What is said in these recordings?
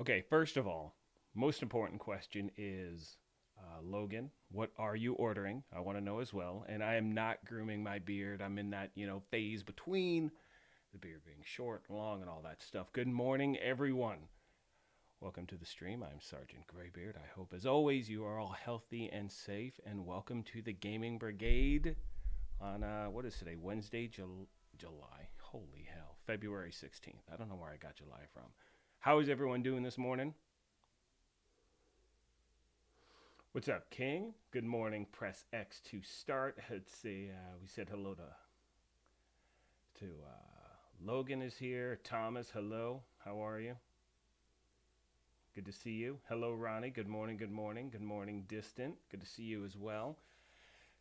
Okay, first of all, most important question is Logan, what are you ordering? I want to know as well. And I am not grooming my beard. I'm in that, phase between the beard being short, long, and all that stuff. Good morning, everyone. Welcome to the stream. I'm Sergeant Graybeard. I hope, as always, you are all healthy and safe. And welcome to the Gaming Brigade on, what is today? Wednesday, July. Holy hell. February 16th. I don't know where I got July from. How is everyone doing this morning? What's up, King? Good morning. Press X to start. Let's see. We said hello to Logan is here. Thomas, hello. How are you? Good to see you. Hello, Ronnie. Good morning. Good morning. Good morning, Distant. Good to see you as well.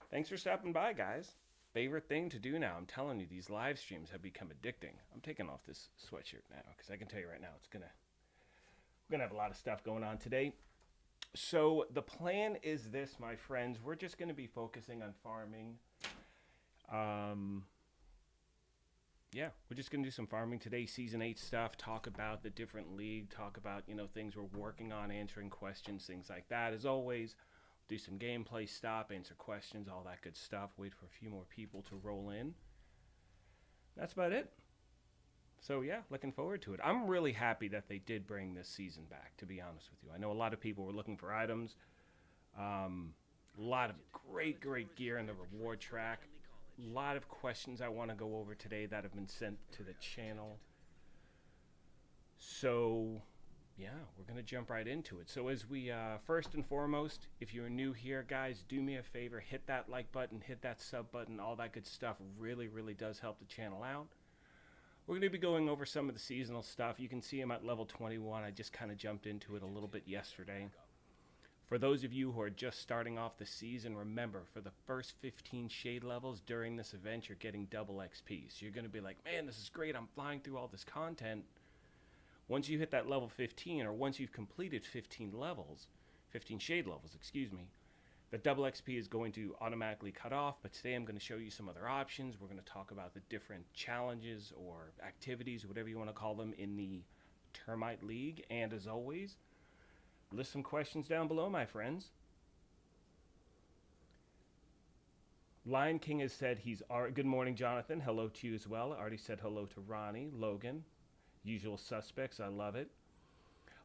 Thanks for stopping by, guys. Favorite thing to do now. I'm telling you, these live streams have become addicting. I'm taking off this sweatshirt now because I can tell you right now, we're gonna have a lot of stuff going on today. So the plan is this, my friends. We're just going to be focusing on farming. Yeah, we're just going to do some farming today, Season 8 stuff, talk about the different league, talk about, things we're working on, answering questions, things like that. As always, do some gameplay stuff, answer questions, all that good stuff. Wait for a few more people to roll in. That's about it. So yeah, looking forward to it. I'm really happy that they did bring this season back, to be honest with you. I know a lot of people were looking for items. A lot of great gear in the reward track. A lot of questions I want to go over today that have been sent to the channel. So yeah, we're going to jump right into it. So as we, first and foremost, if you're new here, guys, do me a favor, hit that like button, hit that sub button, all that good stuff really does help the channel out. We're going to be going over some of the seasonal stuff. You can see I'm at level 21. I just kind of jumped into it a little bit yesterday. For those of you who are just starting off the season, remember, for the first 15 shade levels during this event, you're getting double XP. So you're going to be like, man, this is great. I'm flying through all this content. Once you hit that level 15, or once you've completed 15 shade levels, excuse me, the double XP is going to automatically cut off, but today I'm going to show you some other options. We're going to talk about the different challenges or activities, whatever you want to call them, in the Termite League. And as always, list some questions down below, my friends. Lion King has said he's... Good morning, Jonathan. Hello to you as well. I already said hello to Ronnie, Logan. Usual suspects. I love it.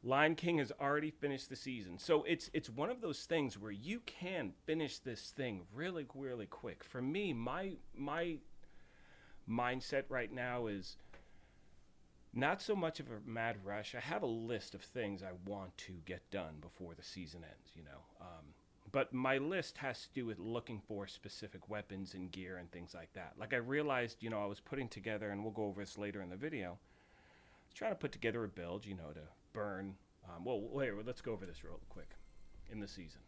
Lion King has already finished the season. So it's one of those things where you can finish this thing really quick. For me, my mindset right now is not so much of a mad rush. I have a list of things I want to get done before the season ends, but my list has to do with looking for specific weapons and gear and things like that. Like I realized, I was putting together, and we'll go over this later in the video, I was trying to put together a build, to burn. Let's go over this real quick in the season.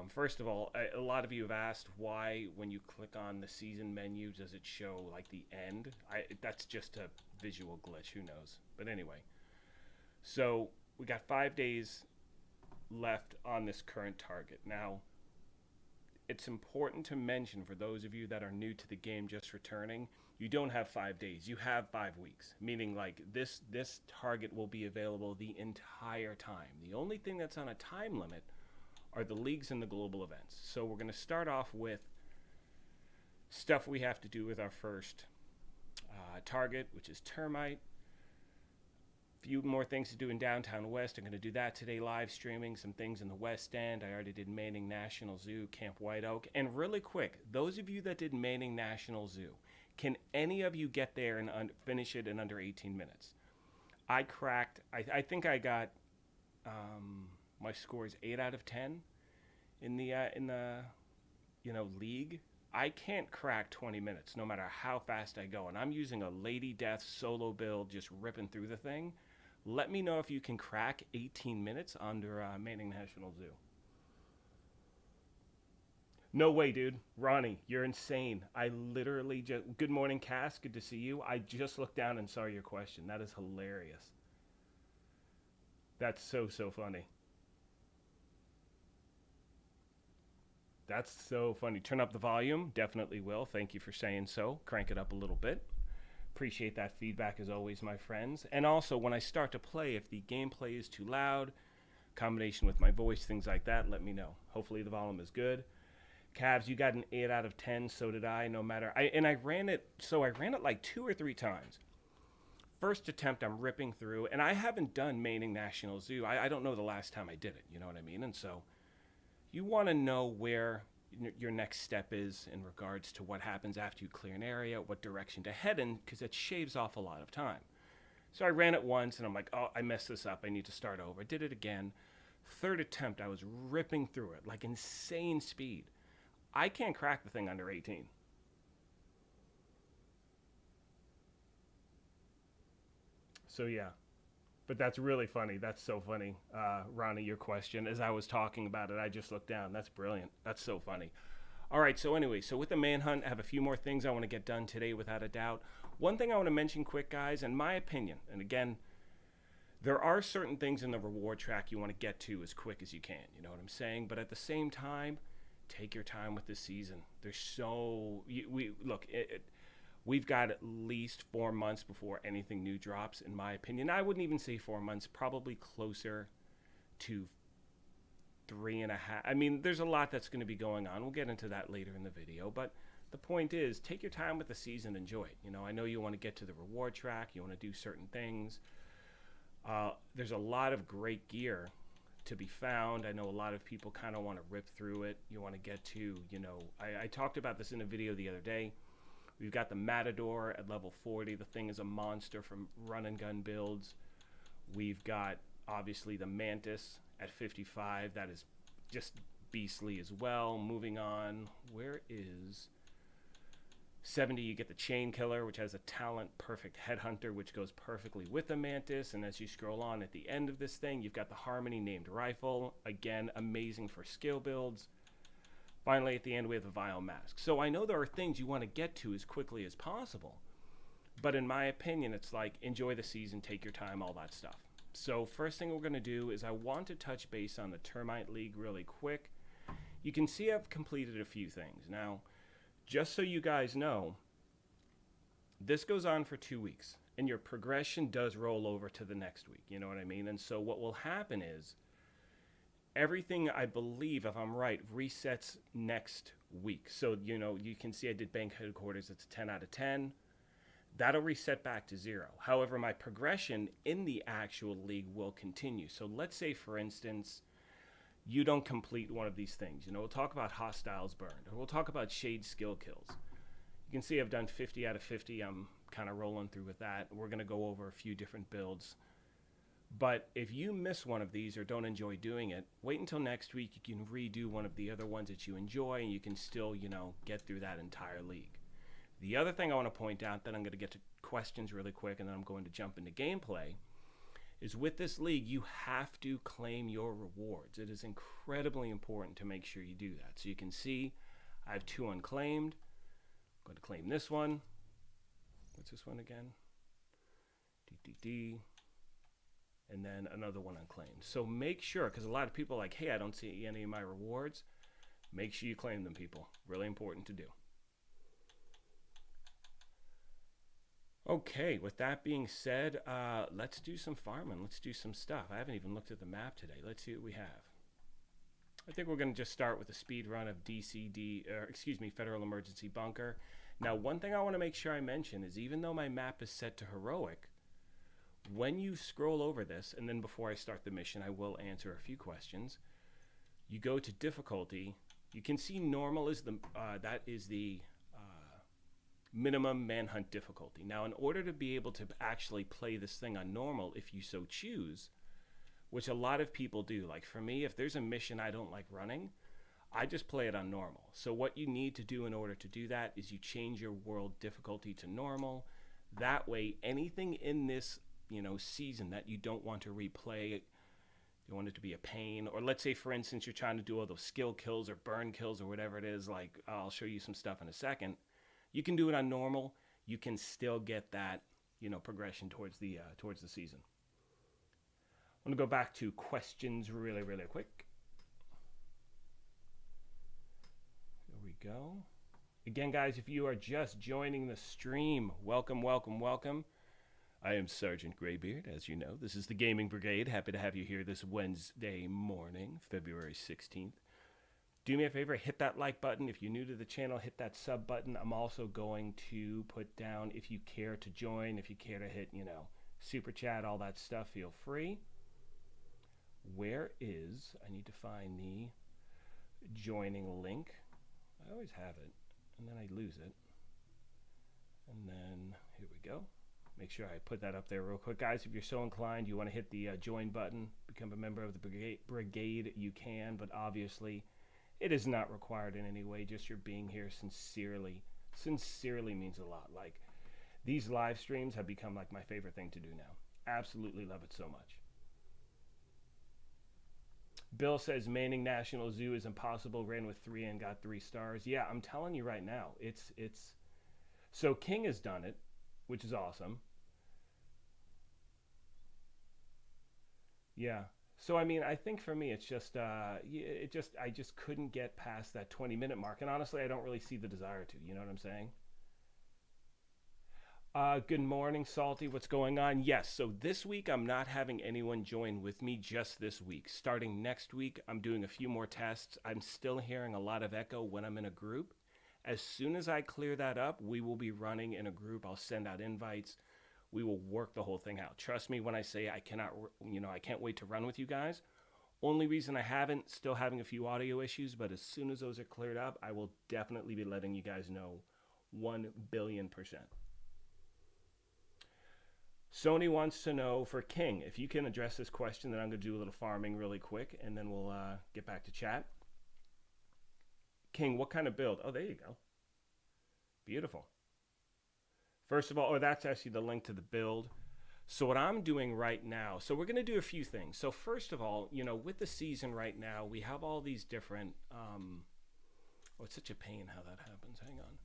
First of all, a lot of you have asked why, when you click on the season menu, does it show like the end? That's just a visual glitch. Who knows? But anyway, so we got 5 days left on this current target. Now, it's important to mention for those of you that are new to the game, just returning, you don't have 5 days. You have 5 weeks, meaning like this target will be available the entire time. The only thing that's on a time limit are the leagues and the global events. So we're going to start off with stuff we have to do with our first target, which is Termite. Few more things to do in downtown West. I'm going to do that today, live streaming some things in the West End. I already did Manning National Zoo, Camp White Oak. And really quick, those of you that did Manning National Zoo, can any of you get there and finish it in under 18 minutes? I cracked, I think I got, my score is 8 out of 10 in the league. I can't crack 20 minutes no matter how fast I go. And I'm using a Lady Death solo build, just ripping through the thing. Let me know if you can crack 18 minutes under Manning National Zoo. No way, dude. Ronnie, you're insane. I literally just... Good morning, Cass. Good to see you. I just looked down and saw your question. That is hilarious. That's so funny. That's so funny. Turn up the volume. Definitely will. Thank you for saying so. Crank it up a little bit. Appreciate that feedback as always, my friends. And also, when I start to play, if the gameplay is too loud, combination with my voice, things like that, let me know. Hopefully the volume is good. Cavs, you got an 8 out of 10, so did I, no matter. I ran it like 2 or 3 times. First attempt, I'm ripping through, and I haven't done maining National Zoo. I don't know the last time I did it, you know what I mean? And so you want to know where your next step is in regards to what happens after you clear an area, what direction to head in, because it shaves off a lot of time. So I ran it once, and I'm like, oh, I messed this up. I need to start over. Did it again. Third attempt, I was ripping through it, like insane speed. I can't crack the thing under 18. So yeah, but that's really funny. That's so funny, Ronnie, your question. As I was talking about it, I just looked down. That's brilliant. That's so funny. All right, so anyway, so with the Manhunt, I have a few more things I want to get done today without a doubt. One thing I want to mention quick, guys, in my opinion, and again, there are certain things in the reward track you want to get to as quick as you can. You know what I'm saying? But at the same time, take your time with this season. There's so... We've got at least 4 months before anything new drops, in my opinion. I wouldn't even say 4 months, probably closer to 3.5. I mean, there's a lot that's going to be going on. We'll get into that later in the video. But the point is, take your time with the season, enjoy it. You know, I know you want to get to the reward track, you want to do certain things. There's a lot of great gear to be found. I know a lot of people kind of want to rip through it. You want to get to, you know, I talked about this in a video the other day. We've got the Matador at level 40. The thing is a monster from run and gun builds. We've got, obviously, the Mantis at 55. That is just beastly as well. Moving on, where is 70? You get the Chain Killer, which has a talent perfect Headhunter, which goes perfectly with the Mantis. And as you scroll on at the end of this thing, you've got the Harmony named Rifle. Again, amazing for skill builds. Finally, at the end, we have the Vile Mask. So I know there are things you want to get to as quickly as possible. But in my opinion, it's like, enjoy the season, take your time, all that stuff. So first thing we're going to do is I want to touch base on the Termite League really quick. You can see I've completed a few things. Now, just so you guys know, this goes on for 2 weeks. And your progression does roll over to the next week. You know what I mean? And so what will happen is, everything, I believe, if I'm right, resets next week. So, you know, you can see I did Bank Headquarters. It's a 10 out of 10. That'll reset back to 0. However, my progression in the actual league will continue. So let's say, for instance, you don't complete one of these things. You know, we'll talk about Hostiles Burned, or we'll talk about Shade Skill Kills. You can see I've done 50 out of 50. I'm kind of rolling through with that. We're going to go over a few different builds. But if you miss one of these or don't enjoy doing it, wait until next week. You can redo one of the other ones that you enjoy, and you can still, you know, get through that entire league. The other thing I want to point out, then I'm going to get to questions really quick, and then I'm going to jump into gameplay, is with this league, you have to claim your rewards. It is incredibly important to make sure you do that. So you can see I have 2 unclaimed. I'm going to claim this one. What's this one again? DDD. And then another one unclaimed. So make sure, because a lot of people are like, hey, I don't see any of my rewards. Make sure you claim them, people. Really important to do. Okay, with that being said, let's do some farming. Let's do some stuff. I haven't even looked at the map today. Let's see what we have. I think we're going to just start with a speed run of Federal Emergency Bunker. Now, one thing I want to make sure I mention is even though my map is set to heroic, when you scroll over this, and then before I start the mission, I will answer a few questions. You go to difficulty. You can see normal is the minimum manhunt difficulty. Now, in order to be able to actually play this thing on normal, if you so choose, which a lot of people do, like for me, if there's a mission I don't like running, I just play it on normal. So what you need to do in order to do that is you change your world difficulty to normal. That way, anything in this season that you don't want to replay, you want it to be a pain, or let's say, for instance, you're trying to do all those skill kills or burn kills or whatever it is, like I'll show you some stuff in a second. You can do it on normal. You can still get that, progression towards the season. I'm going to go back to questions really, really quick. Here we go. Again, guys, if you are just joining the stream, welcome, welcome, welcome. I am Sergeant Graybeard, as you know. This is the Gaming Brigade. Happy to have you here this Wednesday morning, February 16th. Do me a favor, hit that like button. If you're new to the channel, hit that sub button. I'm also going to put down, if you care to join, if you care to hit, super chat, all that stuff, feel free. Where is, I need to find the joining link. I always have it, and then I lose it. And then, here we go. Make sure I put that up there real quick. Guys, if you're so inclined, you want to hit the join button, become a member of the brigade, you can, but obviously it is not required in any way. Just your being here sincerely means a lot. Like, these live streams have become like my favorite thing to do now. Absolutely love it so much. Bill says Manning National Zoo is impossible. Ran with 3 and got 3 stars. Yeah, I'm telling you right now, it's so King has done it, which is awesome. Yeah. So I mean, I think for me, it's just I just couldn't get past that 20-minute mark, and honestly, I don't really see the desire to. You know what I'm saying? Good morning, Salty. What's going on? Yes. So this week, I'm not having anyone join with me. Just this week. Starting next week, I'm doing a few more tests. I'm still hearing a lot of echo when I'm in a group. As soon as I clear that up, we will be running in a group. I'll send out invites. We will work the whole thing out. Trust me when I say I can't wait to run with you guys. Only reason I haven't, still having a few audio issues, but as soon as those are cleared up, I will definitely be letting you guys know 1,000,000,000%. Sony wants to know for King, if you can address this question, then I'm going to do a little farming really quick, and then we'll get back to chat. King, what kind of build? Oh, there you go. Beautiful. First of all, that's actually the link to the build. So what I'm doing right now, so we're going to do a few things. So first of all, with the season right now, we have all these different, it's such a pain how that happens. Hang on.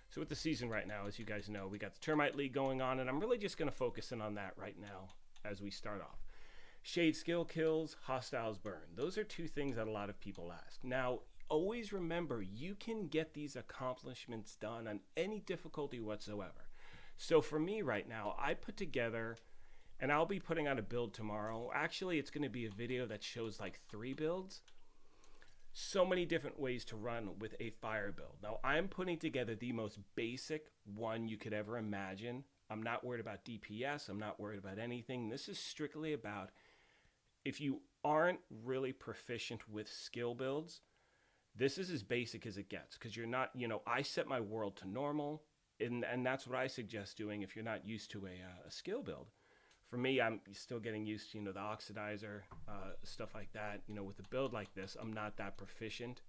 So with the season right now, as you guys know, we got the Termite League going on, and I'm really just going to focus in on that right now as we start off. Shade skill kills, hostiles burn. Those are 2 things that a lot of people ask. Now, always remember, you can get these accomplishments done on any difficulty whatsoever. So for me right now, I put together, and I'll be putting out a build tomorrow. Actually, it's going to be a video that shows like 3 builds. So many different ways to run with a fire build. Now, I'm putting together the most basic one you could ever imagine. I'm not worried about DPS. I'm not worried about anything. This is strictly about if you aren't really proficient with skill builds, this is as basic as it gets, because you're not, I set my world to normal, and that's what I suggest doing if you're not used to a skill build. For me, I'm still getting used to, the oxidizer, stuff like that. With a build like this, I'm not that proficient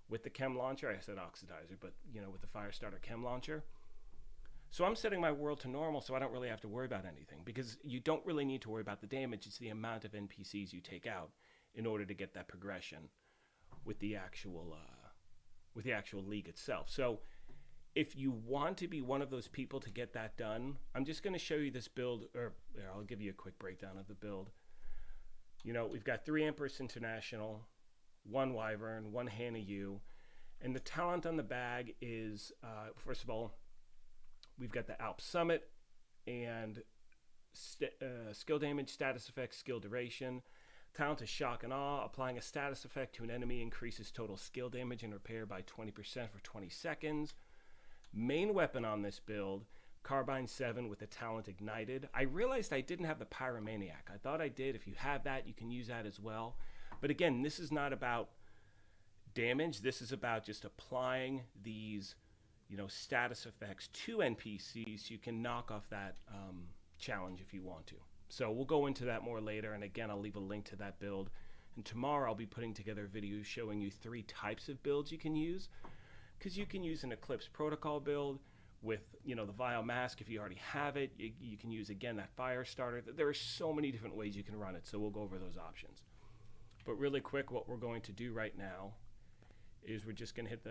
with the chem launcher. I said oxidizer, but, with the fire starter chem launcher. So I'm setting my world to normal, so I don't really have to worry about anything, because you don't really need to worry about the damage. It's the amount of NPCs you take out in order to get that progression with the actual league itself. So if you want to be one of those people to get that done, I'm just going to show you this build, or I'll give you a quick breakdown of the build. We've got 3 Empress International, 1 Wyvern, 1 Hannah U, and the talent on the bag is, first of all, we've got the Alp Summit, and skill damage, status effect, skill duration. Talent is Shock and Awe. Applying a status effect to an enemy increases total skill damage and repair by 20% for 20 seconds. Main weapon on this build, Carbine 7 with the talent Ignited. I realized I didn't have the Pyromaniac. I thought I did. If you have that, you can use that as well. But again, this is not about damage. This is about just applying these, status effects to NPCs so you can knock off that challenge if you want to. So we'll go into that more later, and again, I'll leave a link to that build. And tomorrow I'll be putting together a video showing you 3 types of builds you can use, because you can use an Eclipse Protocol build with, the Vile Mask if you already have it. You can use, again, that Fire Starter. There are so many different ways you can run it, so we'll go over those options. But really quick, what we're going to do right now is we're just going to hit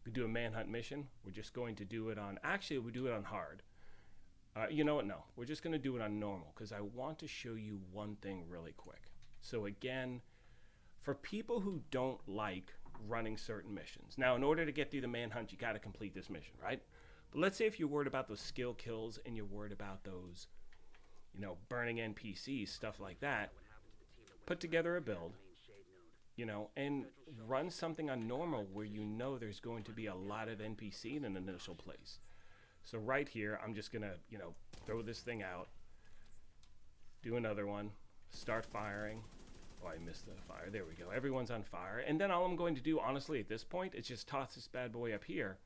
we do a Manhunt mission. We're just going to do it on, actually, we do it on hard. You know what? No, we're just going to do it on normal, because I want to show you one thing really quick. So again, for people who don't like running certain missions. Now, in order to get through the Manhunt, you got to complete this mission, right? But let's say if you're worried about those skill kills and you're worried about those, you know, burning NPCs, stuff like that, put together a build, you know, and run something on normal where you know there's going to be a lot of NPC in an initial place. So right here, I'm just going to, you know, throw this thing out, do another one, start firing. Oh, I missed the fire. There we go. Everyone's on fire. And then all I'm going to do, honestly, at this point, is just toss this bad boy up here.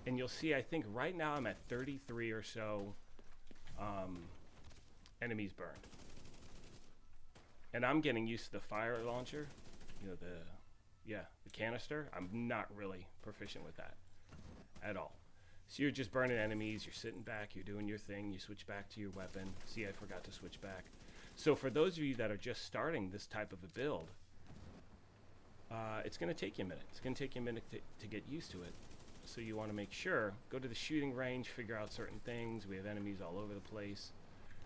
And you'll see, I think right now I'm at 33 or so enemies burned. And I'm getting used to the fire launcher. You know, the canister. I'm not really proficient with that at all. So you're just burning enemies. You're sitting back. You're doing your thing. You switch back to your weapon. See, I forgot to switch back. So for those of you that are just starting this type of a build, it's going to take you a minute. It's going to take you a minute to get used to it. So you want to make sure, go to the shooting range, figure out certain things. We have enemies all over the place,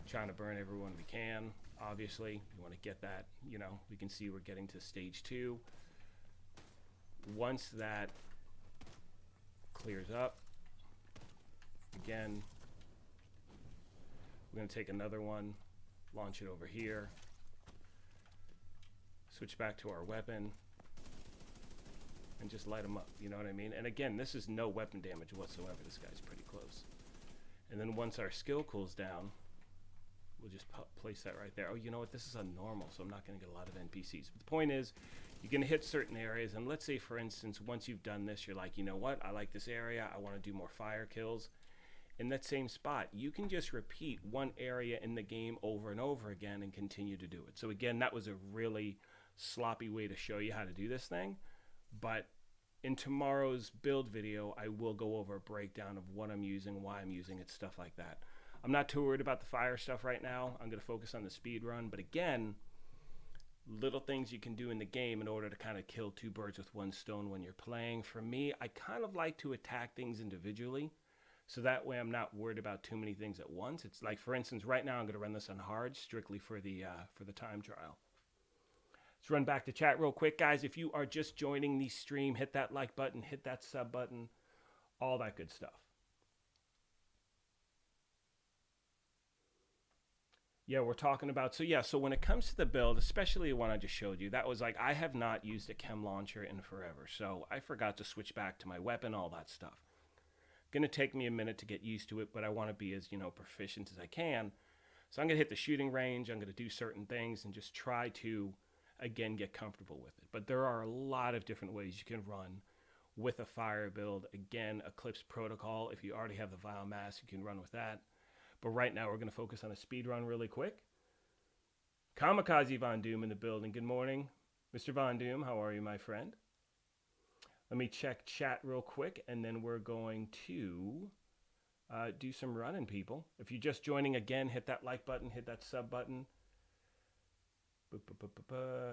trying to burn everyone we can. Obviously, you want to get that, you know, we can see we're getting to stage 2. Once that clears up, again, we're going to take another one, launch it over here, switch back to our weapon, and just light them up, you know what I mean? And again, this is no weapon damage whatsoever. This guy's pretty close. And then once our skill cools down, we'll just place that right there. Oh, you know what? This is on normal, so I'm not going to get a lot of NPCs. But the point is, you're going to hit certain areas, and let's say, for instance, once you've done this, you're like, you know what? I like this area. I want to do more fire kills. In that same spot, you can just repeat one area in the game over and over again and continue to do it. So again, that was a really sloppy way to show you how to do this thing. But in tomorrow's build video, I will go over a breakdown of what I'm using, why I'm using it, stuff like that. I'm not too worried about the fire stuff right now. I'm going to focus on the speed run. But again, little things you can do in the game in order to kind of kill two birds with one stone when you're playing. For me, I kind of like to attack things individually. So that way I'm not worried about too many things at once. It's like, for instance, right now I'm going to run this on hard strictly for the time trial. Let's run back to chat real quick, guys. If you are just joining the stream, hit that like button, hit that sub button, all that good stuff. Yeah, we're talking about, so when it comes to the build, especially the one I just showed you, that was like, I have not used a chem launcher in forever. So I forgot to switch back to my weapon, all that stuff. Going to take me a minute to get used to it, but I want to be as, you know, proficient as I can. So I'm going to hit the shooting range. I'm going to do certain things and just try to, again, get comfortable with it. But there are a lot of different ways you can run with a fire build. Again, Eclipse Protocol. If you already have the Vile Mass, you can run with that. But right now, we're going to focus on a speed run really quick. Kamikaze Von Doom in the building. Good morning. Mr. Von Doom, how are you, my friend? Let me check chat real quick, and then we're going to do some running, people. If you're just joining again, hit that like button, hit that sub button.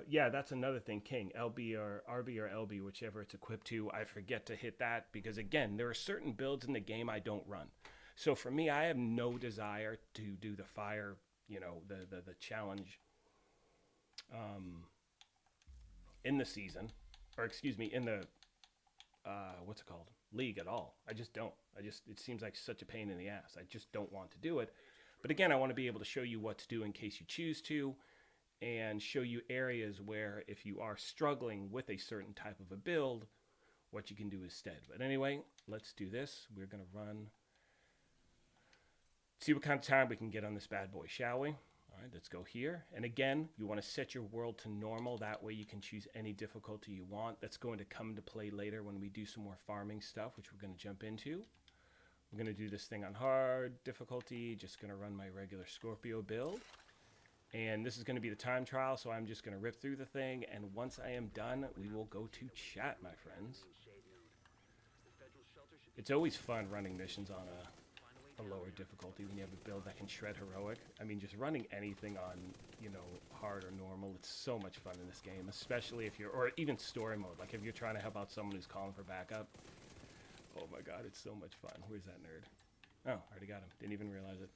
Yeah, that's another thing, King. LB or RB or LB, whichever it's equipped to. I forget to hit that because, again, there are certain builds in the game I don't run. So for me, I have no desire to do the fire, you know, the challenge in the season, or excuse me, in the what's it called? League at all. I just don't. It seems like such a pain in the ass. I just don't want to do it. But again, I want to be able to show you what to do in case you choose to, and show you areas where if you are struggling with a certain type of a build, what you can do instead. But anyway, let's do this. We're going to run, see what kind of time we can get on this bad boy, shall we? All right, let's go here. And again, you want to set your world to normal. That way you can choose any difficulty you want. That's going to come into play later when we do some more farming stuff, which we're going to jump into. We're going to do this thing on hard difficulty. Just going to run my regular Scorpio build. And this is going to be the time trial, so I'm just going to rip through the thing. And once I am done, we will go to chat, my friends. It's always fun running missions on a lower difficulty when you have a build that can shred heroic. I mean, just running anything on, you know, hard or normal, it's so much fun in this game, especially if you're, or even story mode, like if you're trying to help out someone who's calling for backup. Oh my god, it's so much fun. Where's that nerd? Oh, I already got him. Didn't even realize it.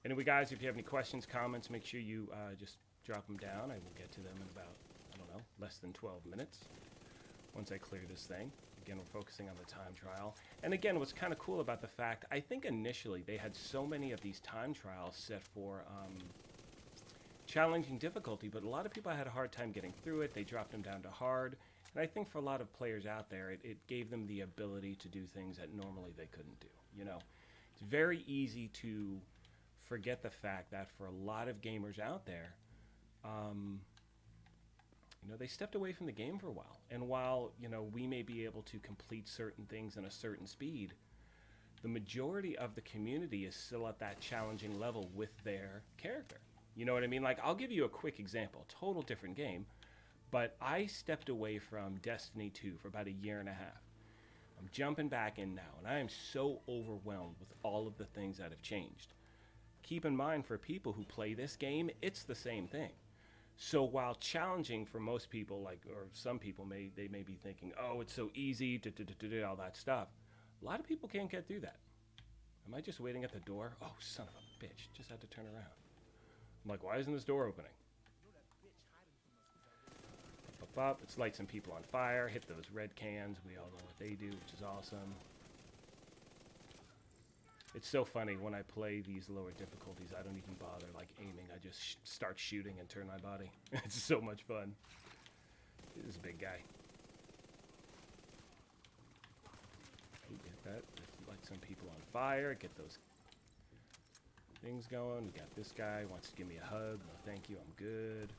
Anyway, guys, if you have any questions, comments, make sure you just drop them down. I will get to them in about, I don't know, less than 12 minutes once I clear this thing. Again, we're focusing on the time trial. And again, what's kind of cool about the fact, I think initially they had so many of these time trials set for challenging difficulty, but a lot of people had a hard time getting through it. They dropped them down to hard. And I think for a lot of players out there, it gave them the ability to do things that normally they couldn't do. You know, it's very easy to forget the fact that for a lot of gamers out there, you know, they stepped away from the game for a while. And while, you know, we may be able to complete certain things in a certain speed, the majority of the community is still at that challenging level with their character. You know what I mean? Like, I'll give you a quick example, total different game, but I stepped away from Destiny 2 for about a year and a half. I'm jumping back in now, and I am so overwhelmed with all of the things that have changed. Keep in mind, for people who play this game, it's the same thing. So while challenging for most people, like, or some people may be thinking, oh, it's so easy, all that stuff. A lot of people can't get through that. Am I just waiting at the door? Oh, son of a bitch, just had to turn around. I'm like, why isn't this door opening? Up, let's light some people on fire, hit those red cans. We all know what they do, which is awesome. It's so funny when I play these lower difficulties, I don't even bother like aiming. I just start shooting and turn my body. It's so much fun. This is a big guy. Get that. Light some people on fire. Get those things going. We got this guy wants to give me a hug. No, thank you. I'm good.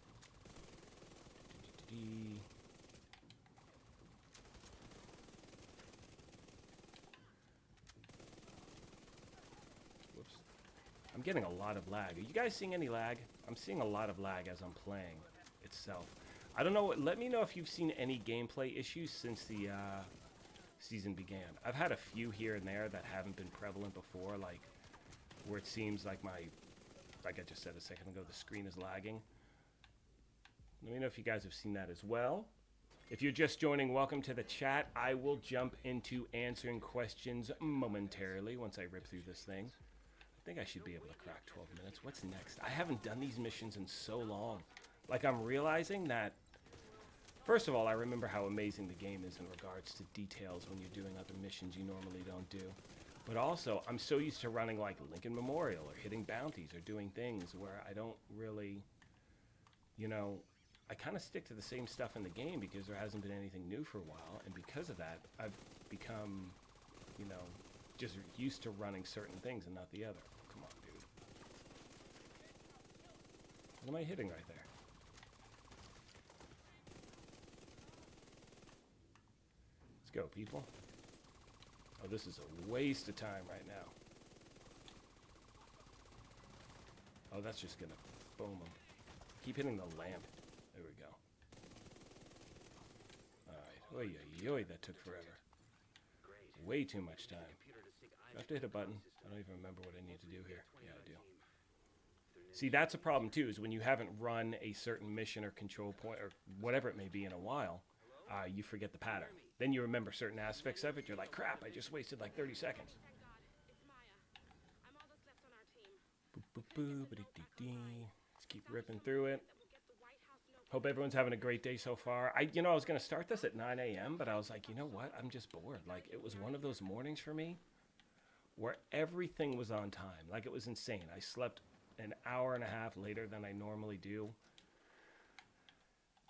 Whoops. I'm getting a lot of lag. Are you guys seeing any lag? I'm seeing a lot of lag as I'm playing itself. I don't know. Let me know if you've seen any gameplay issues since the season began. I've had a few here and there that haven't been prevalent before, like where it seems like like I just said a second ago, the screen is lagging. Let me know if you guys have seen that as well. If you're just joining, welcome to the chat. I will jump into answering questions momentarily once I rip through this thing. I think I should be able to crack 12 minutes. What's next? I haven't done these missions in so long. Like, I'm realizing that, first of all, I remember how amazing the game is in regards to details when you're doing other missions you normally don't do. But also, I'm so used to running like Lincoln Memorial or hitting bounties or doing things where I don't really, you know, I kind of stick to the same stuff in the game because there hasn't been anything new for a while. And because of that, I've become, you know, just used to running certain things and not the other. Oh, come on, dude. What am I hitting right there? Let's go, people. Oh, this is a waste of time right now. Oh, that's just gonna boom them. Keep hitting the lamp. There we go. Alright. Oy, oy, oy, that took forever. Way too much time. Do I have to hit a button? I don't even remember what I need to do here. Yeah, I do. See, that's a problem too, is when you haven't run a certain mission or control point or whatever it may be in a while, you forget the pattern. Then you remember certain aspects of it. You're like, crap, I just wasted like 30 seconds. Let's keep ripping through it. Hope everyone's having a great day so far. I was going to start this at 9 a.m., but I was like, you know what? I'm just bored. Like, it was one of those mornings for me where everything was on time. Like, it was insane. I slept an hour and a half later than I normally do.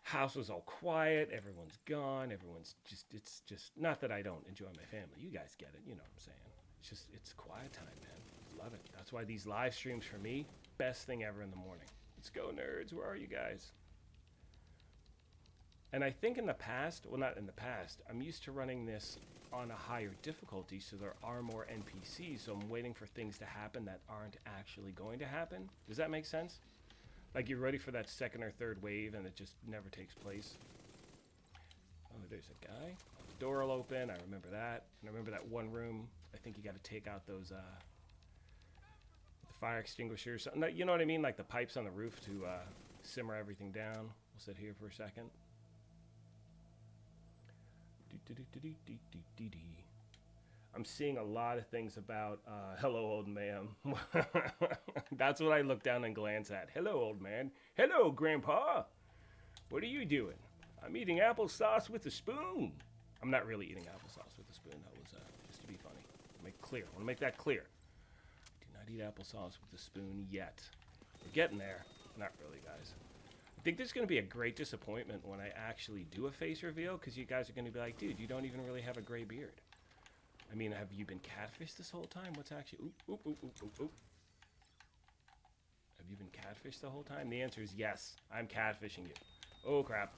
House was all quiet. Everyone's gone. It's just, not that I don't enjoy my family. You guys get it. You know what I'm saying. It's quiet time, man. Love it. That's why these live streams for me, best thing ever in the morning. Let's go, nerds. Where are you guys? And I think in the past, well, not in the past, I'm used to running this on a higher difficulty, so there are more NPCs, so I'm waiting for things to happen that aren't actually going to happen. Does that make sense? Like, you're ready for that second or third wave, and it just never takes place. Oh, there's a guy. Oh, the door will open. I remember that. And I remember that one room. I think you got to take out those, the fire extinguishers. You know what I mean? Like the pipes on the roof to simmer everything down. We'll sit here for a second. I'm seeing a lot of things about, hello, old man. That's what I look down and glance at. Hello, old man. Hello, Grandpa. What are you doing? I'm eating applesauce with a spoon. I'm not really eating applesauce with a spoon. That was just to be funny. Make clear. I want to make that clear. Do not eat applesauce with a spoon yet. We're getting there. Not really, guys. I think this is going to be a great disappointment when I actually do a face reveal, because you guys are going to be like, dude, you don't even really have a gray beard. I mean, have you been catfished this whole time? What's actually... Oop, oop, oop, oop, oop, oop. Have you been catfished the whole time? The answer is yes. I'm catfishing you. Oh, crap.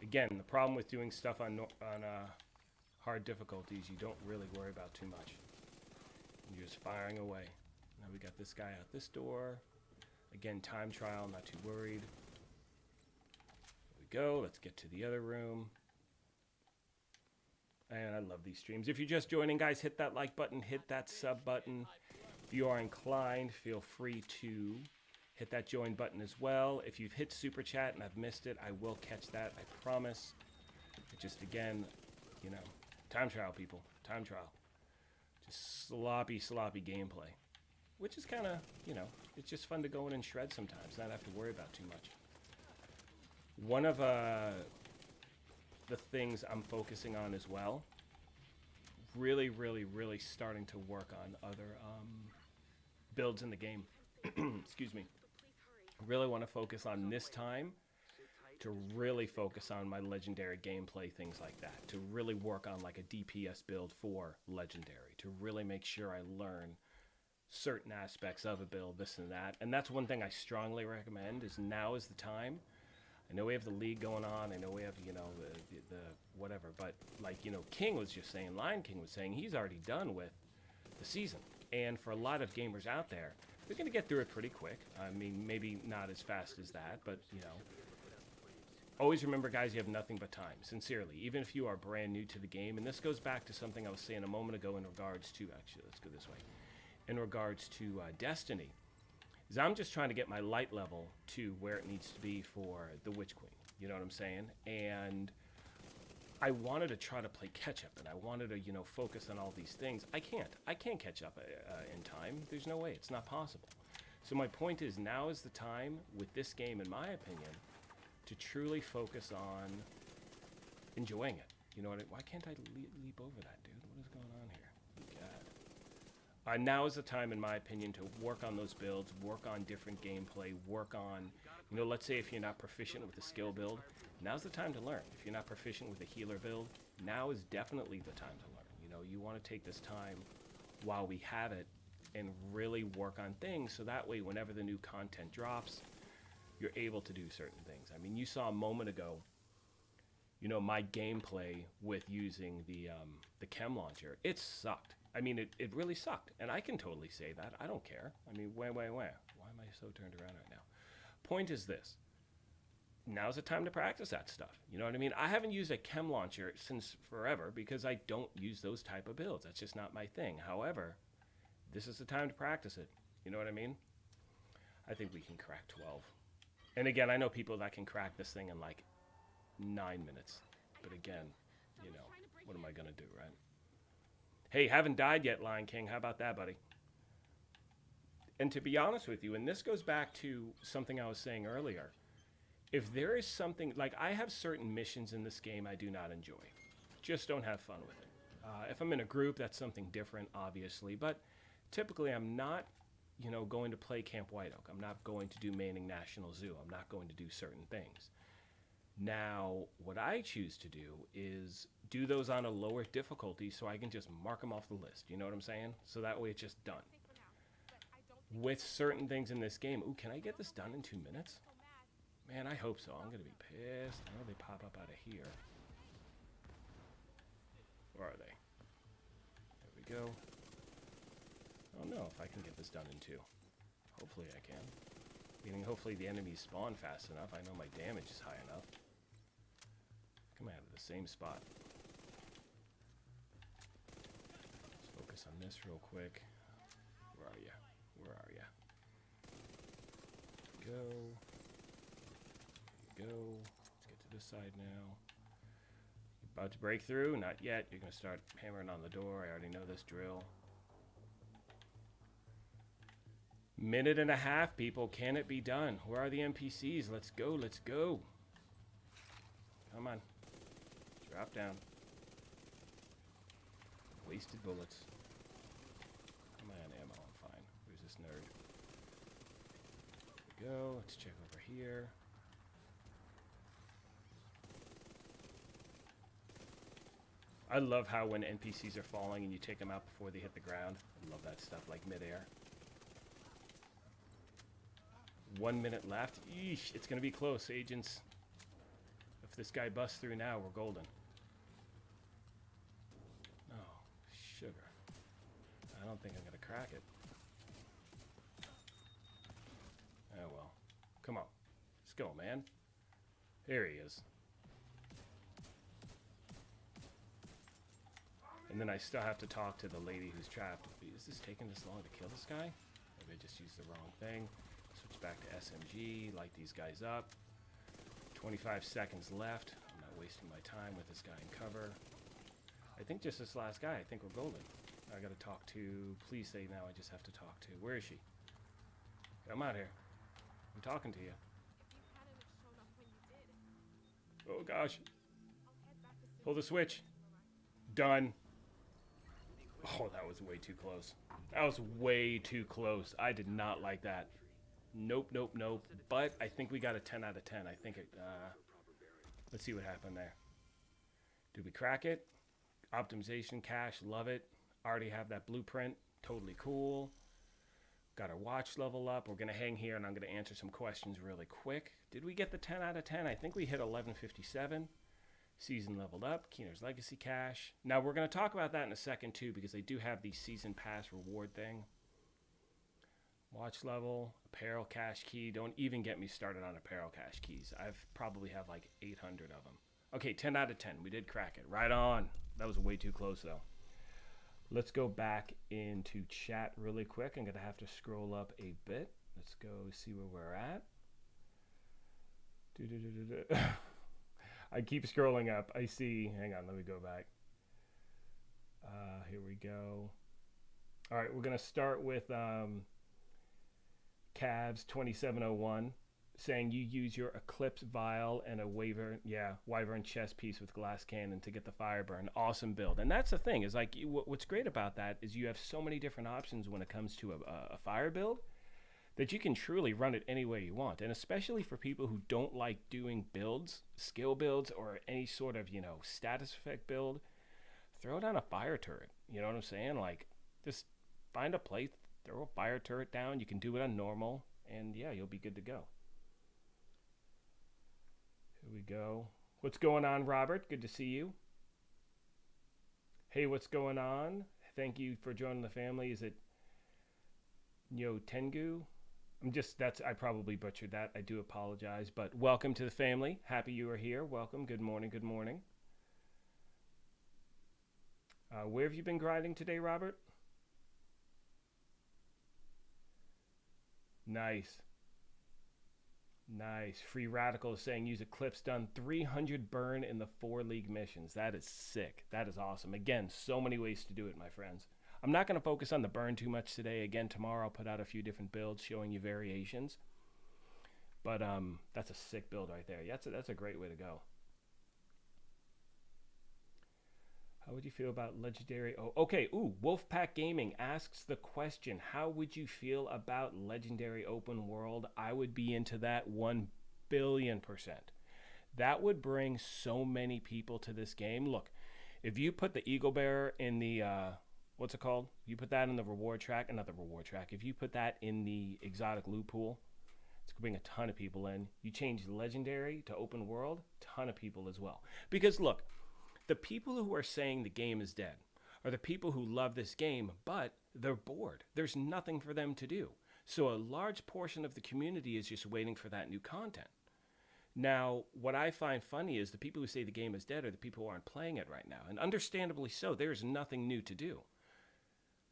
Again, the problem with doing stuff on hard difficulties, you don't really worry about too much. You're just firing away. Now we got this guy out this door. Again, time trial, not too worried. There we go. Let's get to the other room. And I love these streams. If you're just joining, guys, hit that like button, hit that sub button. If you are inclined, feel free to hit that join button as well. If you've hit super chat and I've missed it, I will catch that, I promise. But just again, you know, time trial, people. Time trial. Just sloppy, sloppy gameplay. Which is kind of, you know, it's just fun to go in and shred sometimes, not have to worry about too much. One of the things I'm focusing on as well, really, really, really starting to work on other builds in the game. Excuse me. Really want to focus on this time to really focus on my legendary gameplay, things like that. To really work on like a DPS build for legendary. To really make sure I learn certain aspects of a build, this and that. And that's one thing I strongly recommend, is now is the time. I know we have the league going on. I know we have, you know, the whatever. But like, you know, King was just saying, Lion King was saying he's already done with the season. And for a lot of gamers out there, they're going to get through it pretty quick. I mean, maybe not as fast as that, but, you know. Always remember, guys, you have nothing but time. Sincerely. Even if you are brand new to the game. And this goes back to something I was saying a moment ago in regards to, actually, let's go this way. In regards to Destiny. Is I'm just trying to get my light level to where it needs to be for the Witch Queen. You know what I'm saying? And I wanted to try to play catch up, and I wanted to, you know, focus on all these things. I can't catch up in time. There's no way. It's not possible. So my point is, now is the time with this game, in my opinion, to truly focus on enjoying it. You know what? Why can't I leap over that, dude? What is going on here? God. Now is the time, in my opinion, to work on those builds, work on different gameplay, work on, you know, let's say if you're not proficient with the skill build, now's the time to learn. If you're not proficient with a healer build, now is definitely the time to learn. You know, you want to take this time while we have it and really work on things, so that way whenever the new content drops, you're able to do certain things. I mean, you saw a moment ago, you know, my gameplay with using the chem launcher. It sucked. I mean, it really sucked. And I can totally say that. I don't care. I mean, wah. Why am I so turned around right now? Point is this. Now's the time to practice that stuff. You know what I mean? I haven't used a chem launcher since forever because I don't use those type of builds. That's just not my thing. However, this is the time to practice it. You know what I mean? I think we can crack 12. And again, I know people that can crack this thing in like 9 minutes. But again, you know, what am I going to do, right? Hey, haven't died yet, Lion King. How about that, buddy? And to be honest with you, and this goes back to something I was saying earlier, if there is something, like I have certain missions in this game I do not enjoy. Just don't have fun with it. If I'm in a group, that's something different, obviously. But typically I'm not, you know, going to play Camp White Oak. I'm not going to do Manning National Zoo. I'm not going to do certain things. Now, what I choose to do is do those on a lower difficulty so I can just mark them off the list. You know what I'm saying? So that way it's just done. With certain things in this game, ooh, can I get this done in 2 minutes? Man, I hope so. I'm going to be pissed. I know they pop up out of here. Where are they? There we go. I don't know if I can get this done in 2. Hopefully I can. Meaning hopefully the enemies spawn fast enough. I know my damage is high enough. Come out of the same spot. Let's focus on this real quick. Where are you? Where are you? Go. Go. Let's get to this side now. About to break through? Not yet. You're going to start hammering on the door. I already know this drill. Minute and a half, people. Can it be done? Where are the NPCs? Let's go. Let's go. Come on. Drop down. Wasted bullets. Am I on ammo? I'm fine. Who's this nerd? There we go. Let's check over here. I love how when NPCs are falling and you take them out before they hit the ground. I love that stuff, like midair. 1 minute left. Eesh, it's going to be close, agents. If this guy busts through now, we're golden. Oh, sugar. I don't think I'm going to crack it. Oh, well. Come on. Let's go, man. There he is. And then I still have to talk to the lady who's trapped. Is this taking this long to kill this guy? Maybe I just used the wrong thing. Switch back to SMG, light these guys up. 25 seconds left. I'm not wasting my time with this guy in cover. I think just this last guy, I think we're golden. I gotta talk to, please say now I just have to talk to, where is she? Come out here. I'm talking to you. Oh gosh. Pull the switch. Done. Oh, that was way too close. That was way too close. I did not like that. Nope, nope, nope. But I think we got a 10 out of 10. I think it, let's see what happened there. Did we crack it? Optimization, cache, love it. Already have that blueprint. Totally cool. Got our watch level up. We're going to hang here and I'm going to answer some questions really quick. Did we get the 10 out of 10? I think we hit 1157. Season leveled up. Keener's Legacy cache. Now we're going to talk about that in a second too because they do have the season pass reward thing. Watch level, apparel cache key. Don't even get me started on apparel cache keys. I've probably have like 800 of them. Okay, 10 out of 10. We did crack it. Right on. That was way too close though. Let's go back into chat really quick. I'm going to have to scroll up a bit. Let's go see where we're at. I keep scrolling up. I see. Hang on. Let me go back. Here we go. All right. We're going to start with Cavs 2701 saying you use your Eclipse vial and a Wyvern chest piece with glass cannon to get the fire burn. Awesome build. And that's the thing is like what's great about that is you have so many different options when it comes to a fire build that you can truly run it any way you want. And especially for people who don't like doing builds, skill builds, or any sort of, status effect build, throw down a fire turret. You know what I'm saying? Like, just find a place, throw a fire turret down. You can do it on normal, and yeah, you'll be good to go. Here we go. What's going on, Robert? Good to see you. Hey, what's going on? Thank you for joining the family. Is it Tengu? I probably butchered that. I do apologize, but welcome to the family. Happy you are here. Welcome. Good morning. Good morning. Where have you been grinding today, Robert? Nice. Nice. Free Radical is saying use Eclipse done 300 burn in the 4 league missions. That is sick. That is awesome. Again, so many ways to do it, my friends. I'm not going to focus on the burn too much today. Again, tomorrow I'll put out a few different builds showing you variations. But that's a sick build right there. Yeah, that's a great way to go. How would you feel about Legendary? Oh, okay. Ooh, Wolfpack Gaming asks the question, how would you feel about Legendary Open World? I would be into that 1 billion%. That would bring so many people to this game. Look, if you put the Eagle Bearer in the, what's it called? You put that in the reward track, not the reward track. If you put that in the exotic loot pool, it's going to bring a ton of people in. You change Legendary to Open World, ton of people as well. Because look, the people who are saying the game is dead are the people who love this game, but they're bored. There's nothing for them to do. So a large portion of the community is just waiting for that new content. Now, what I find funny is the people who say the game is dead are the people who aren't playing it right now. And understandably so, there's nothing new to do.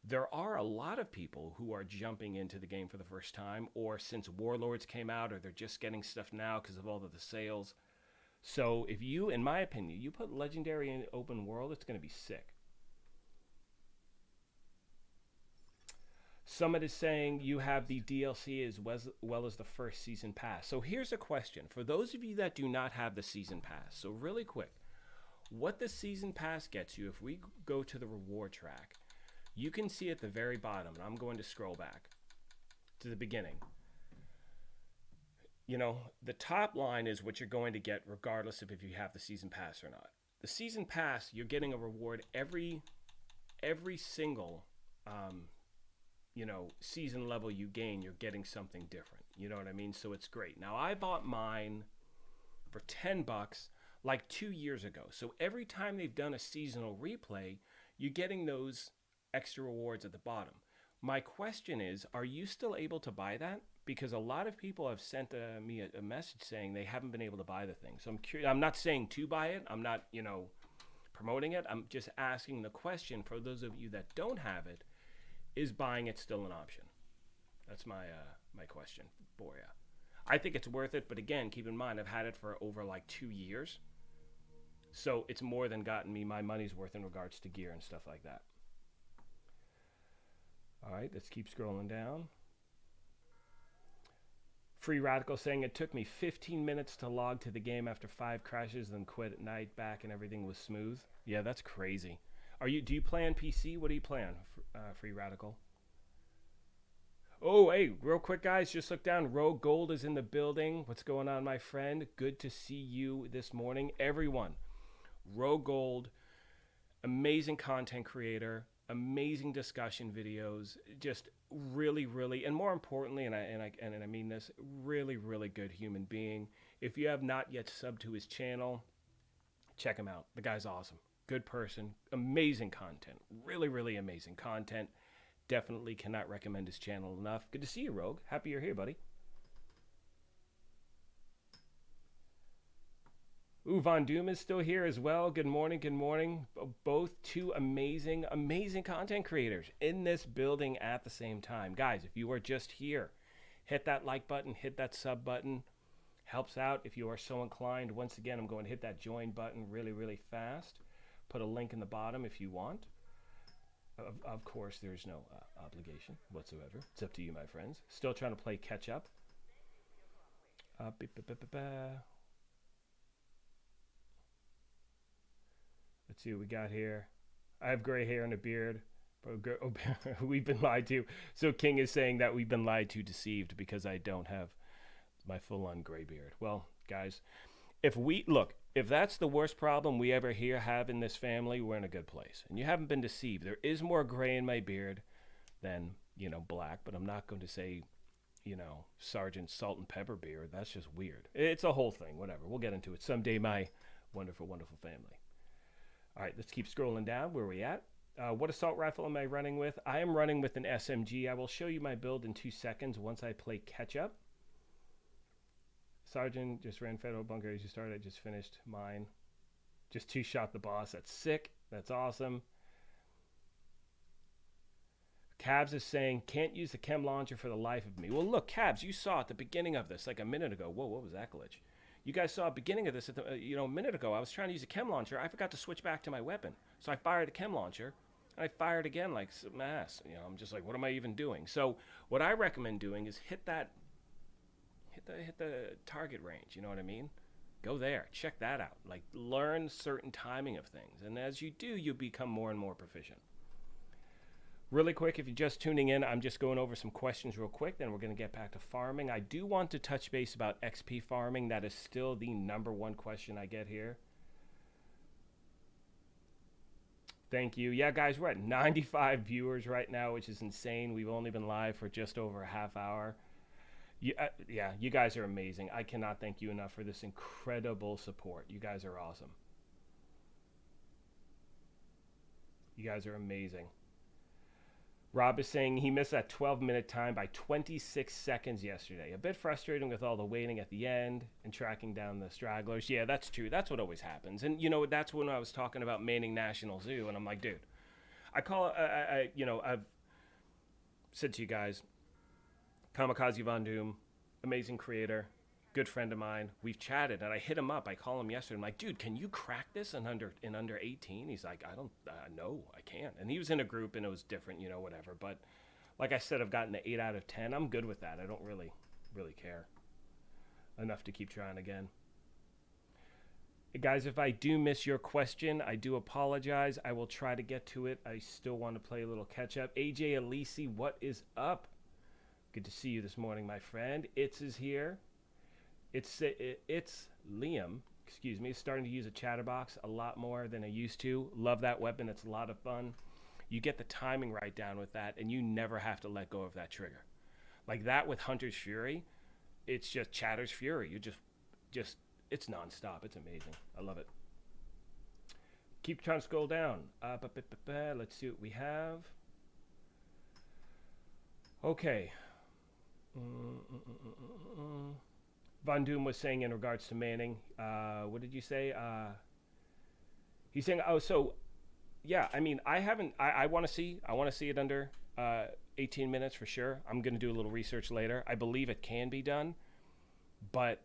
There are a lot of people who are jumping into the game for the first time, or since Warlords came out, or they're just getting stuff now because of all of the sales. So if you, in my opinion, you put legendary in open world, it's going to be sick. Someone is saying you have the DLC as well as the first season pass. So here's a question for those of you that do not have the season pass. So really quick, what the season pass gets you, if we go to the reward track, you can see at the very bottom, and I'm going to scroll back to the beginning. You know, the top line is what you're going to get regardless of if you have the season pass or not. The season pass, you're getting a reward every single you know, season level you gain, you're getting something different. You know what I mean? So it's great. Now, I bought mine for $10 like 2 years ago. So every time they've done a seasonal replay, you're getting those extra rewards at the bottom. My question is, are you still able to buy that? Because a lot of people have sent me a message saying they haven't been able to buy the thing. So I'm curious. I'm not saying to buy it. I'm not, you know, promoting it. I'm just asking the question for those of you that don't have it. Is buying it still an option? That's my my question for you. I think it's worth it, but again, keep in mind I've had it for over like 2 years, so it's more than gotten me my money's worth in regards to gear and stuff like that. All right, let's keep scrolling down. Free Radical saying it took me 15 minutes to log to the game after 5 crashes, then quit at night, back, and everything was smooth. Yeah, that's crazy. Do you play on PC? What do you play on, Free Radical? Oh, hey, real quick, guys, just look down. Rogue Gold is in the building. What's going on, my friend? Good to see you this morning. Everyone, Rogue Gold, amazing content creator, amazing discussion videos, just really, really, and more importantly, and I mean this, really, really good human being. If you have not yet subbed to his channel, check him out. The guy's awesome. Good person, amazing content, really, really amazing content. Definitely cannot recommend his channel enough. Good to see you, Rogue. Happy you're here, buddy. Ooh, Von Doom is still here as well. Good morning, good morning. Both two amazing, amazing content creators in this building at the same time. Guys, if you are just here, hit that like button, hit that sub button. Helps out if you are so inclined. Once again, I'm going to hit that join button really, really fast. Put a link in the bottom if you want. Of course, there's no obligation whatsoever. It's up to you, my friends. Still trying to play catch up. Let's see what we got here. I have gray hair and a beard. We've been lied to. So King is saying that we've been lied to, deceived, because I don't have my full-on gray beard. Well, guys, if that's the worst problem we ever have in this family, we're in a good place. And you haven't been deceived. There is more gray in my beard than, you know, black, but I'm not going to say, you know, Sergeant Salt and Pepper beard. That's just weird. It's a whole thing, whatever. We'll get into it someday, my wonderful, wonderful family. All right, let's keep scrolling down. Where are we at? What assault rifle am I running with? I am running with an SMG. I will show you my build in 2 seconds once I play catch up. Sergeant just ran Federal Bunker as you started. I just finished mine. Just 2-shot the boss. That's sick. That's awesome. Cabs is saying, can't use the chem launcher for the life of me. Well, look, Cabs, you saw at the beginning of this, like a minute ago. Whoa, what was that glitch? You guys saw at the beginning of this, a minute ago, I was trying to use a chem launcher. I forgot to switch back to my weapon. So I fired the chem launcher, and I fired again like some ass. You know, I'm just like, what am I even doing? So what I recommend doing is hit the target range, you know what I mean? Go there, check that out. Like, learn certain timing of things. And as you do, you become more and more proficient. Really quick, if you're just tuning in, I'm just going over some questions real quick, then we're going to get back to farming. I do want to touch base about XP farming. That is still the #1 question I get here. Thank you. Yeah, guys, we're at 95 viewers right now, which is insane. We've only been live for just over a half hour. Yeah, you guys are amazing. I cannot thank you enough for this incredible support. You guys are awesome. You guys are amazing. Rob is saying he missed that 12-minute time by 26 seconds yesterday. A bit frustrating with all the waiting at the end and tracking down the stragglers. Yeah, that's true. That's what always happens. And, you know, that's when I was talking about manning National Zoo, and I'm like, dude, I've said to you guys, Kamikaze Von Doom, amazing creator, good friend of mine. We've chatted, and I hit him up. I call him yesterday. I'm like, dude, can you crack this in under 18? He's like, I don't no, I can't. And he was in a group, and it was different, you know, whatever. But like I said, I've gotten an 8 out of 10. I'm good with that. I don't really care enough to keep trying again. Guys, if I do miss your question, I do apologize. I will try to get to it. I still want to play a little catch up. AJ Alisi, what is up? Good to see you this morning, my friend. Is here. It's Liam, excuse me, starting to use a chatterbox a lot more than I used to. Love that weapon. It's a lot of fun. You get the timing right down with that, and you never have to let go of that trigger. Like that with Hunter's Fury, it's just Chatter's Fury. You just it's nonstop. It's amazing. I love it. Keep trying to scroll down. Let's see what we have. Okay. Von Doom was saying in regards to Manning, what did you say? He's saying, oh, so, yeah, I mean, I want to see it under 18 minutes for sure. I'm going to do a little research later. I believe it can be done, but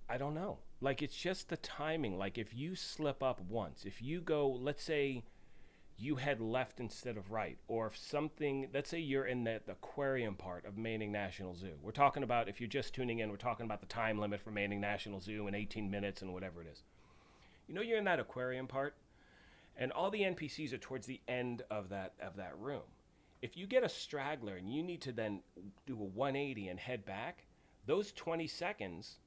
I don't know. Like, it's just the timing. Like, if you slip up once, if you go, let's say you head left instead of right, or if something, let's say you're in the aquarium part of Manning National Zoo. We're talking about, if you're just tuning in, we're talking about the time limit for Manning National Zoo in 18 minutes and whatever it is. You know, you're in that aquarium part, and all the NPCs are towards the end of that room. If you get a straggler and you need to then do a 180 and head back, those 20 seconds,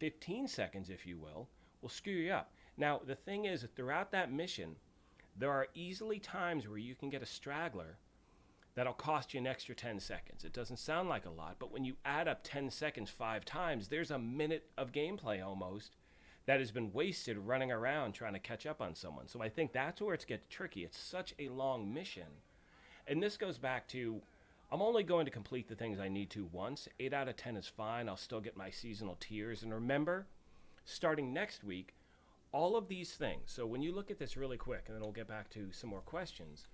15 seconds, if you will screw you up. Now, the thing is, throughout that mission, there are easily times where you can get a straggler that'll cost you an extra 10 seconds. It doesn't sound like a lot, but when you add up 10 seconds 5 times, there's a minute of gameplay almost that has been wasted running around trying to catch up on someone. So I think that's where it gets tricky. It's such a long mission. And this goes back to, I'm only going to complete the things I need to once. 8 out of 10 is fine. I'll still get my seasonal tiers. And remember, starting next week, all of these things. So when you look at this really quick, and then we'll get back to some more questions.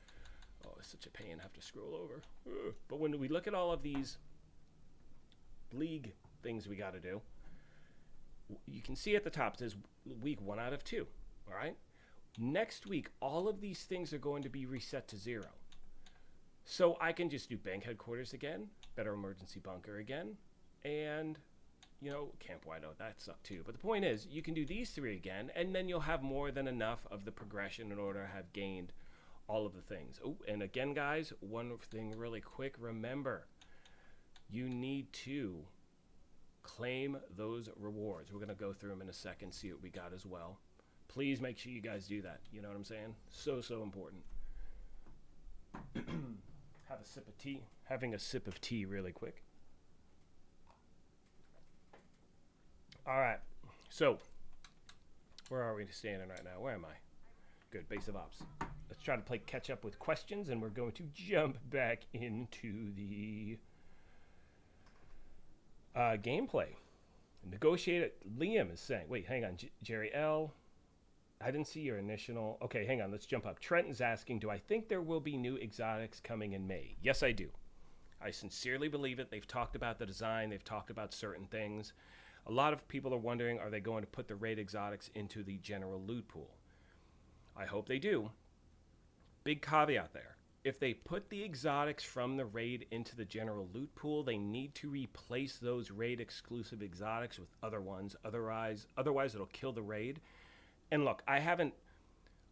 Oh, it's such a pain. I have to scroll over. Ugh. But when we look at all of these league things we got to do, you can see at the top it says week 1 out of 2. All right. Next week, all of these things are going to be reset to 0. So I can just do bank headquarters again, better emergency bunker again, and, you know, Camp Whiteout, that sucked too. But the point is, you can do these 3 again, and then you'll have more than enough of the progression in order to have gained all of the things. Oh, and again, guys, one thing really quick. Remember, you need to claim those rewards. We're going to go through them in a second, see what we got as well. Please make sure you guys do that. You know what I'm saying? So important. Have a sip of tea. Having a sip of tea really quick. All right. So, where are we standing right now? Where am I? Good. Base of ops. Let's try to play catch up with questions, and we're going to jump back into the gameplay. Negotiate it. Liam is saying, wait, hang on. Jerry L. I didn't see your initial. Okay, hang on. Let's jump up. Trenton's asking, do I think there will be new exotics coming in May? Yes, I do. I sincerely believe it. They've talked about the design. They've talked about certain things. A lot of people are wondering, are they going to put the raid exotics into the general loot pool? I hope they do. Big caveat there. If they put the exotics from the raid into the general loot pool, they need to replace those raid exclusive exotics with other ones. Otherwise it'll kill the raid. And look, I haven't,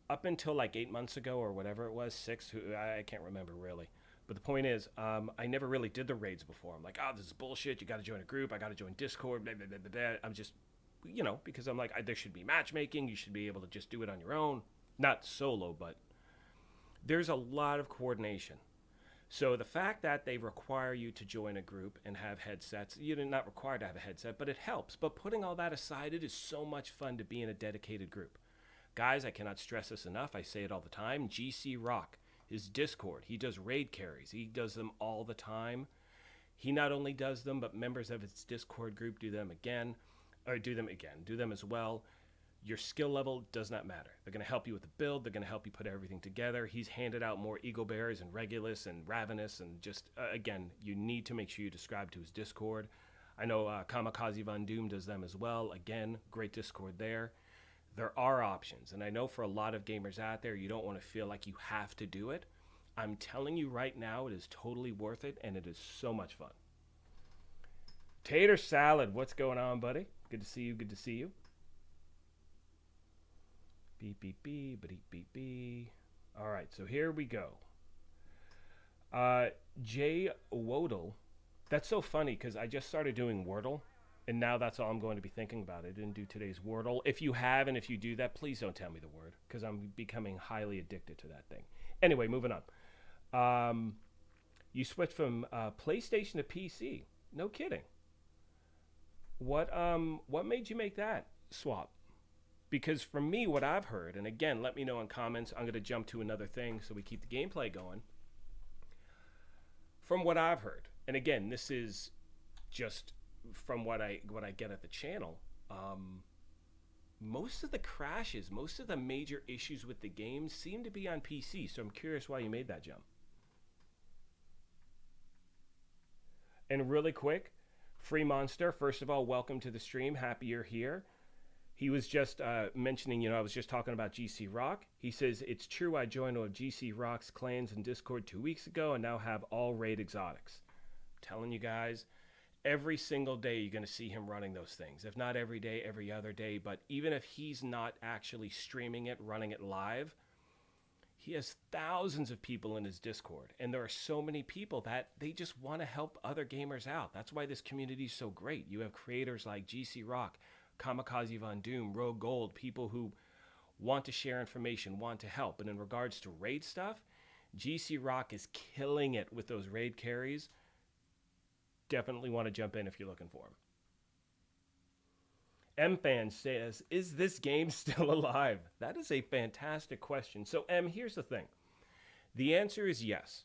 up until like 8 months ago or whatever it was, 6, I can't remember really. But the point is, I never really did the raids before. I'm like, oh, this is bullshit. You got to join a group. I got to join Discord. Blah, blah, blah, blah, blah. I'm just, you know, because I'm like, there should be matchmaking. You should be able to just do it on your own. Not solo, but there's a lot of coordination. So the fact that they require you to join a group and have headsets, you're not required to have a headset, but it helps. But putting all that aside, it is so much fun to be in a dedicated group. Guys, I cannot stress this enough. I say it all the time. GC Rock, his Discord, he does raid carries. He does them all the time. He not only does them, but members of his Discord group do them as well. Your skill level does not matter. They're going to help you with the build. They're going to help you put everything together. He's handed out more Eagle Bears and Regulus and Ravenous and just, again, you need to make sure you subscribe to his Discord. I know Kamikaze Von Doom does them as well. Again, great Discord there. There are options, and I know for a lot of gamers out there, you don't want to feel like you have to do it. I'm telling you right now, it is totally worth it, and it is so much fun. Tater Salad, what's going on, buddy? Good to see you, good to see you. Beep, beep, beep, beep, beep, beep. All right, so here we go. Jay Wodle. That's so funny because I just started doing Wordle, and now that's all I'm going to be thinking about. I didn't do today's Wordle. If you have, and if you do that, please don't tell me the word because I'm becoming highly addicted to that thing. Anyway, moving on. You switched from PlayStation to PC. No kidding. What made you make that swap? Because for me, what I've heard, and again, let me know in comments. I'm going to jump to another thing so we keep the gameplay going. From what I've heard, and again, this is just from what I get at the channel. Most of the crashes, most of the major issues with the game seem to be on PC. So I'm curious why you made that jump. And really quick, Free Monster, first of all, welcome to the stream. Happy you're here. He was just mentioning, I was just talking about GC Rock. He says, it's true I joined one of GC Rock's clans in Discord 2 weeks ago and now have all raid exotics. I'm telling you guys, every single day you're going to see him running those things. If not every day, every other day. But even if he's not actually streaming it, running it live, he has thousands of people in his Discord. And there are so many people that they just want to help other gamers out. That's why this community is so great. You have creators like GC Rock, Kamikaze Von Doom, Rogue Gold, people who want to share information, want to help. And in regards to raid stuff, GC Rock is killing it with those raid carries. Definitely want to jump in if you're looking for them. MFan says, is this game still alive? That is a fantastic question. So M, here's the thing. The answer is yes.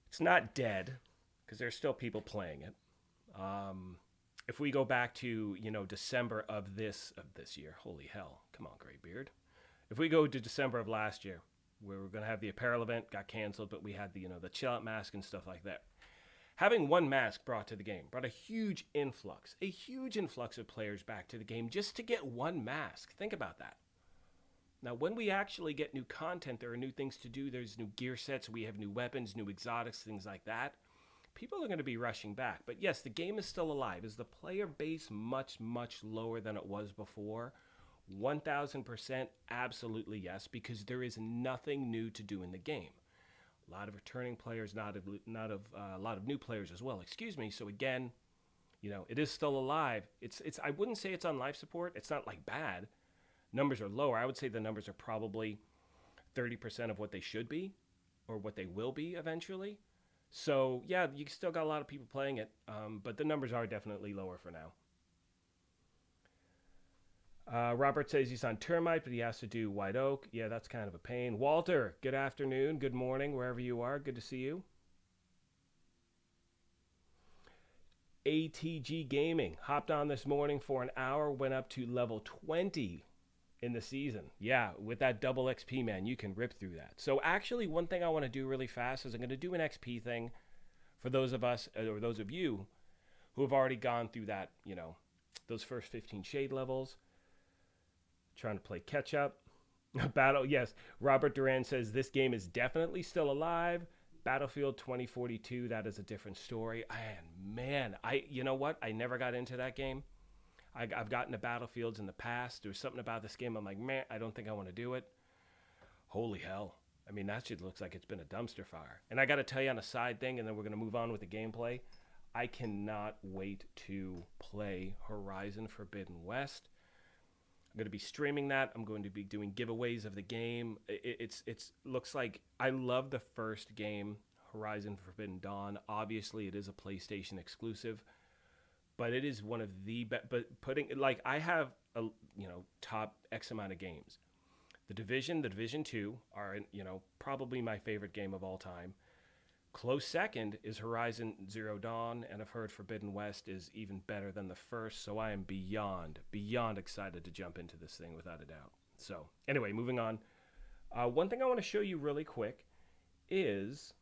It's not dead because there's still people playing it. If we go back to, December of this year, holy hell, come on, Graybeard. If we go to December of last year, where we're going to have the apparel event, got canceled, but we had the chill out mask and stuff like that. Having one mask brought to the game brought a huge influx of players back to the game just to get one mask. Think about that. Now, when we actually get new content, there are new things to do. There's new gear sets. We have new weapons, new exotics, things like that. People are going to be rushing back. But yes, the game is still alive. Is the player base much, much lower than it was before? 1,000% absolutely yes, because there is nothing new to do in the game. A lot of returning players, a lot of new players as well, excuse me. So again, it is still alive. It's I wouldn't say it's on life support. It's not like bad. Numbers are lower. I would say the numbers are probably 30% of what they should be or what they will be eventually. So yeah, you still got a lot of people playing it, but the numbers are definitely lower for now. Robert says he's on Termite, but he has to do White Oak. Yeah, that's kind of a pain. Walter, good afternoon, good morning, wherever you are. Good to see you. ATG Gaming. Hopped on this morning for an hour, went up to level 20 in the season. Yeah, with that double XP, man, you can rip through that. So actually, one thing I want to do really fast is I'm going to do an XP thing for those of us, or those of you, who have already gone through that, those first 15 shade levels. Trying to play catch up. Battle, yes. Robert Duran says this game is definitely still alive. Battlefield 2042, that is a different story. And man, you know what? I never got into that game. I've gotten to Battlefields in the past. There's something about this game I'm like, man, I don't think I want to do it. Holy hell. I mean, that shit looks like it's been a dumpster fire. And I got to tell you on a side thing, and then we're going to move on with the gameplay. I cannot wait to play Horizon Forbidden West. I'm going to be streaming that. I'm going to be doing giveaways of the game. It's looks like I love the first game, Horizon Forbidden Dawn. Obviously, it is a PlayStation exclusive, but it is one of the best. But I have a top X amount of games. The Division 2 are probably my favorite game of all time. Close second is Horizon Zero Dawn, and I've heard Forbidden West is even better than the first, so I am beyond excited to jump into this thing without a doubt. So, anyway, moving on. One thing I want to show you really quick is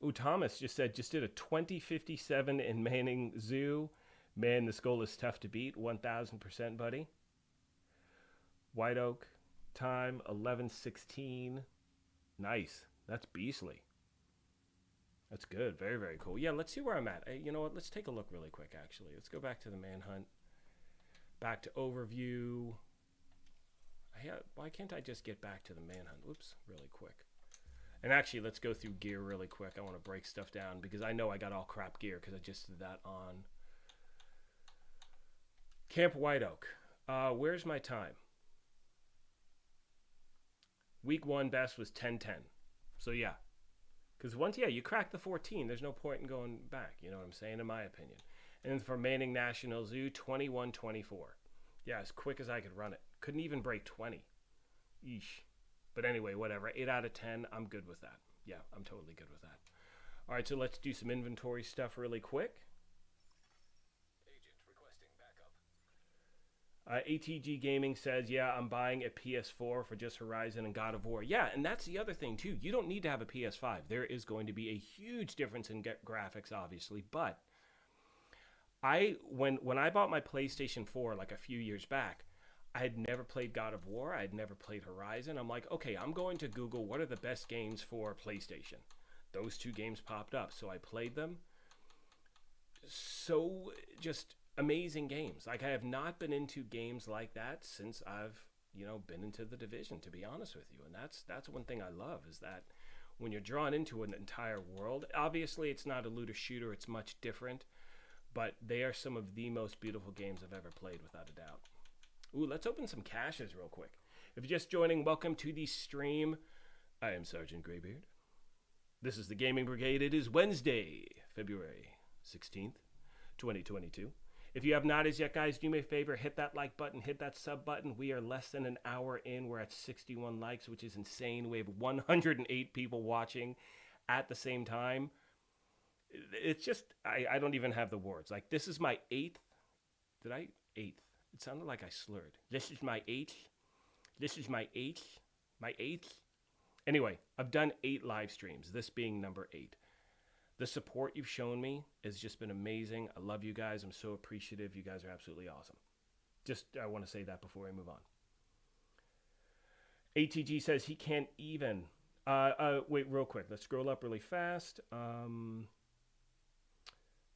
Ooh, Thomas just said, just did a 2057 in Manning Zoo. Man, this goal is tough to beat. 1000%, buddy. White Oak time 11:16. Nice. That's beastly. That's good. Very, very cool. Yeah, let's see where I'm at. You know what? Let's take a look really quick, actually. Let's go back to the Manhunt. Back to overview. Why can't I just get back to the Manhunt? Whoops, really quick. And actually, let's go through gear really quick. I want to break stuff down because I know I got all crap gear because I just did that on Camp White Oak. Where's my time? Week 1 best was 10:10. So yeah. Because once, you crack the 14, there's no point in going back. You know what I'm saying, in my opinion. And then for Manning National Zoo, 21:24. Yeah, as quick as I could run it. Couldn't even break 20. Eesh. But anyway, whatever. 8 out of 10, I'm good with that. Yeah, I'm totally good with that. All right, so let's do some inventory stuff really quick. Agent requesting ATG backup. Gaming says, yeah, I'm buying a PS4 for just Horizon and God of War. Yeah, and that's the other thing, too. You don't need to have a PS5. There is going to be a huge difference in graphics, obviously. But when I bought my PlayStation 4 like a few years back, I had never played God of War. I had never played Horizon. I'm like, okay, I'm going to Google what are the best games for PlayStation. Those 2 games popped up. So I played them. So just amazing games. Like, I have not been into games like that since I've, been into the Division, to be honest with you. And that's one thing I love, is that when you're drawn into an entire world, obviously it's not a looter shooter. It's much different. But they are some of the most beautiful games I've ever played, without a doubt. Ooh, let's open some caches real quick. If you're just joining, welcome to the stream. I am Sergeant Greybeard. This is the Gaming Brigade. It is Wednesday, February 16th, 2022. If you have not as yet, guys, do me a favor, hit that like button, hit that sub button. We are less than an hour in. We're at 61 likes, which is insane. We have 108 people watching at the same time. It's just, I don't even have the words. Like, this is my 8th. Eighth? It sounded like I slurred. This is my 8th. This is my 8th. My 8th. Anyway, I've done 8 live streams, this being number 8. The support you've shown me has just been amazing. I love you guys. I'm so appreciative. You guys are absolutely awesome. Just, I want to say that before I move on. ATG says he can't even. Wait, real quick. Let's scroll up really fast.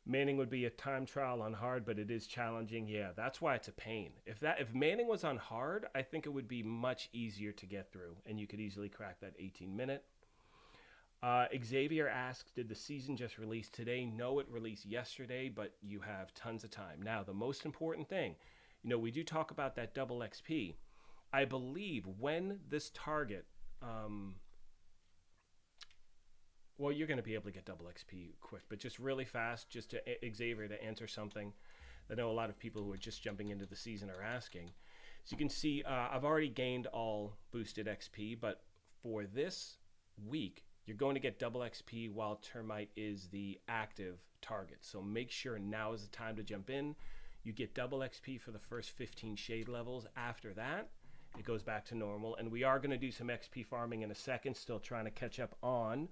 Manning would be a time trial on hard, but it is challenging. Yeah, that's why it's a pain. If Manning was on hard, I think it would be much easier to get through, and you could easily crack that 18-minute. Xavier asks, did the season just release today? No, it released yesterday, but you have tons of time. Now, the most important thing, we do talk about that double XP. I believe when this target, well, you're going to be able to get double XP quick, but just really fast, just to Xavier to answer something I know a lot of people who are just jumping into the season are asking. So you can see I've already gained all boosted XP, but for this week, you're going to get double XP while Termite is the active target. So make sure now is the time to jump in. You get double XP for the first 15 shade levels. After that, it goes back to normal. And we are going to do some XP farming in a second, still trying to catch up on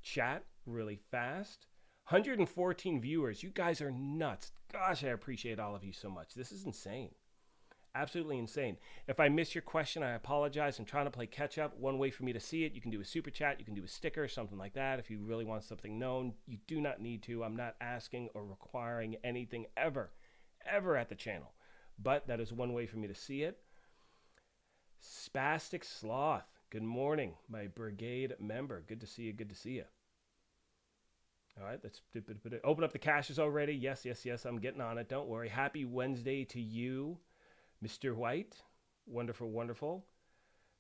chat really fast. 114 viewers. You guys are nuts. Gosh, I appreciate all of you so much. This is insane. Absolutely insane. If I miss your question, I apologize. I'm trying to play catch up. One way for me to see it, you can do a super chat, you can do a sticker, something like that. If you really want something known, you do not need to. I'm not asking or requiring anything ever at the channel. But that is one way for me to see it. Spastic Sloth. Good morning, my brigade member. Good to see you. Good to see you. All right, let's open up the caches already. Yes, I'm getting on it. Don't worry. Happy Wednesday to you, Mr. White. Wonderful, wonderful.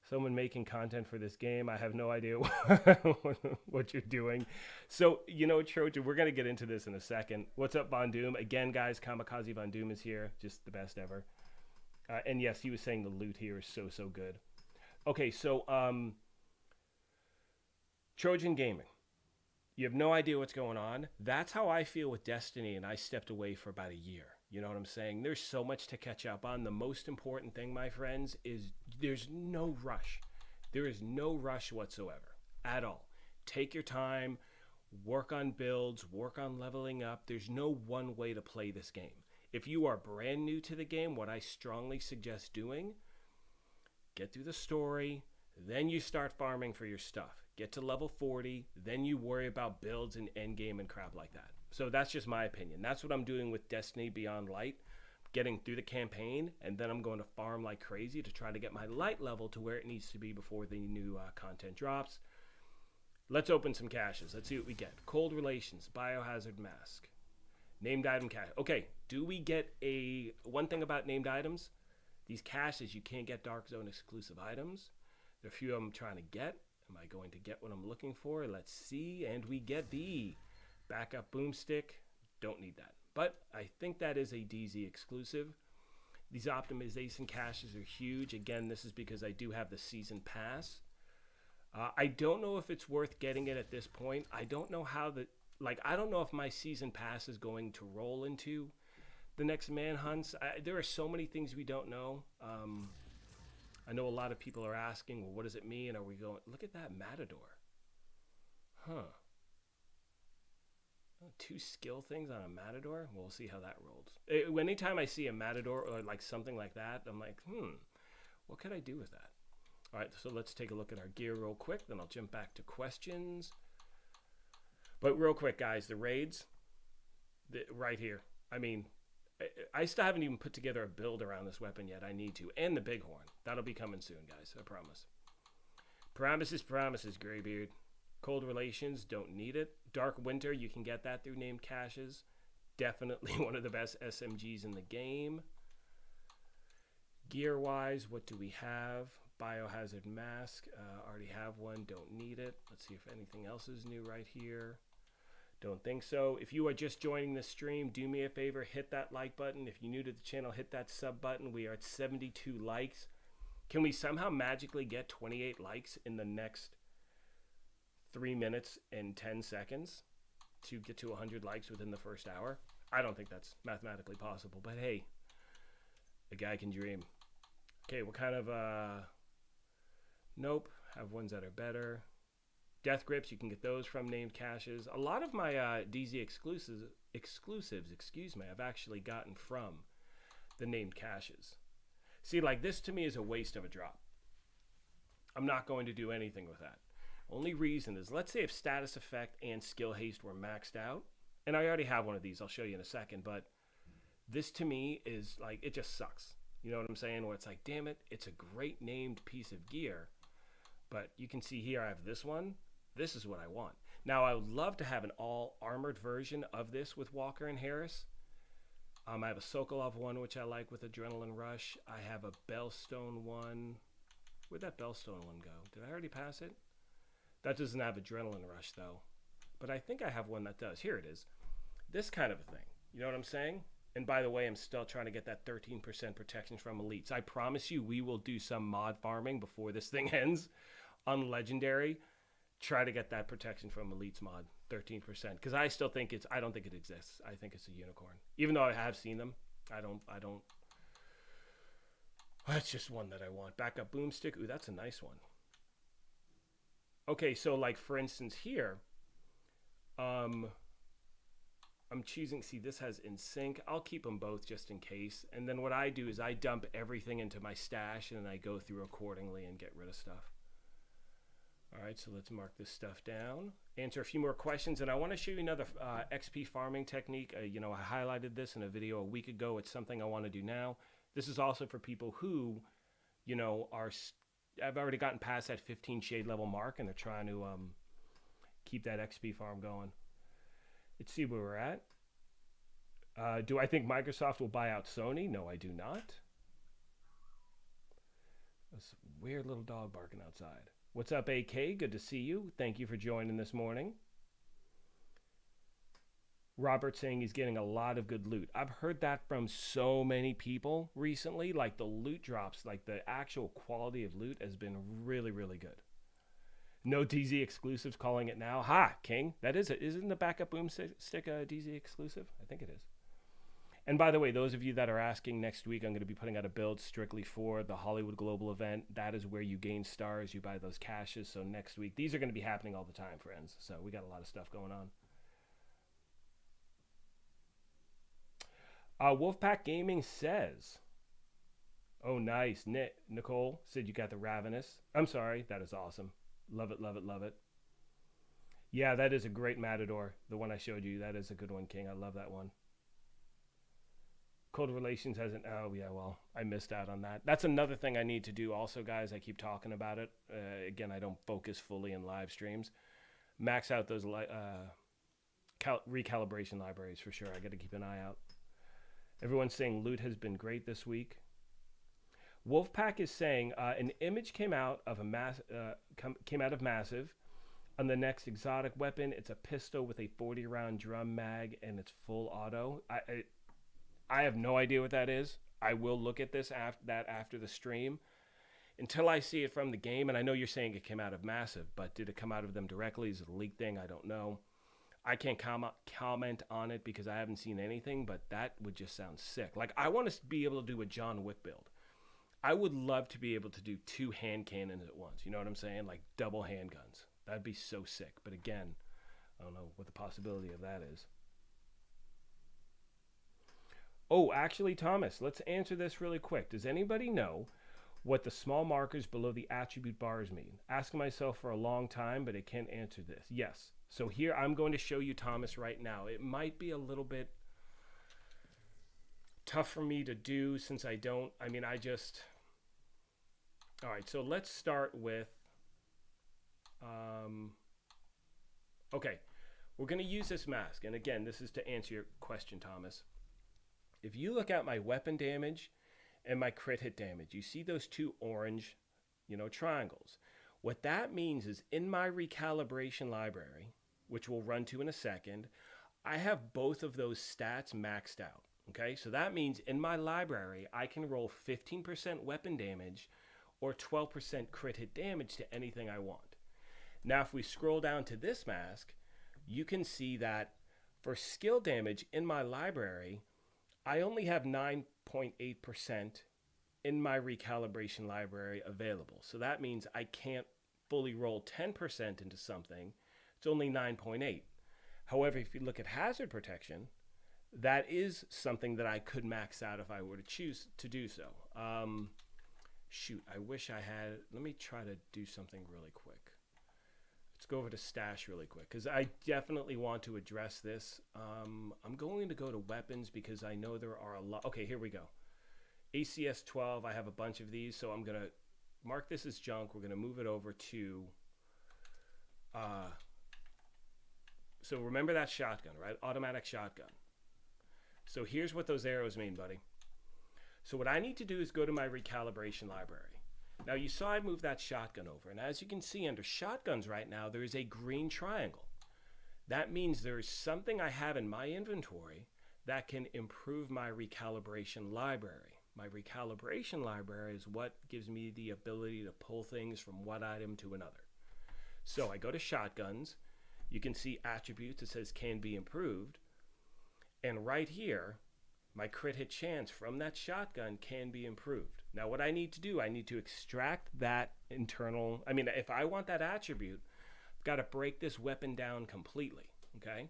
Someone making content for this game. I have no idea what you're doing. So, Trojan, we're going to get into this in a second. What's up, Von Doom? Again, guys, Kamikaze Von Doom is here. Just the best ever. And yes, he was saying the loot here is so good. Okay, so Trojan Gaming. You have no idea what's going on. That's how I feel with Destiny, and I stepped away for about a year. You know what I'm saying? There's so much to catch up on. The most important thing, my friends, is there's no rush. There is no rush whatsoever at all. Take your time. work on builds, work on leveling up. There's no one way to play this game. If you are brand new to the game, what I strongly suggest doing, get through the story, then you start farming for your stuff. Get to level 40, then you worry about builds and endgame and crap like that. So that's just my opinion. That's what I'm doing with Destiny Beyond Light, getting through the campaign, and then I'm going to farm like crazy to try to get my light level to where it needs to be before the new content drops. Let's open some caches. Let's see what we get. Cold Relations, Biohazard Mask, named item cache. Okay, do we get a... One thing about named items, these caches, you can't get Dark Zone exclusive items. There are a few I'm trying to get. Am I going to get what I'm looking for? Let's see. And we get the backup boomstick. Don't need that. But I think that is a DZ exclusive. These optimization caches are huge. Again, this is because I do have the season pass. I don't know if it's worth getting it at this point. I don't know how the... Like, I don't know if my season pass is going to roll into the next Manhunts. There are so many things we don't know. I know a lot of people are asking, well, what does it mean? Are we going... Look at that Matador. Huh. 2 skill things on a Matador? We'll see how that rolls. Anytime I see a Matador or like something like that, I'm like, what could I do with that? All right, so let's take a look at our gear real quick. Then I'll jump back to questions. But real quick, guys, the raids, right here. I mean, I still haven't even put together a build around this weapon yet. I need to. And the Bighorn. That'll be coming soon, guys. I promise. Promises, Greybeard. Cold Relations, don't need it. Dark Winter, you can get that through named caches. Definitely one of the best SMGs in the game. Gear-wise, what do we have? Biohazard Mask, already have one, don't need it. Let's see if anything else is new right here. Don't think so. If you are just joining the stream, do me a favor, hit that like button. If you're new to the channel, hit that sub button. We are at 72 likes. Can we somehow magically get 28 likes in the next 3 minutes and 10 seconds to get to 100 likes within the first hour? I don't think that's mathematically possible, but hey, a guy can dream. Okay, what kind of... Nope, have ones that are better. Death Grips, you can get those from named caches. A lot of my DZ exclusives, I've actually gotten from the named caches. See, like this to me is a waste of a drop. I'm not going to do anything with that. Only reason is, let's say if status effect and skill haste were maxed out, and I already have one of these, I'll show you in a second, but this to me is like, it just sucks. You know what I'm saying? Where it's like, damn it, it's a great named piece of gear. But you can see here I have this one. This is what I want. Now, I would love to have an all-armored version of this with Walker and Harris. I have a Sokolov one, which I like with Adrenaline Rush. I have a Bellstone one. Where'd that Bellstone one go? Did I already pass it? That doesn't have Adrenaline Rush, though. But I think I have one that does. Here it is. This kind of a thing. You know what I'm saying? And by the way, I'm still trying to get that 13% protection from elites. I promise you we will do some mod farming before this thing ends on Legendary. Try to get that protection from elites mod, 13%. Because I still think I don't think it exists. I think it's a unicorn. Even though I have seen them, I don't. That's just one that I want. Backup boomstick. Ooh, that's a nice one. Okay, so like for instance here, I'm choosing, see this has in sync. I'll keep them both just in case. And then what I do is I dump everything into my stash and then I go through accordingly and get rid of stuff. All right, so let's mark this stuff down. Answer a few more questions. And I want to show you another XP farming technique. You know, I highlighted this in a video a week ago. It's something I want to do now. This is also for people who, you know, I've already gotten past that 15 shade level mark and they're trying to keep that XP farm going. Let's see where we're at. Do I think Microsoft will buy out Sony? No, I do not. This weird little dog barking outside. What's up, AK? Good to see you. Thank you for joining this morning. Robert saying he's getting a lot of good loot. I've heard that from so many people recently. Like the loot drops, like the actual quality of loot has been really, really good. No DZ exclusives, calling it now. Ha, King. That is it. Isn't the backup boomstick a DZ exclusive? I think it is. And by the way, those of you that are asking, next week I'm going to be putting out a build strictly for the Hollywood Global event. That is where you gain stars, you buy those caches. So next week, these are going to be happening all the time, friends. So we got a lot of stuff going on. Wolfpack Gaming says, oh, nice. Nicole said you got the Ravenous. I'm sorry. That is awesome. Love it, love it, love it. Yeah, that is a great Matador. The one I showed you. That is a good one, King. I love that one. Cold Relations hasn't. Oh, yeah, well, I missed out on that. That's another thing I need to do also, guys. I keep talking about it. Again, I don't focus fully in live streams. Max out those recalibration libraries for sure. I got to keep an eye out. Everyone's saying loot has been great this week. Wolfpack is saying an image came out of Massive. On the next exotic weapon, it's a pistol with a 40-round drum mag and it's full auto. I have no idea what that is. I will look at this after the stream. Until I see it from the game, and I know you're saying it came out of Massive, but did it come out of them directly? Is it a leak thing? I don't know. I can't comment on it because I haven't seen anything, but that would just sound sick. Like, I want to be able to do a John Wick build. I would love to be able to do 2 hand cannons at once. You know what I'm saying? Like double handguns. That'd be so sick. But again, I don't know what the possibility of that is. Oh, actually, Thomas, let's answer this really quick. Does anybody know what the small markers below the attribute bars mean? Asking myself for a long time, but I can't answer this. Yes. So here, I'm going to show you, Thomas, right now. It might be a little bit tough for me to do since I don't, all right, so let's start with, okay, we're going to use this mask. And again, this is to answer your question, Thomas. If you look at my weapon damage and my crit hit damage, you see those 2 orange, triangles. What that means is in my recalibration library, which we'll run to in a second, I have both of those stats maxed out. Okay, so that means in my library, I can roll 15% weapon damage or 12% crit hit damage to anything I want. Now, if we scroll down to this mask, you can see for skill damage in my library, I only have 9.8% in my recalibration library available. So that means I can't fully roll 10% into something. It's only 9.8. However, if you look at hazard protection, that is something that I could max out if I were to choose to do so. Shoot, I wish I had. Let me try to do something really quick. Let's go over to stash really quick because I definitely want to address this. I'm going to go to weapons because I know there are a lot. Okay, here we go. ACS 12, I have a bunch of these, so I'm going to mark this as junk. We're going to move it over to, so remember that shotgun, right? Automatic shotgun. So here's what those arrows mean, buddy. So what I need to do is go to my recalibration library. Now you saw I moved that shotgun over, and as you can see under shotguns right now, there is a green triangle. That means there is something I have in my inventory that can improve my recalibration library. My recalibration library is what gives me the ability to pull things from one item to another. So I go to shotguns. You can see attributes. It says can be improved. And right here, my crit hit chance from that shotgun can be improved. Now what I need to do, I need to extract that internal, if I want that attribute, I've got to break this weapon down completely, okay?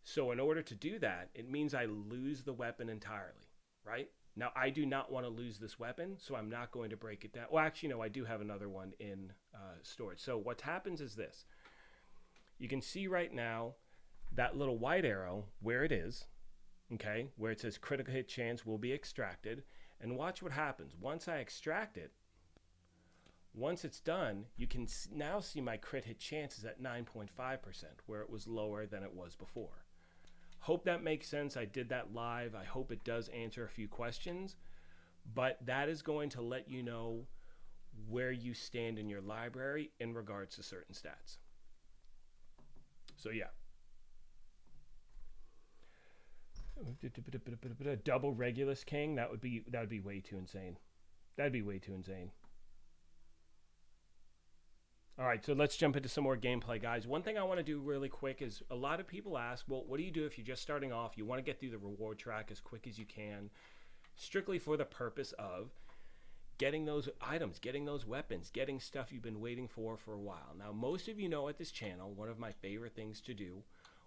So in order to do that, it means I lose the weapon entirely, right? Now I do not want to lose this weapon, so I'm not going to break it down. Well, actually, no, I do have another one in storage. So what happens is this. You can see right now that little white arrow where it is, okay, where it says critical hit chance will be extracted. And watch what happens. Once I extract it, once it's done, you can now see my crit hit chance is at 9.5%, where it was lower than it was before. Hope that makes sense. I did that live. I hope it does answer a few questions. But that is going to let you know where you stand in your library in regards to certain stats. So yeah. Double Regulus King, that would be way too insane. That'd be way too insane. All right, so let's jump into some more gameplay, guys. One thing I want to do really quick is a lot of people ask, well, what do you do if you're just starting off? You want to get through the reward track as quick as you can, strictly for the purpose of getting those items, getting those weapons, getting stuff you've been waiting for a while. Now, most of you know at this channel, one of my favorite things to do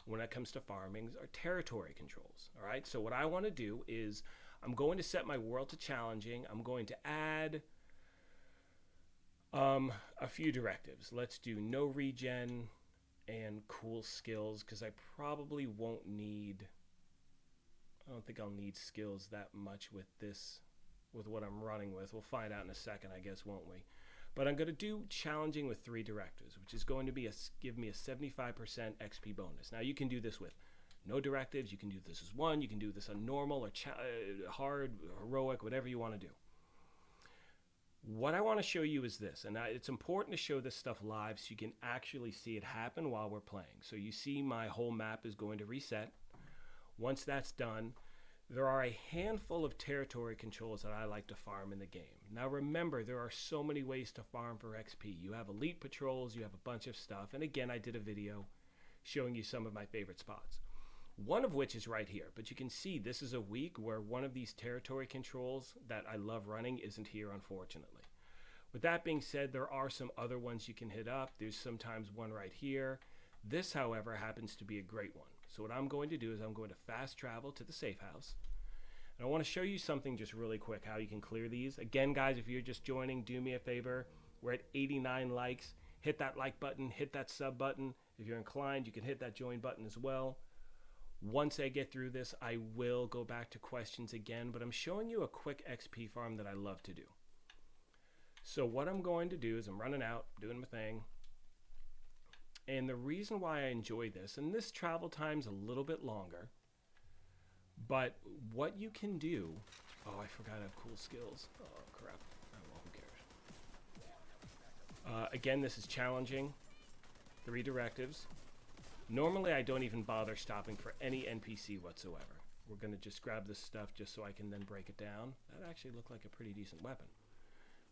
when it comes to farming are territory controls. All right, so what I want to do is I'm going to set my world to challenging. I'm going to add a few directives. Let's do no regen and cool skills, because I probably won't need, I don't think I'll need skills that much with this, with what I'm running with. We'll find out in a second, I guess, won't we? But I'm going to do challenging with 3 directives, which is going to be give me a 75% XP bonus. Now you can do this with no directives, you can do this as 1, you can do this on normal or hard, heroic, whatever you want to do. What I want to show you is this, and it's important to show this stuff live so you can actually see it happen while we're playing. So you see my whole map is going to reset. Once that's done, there are a handful of territory controls that I like to farm in the game. Now remember, there are so many ways to farm for XP. You have elite patrols, you have a bunch of stuff, and again, I did a video showing you some of my favorite spots. One of which is right here, but you can see this is a week where one of these territory controls that I love running isn't here, unfortunately. With that being said, there are some other ones you can hit up. There's sometimes one right here. This, however, happens to be a great one. So what I'm going to do is I'm going to fast travel to the safe house. And I want to show you something just really quick, how you can clear these. Again, guys, if you're just joining, do me a favor. We're at 89 likes. Hit that like button, hit that sub button. If you're inclined, you can hit that join button as well. Once I get through this, I will go back to questions again, but I'm showing you a quick XP farm that I love to do. So what I'm going to do is I'm running out, doing my thing. And the reason why I enjoy this, and this travel time's a little bit longer, but what you can do, oh, I forgot I have cool skills. Oh, crap. Oh, well, who cares? Again, this is challenging. 3 directives. Normally, I don't even bother stopping for any NPC whatsoever. We're going to just grab this stuff just so I can then break it down. That actually looked like a pretty decent weapon.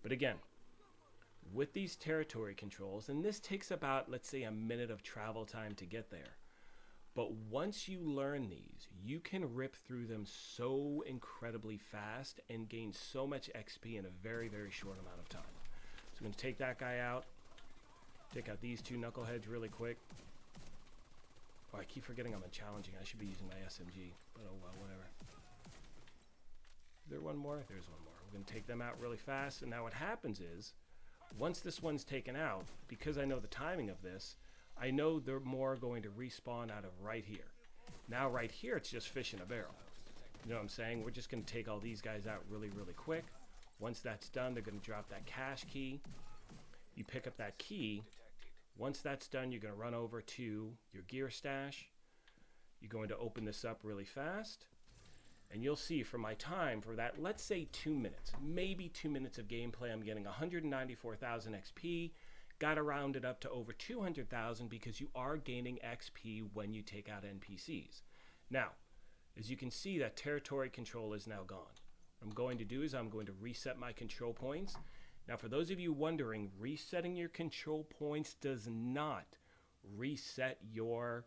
But again, with these territory controls, and this takes about, let's say, a minute of travel time to get there. But once you learn these, you can rip through them so incredibly fast and gain so much XP in a very, very short amount of time. So I'm going to take that guy out. Take out these 2 knuckleheads really quick. Oh, I keep forgetting I'm in challenging. I should be using my SMG, but oh well, whatever. Is there one more? There's one more. We're going to take them out really fast. And now what happens is, once this one's taken out, because I know the timing of this, I know they're more going to respawn out of right here. Now right here, it's just fish in a barrel. You know what I'm saying? We're just going to take all these guys out really, really quick. Once that's done, they're going to drop that cache key. You pick up that key. Once that's done, you're going to run over to your gear stash. You're going to open this up really fast. And you'll see for my time, for that, let's say 2 minutes, maybe 2 minutes of gameplay, I'm getting 194,000 XP. Got to round it up to over 200,000 because you are gaining XP when you take out NPCs. Now, as you can see, that territory control is now gone. What I'm going to do is I'm going to reset my control points. Now, for those of you wondering, resetting your control points does not reset your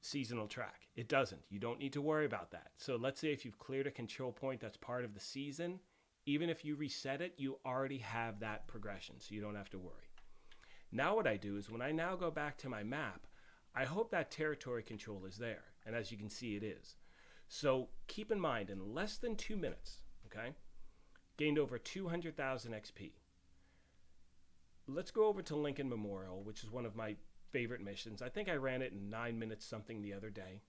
seasonal track. It doesn't. You don't need to worry about that. So let's say if you've cleared a control point that's part of the season, even if you reset it, you already have that progression, so you don't have to worry. Now what I do is when I now go back to my map, I hope that territory control is there. And as you can see, it is. So keep in mind, in less than 2 minutes, okay, gained over 200,000 XP. Let's go over to Lincoln Memorial, which is one of my favorite missions. I think I ran it in 9 minutes something the other day.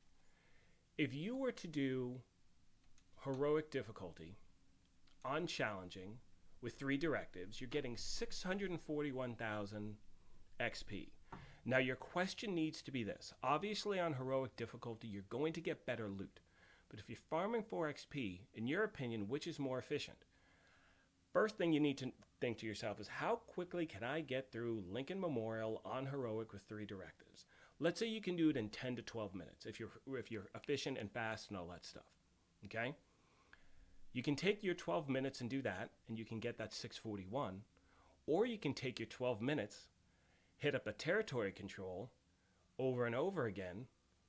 If you were to do heroic difficulty on challenging with 3 directives, you're getting 641,000 XP. Now your question needs to be this. Obviously on heroic difficulty, you're going to get better loot. But if you're farming for XP, in your opinion, which is more efficient? First thing you need to think to yourself is, how quickly can I get through Lincoln Memorial on heroic with 3 directives? Let's say you can do it in 10 to 12 minutes if you're efficient and fast and all that stuff. Okay? You can take your 12 minutes and do that, and you can get that 641. Or you can take your 12 minutes hit up the territory control over and over again.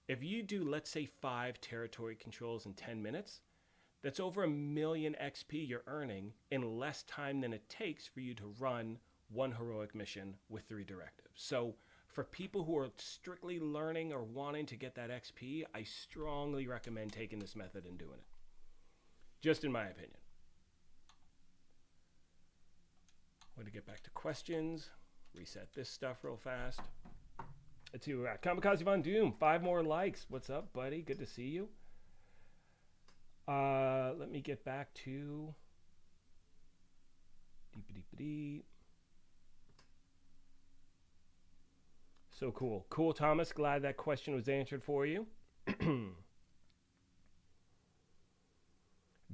If you do, let's say, 5 territory controls in 10 minutes, that's over 1,000,000 XP you're earning in less time than it takes for you to run 1 heroic mission with 3 directives. So for people who are strictly learning or wanting to get that XP, I strongly recommend taking this method and doing it. Just in my opinion. I'm going to get back to questions. Reset this stuff real fast. Let's see where we're at. Kamikaze Von Doom, 5 more likes. What's up, buddy? Good to see you. Let me get back to so cool. Cool, Thomas. Glad that question was answered for you.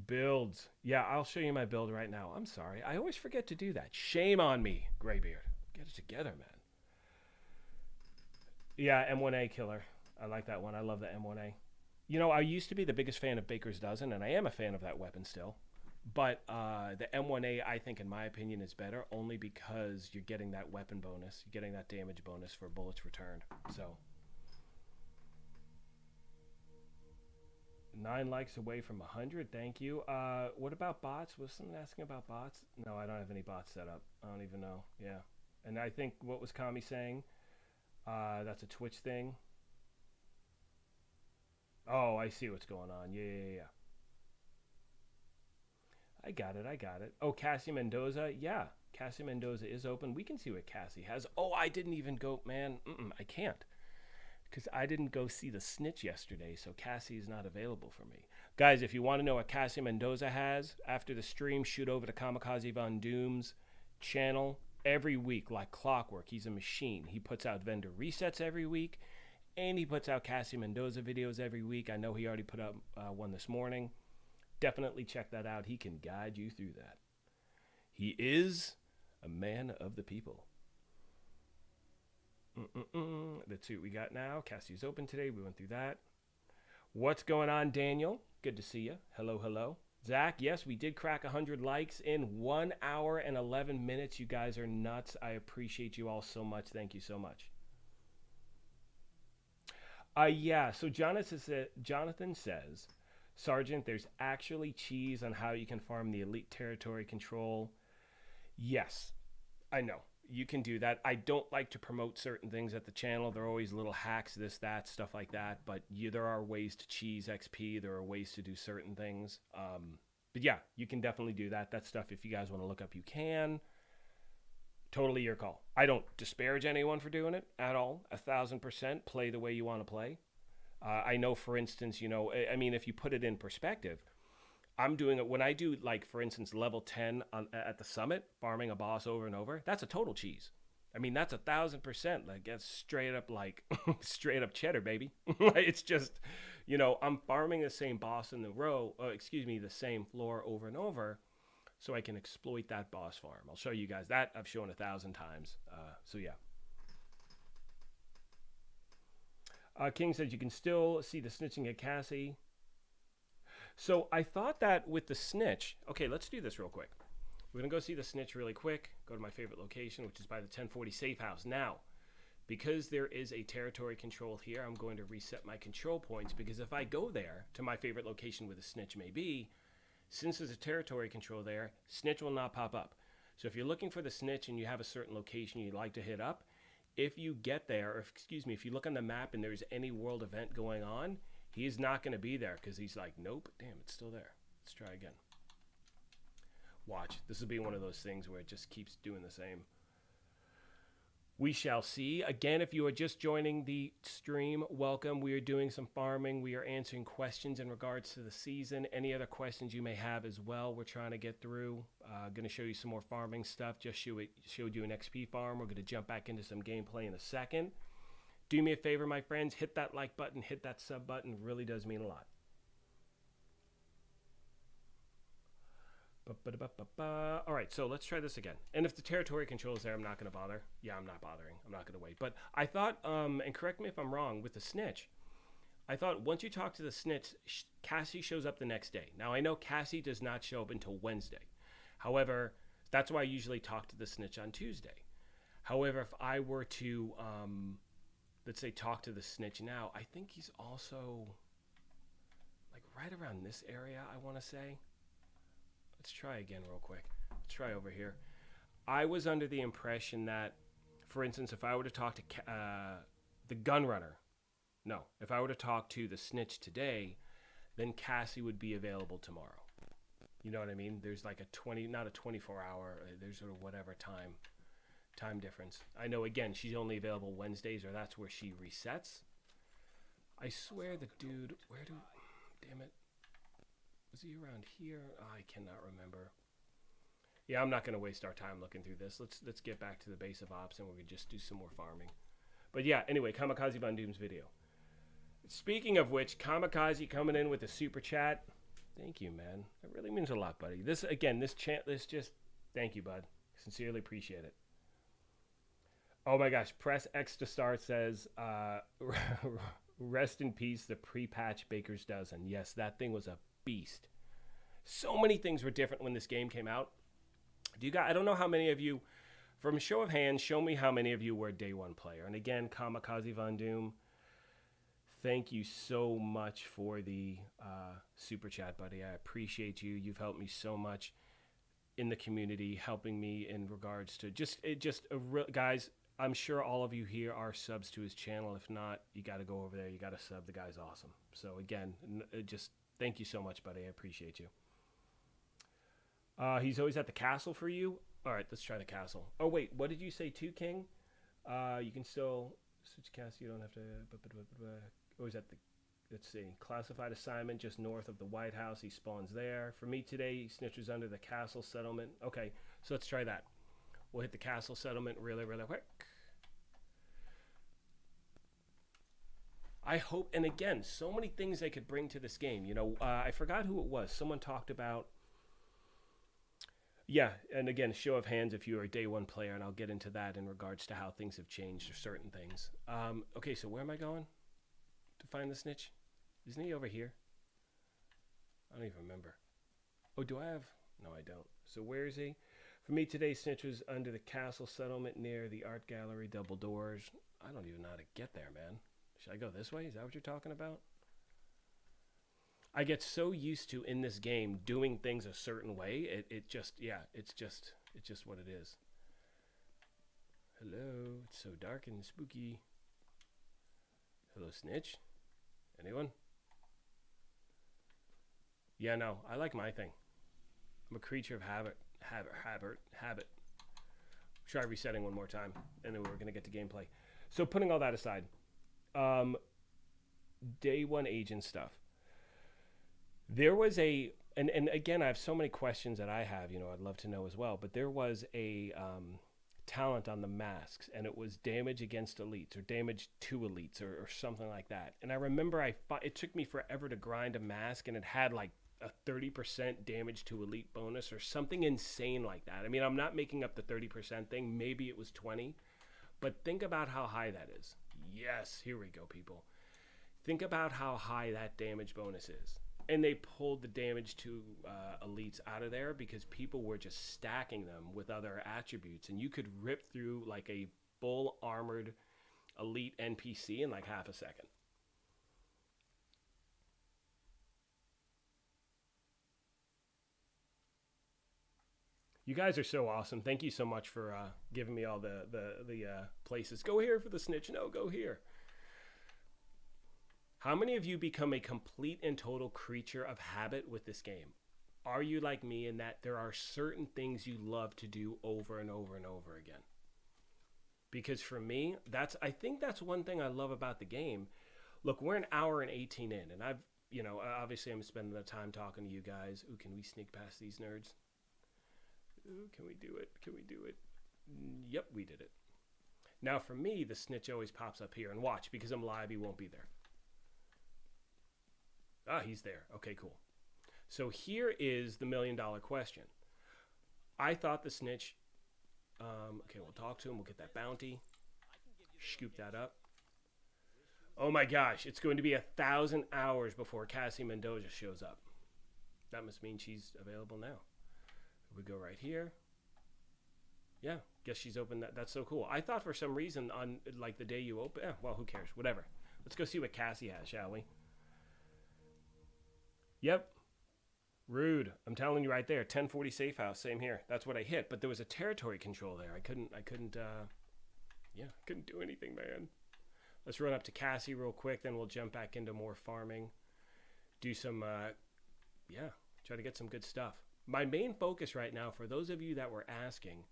Builds. Yeah, I'll show you my build right now. I'm sorry. I always forget to do that. Shame on me, Graybeard. Get it together, man. Yeah, M1A killer. I like that one. I love the M1A. You know, I used to be the biggest fan of Baker's Dozen, and I am a fan of that weapon still. But the M1A, I think, in my opinion, is better only because you're getting that weapon bonus. You're getting that damage bonus for bullets returned. So, 9 likes away from 100. Thank you. What about bots? Was someone asking about bots? No, I don't have any bots set up. I don't even know. Yeah. And I think, what was Kami saying? That's a Twitch thing. Oh, I see what's going on. Yeah. I got it. Oh, Cassie Mendoza. Yeah, Cassie Mendoza is open. We can see what Cassie has. Oh, I didn't even go, man. I can't. Because I didn't go see the snitch yesterday, so Cassie is not available for me. Guys, if you want to know what Cassie Mendoza has, after the stream, shoot over to Kamikaze Von Doom's channel every week, like clockwork. He's a machine. He puts out vendor resets every week, and he puts out Cassie Mendoza videos every week. I know he already put up one this morning. Definitely check that out. He can guide you through that. He is a man of the people. Let's see what we got now. Cassie's open today. We went through that. What's going on, Daniel? Good to see you. Hello. Zach, yes, we did crack 100 likes in 1 hour and 11 minutes. You guys are nuts. I appreciate you all so much. Thank you so much. Yeah, so Jonathan says, Sergeant, there's actually cheese on how you can farm the elite territory control. Yes, I know. You can do that. I don't like to promote certain things at the channel. There are always little hacks, this, that, stuff like that. But there are ways to cheese XP. There are ways to do certain things. But yeah, you can definitely do that. That stuff, if you guys want to look up, you can. Totally your call. I don't disparage anyone for doing it at all. 1,000%. Play the way you want to play. I know, for instance, I mean, if you put it in perspective, I'm doing it when I do, like, for instance, level 10 at the summit, farming a boss over and over. That's a total cheese. I mean, that's 1,000%. Like, that's straight up, like, straight up cheddar, baby. It's just, I'm farming the same boss in the same floor over and over so I can exploit that boss farm. I'll show you guys that. I've shown 1,000 times. So, yeah. King says you can still see the snitching at Cassie. So I thought that with the snitch, okay, let's do this real quick. We're going to go see the snitch really quick, go to my favorite location, which is by the 1040 safe house. Now, because there is a territory control here, I'm going to reset my control points, because if I go there to my favorite location where the snitch may be, since there's a territory control there, snitch will not pop up. So if you're looking for the snitch and you have a certain location you'd like to hit up, if you get there, or if you look on the map and there's any world event going on, he's not going to be there because he's like, nope, damn, it's still there. Let's try again. Watch. This will be one of those things where it just keeps doing the same. We shall see. Again, if you are just joining the stream, welcome. We are doing some farming. We are answering questions in regards to the season. Any other questions you may have as well, we're trying to get through. Going to show you some more farming stuff. Just showed you an XP farm. We're going to jump back into some gameplay in a second. Do me a favor, my friends. Hit that like button. Hit that sub button. It really does mean a lot. All right, so let's try this again. And if the territory control is there, I'm not going to bother. Yeah, I'm not bothering. I'm not going to wait. But I thought, and correct me if I'm wrong, with the snitch, I thought once you talk to the snitch, Cassie shows up the next day. Now, I know Cassie does not show up until Wednesday. However, that's why I usually talk to the snitch on Tuesday. However, if I were to, let's say, talk to the snitch now, I think he's also like right around this area, I want to say. Let's try again real quick. Let's try over here. I was under the impression that, for instance, if I were to talk to the gunrunner, no, if I were to talk to the snitch today, then Cassie would be available tomorrow. You know what I mean? There's like not a 24 hour, there's a whatever time difference. I know, again, she's only available Wednesdays, or that's where she resets. I swear the dude, damn it. Was he around here? I cannot remember. Yeah, I'm not going to waste our time looking through this. Let's get back to the base of ops and we're going to just do some more farming. But yeah, anyway, Kamikaze Von Doom's video. Speaking of which, Kamikaze coming in with a super chat. Thank you, man. That really means a lot, buddy. This just, thank you, bud. Sincerely appreciate it. Oh my gosh, press X to start says, rest in peace, the pre-patch Baker's Dozen. Yes, that thing was a beast. So many things were different when this game came out. I don't know how many of you, from a show of hands, show me how many of you were a day one player. And again, Kamikaze Von Doom, thank you so much for the super chat, buddy. I appreciate you. You've helped me so much in the community, helping me in regards to guys, I'm sure all of you here are subs to his channel. If not, you got to go over there. You got to sub. The guy's awesome. So again, just thank you so much, buddy. I appreciate you. He's always at the castle for you. All right, let's try the castle. Oh, wait, what did you say too, King? You can still switch castle. You don't have to. Always at the, let's see, classified assignment just north of the White House. He spawns there. For me today, he snitches under the castle settlement. Okay, so let's try that. We'll hit the castle settlement really, really quick. I hope, and again, so many things they could bring to this game. You know, I forgot who it was. Someone talked about, yeah, and again, show of hands if you're a day one player, and I'll get into that in regards to how things have changed or certain things. Okay, so where am I going to find the snitch? Isn't he over here? I don't even remember. Oh, do I have? No, I don't. So where is he? For me today, snitch was under the castle settlement near the art gallery, double doors. I don't even know how to get there, man. Should I go this way? Is that what you're talking about? I get so used to in this game doing things a certain way. It's just what it is. Hello, it's so dark and spooky. Hello, snitch. Anyone? Yeah, no, I like my thing. I'm a creature of habit. Try resetting one more time, and then we're gonna get to gameplay. So putting all that aside, day one agent stuff. There was and again, I have so many questions that I have, I'd love to know as well, but there was a talent on the masks, and it was damage against elites or damage to elites or something like that. And I remember it took me forever to grind a mask, and it had like a 30% damage to elite bonus or something insane like that. I mean, I'm not making up the 30% thing. Maybe it was 20, but think about how high that is. Yes, here we go, people. Think about how high that damage bonus is. And they pulled the damage to elites out of there because people were just stacking them with other attributes. And you could rip through like a full armored elite NPC in like half a second. You guys are so awesome. Thank you so much for giving me all the places. Go here for the snitch. No, go here. How many of you become a complete and total creature of habit with this game? Are you like me in that there are certain things you love to do over and over and over again? Because for me, I think that's one thing I love about the game. Look, we're an hour and 18 in, and obviously I'm spending the time talking to you guys. Ooh, can we sneak past these nerds? Ooh, can we do it? Can we do it? Yep, we did it. Now for me, the snitch always pops up here, and watch, because I'm live, he won't be there. Ah, he's there. Okay, cool. So here is the $1 million question. I thought the snitch, okay, we'll talk to him. We'll get that bounty. Scoop that up. Oh my gosh, it's going to be 1,000 hours before Cassie Mendoza shows up. That must mean she's available now. We go right here. Yeah, guess she's open. That's so cool. I thought for some reason on like the day you open. Well, who cares? Whatever. Let's go see what Cassie has, shall we? Yep. Rude. I'm telling you right there. 1040 safe house. Same here. That's what I hit. But there was a territory control there. I couldn't. Yeah, I couldn't do anything, man. Let's run up to Cassie real quick. Then we'll jump back into more farming. Do some. Yeah. Try to get some good stuff. My main focus right now, for those of you that were asking,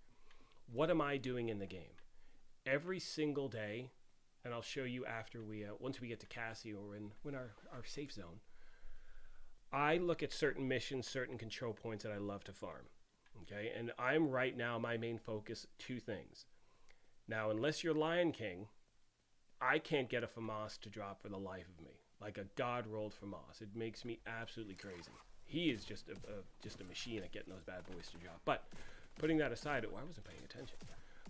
what am I doing in the game? Every single day, and I'll show you after we, once we get to Cassie or in our safe zone, I look at certain missions, certain control points that I love to farm. Okay, and I'm right now, my main focus, two things. Now, unless you're Lion King, I can't get a FAMAS to drop for the life of me. Like a god rolled FAMAS. It makes me absolutely crazy. He is just a machine at getting those bad boys to drop. But putting that aside, I wasn't paying attention.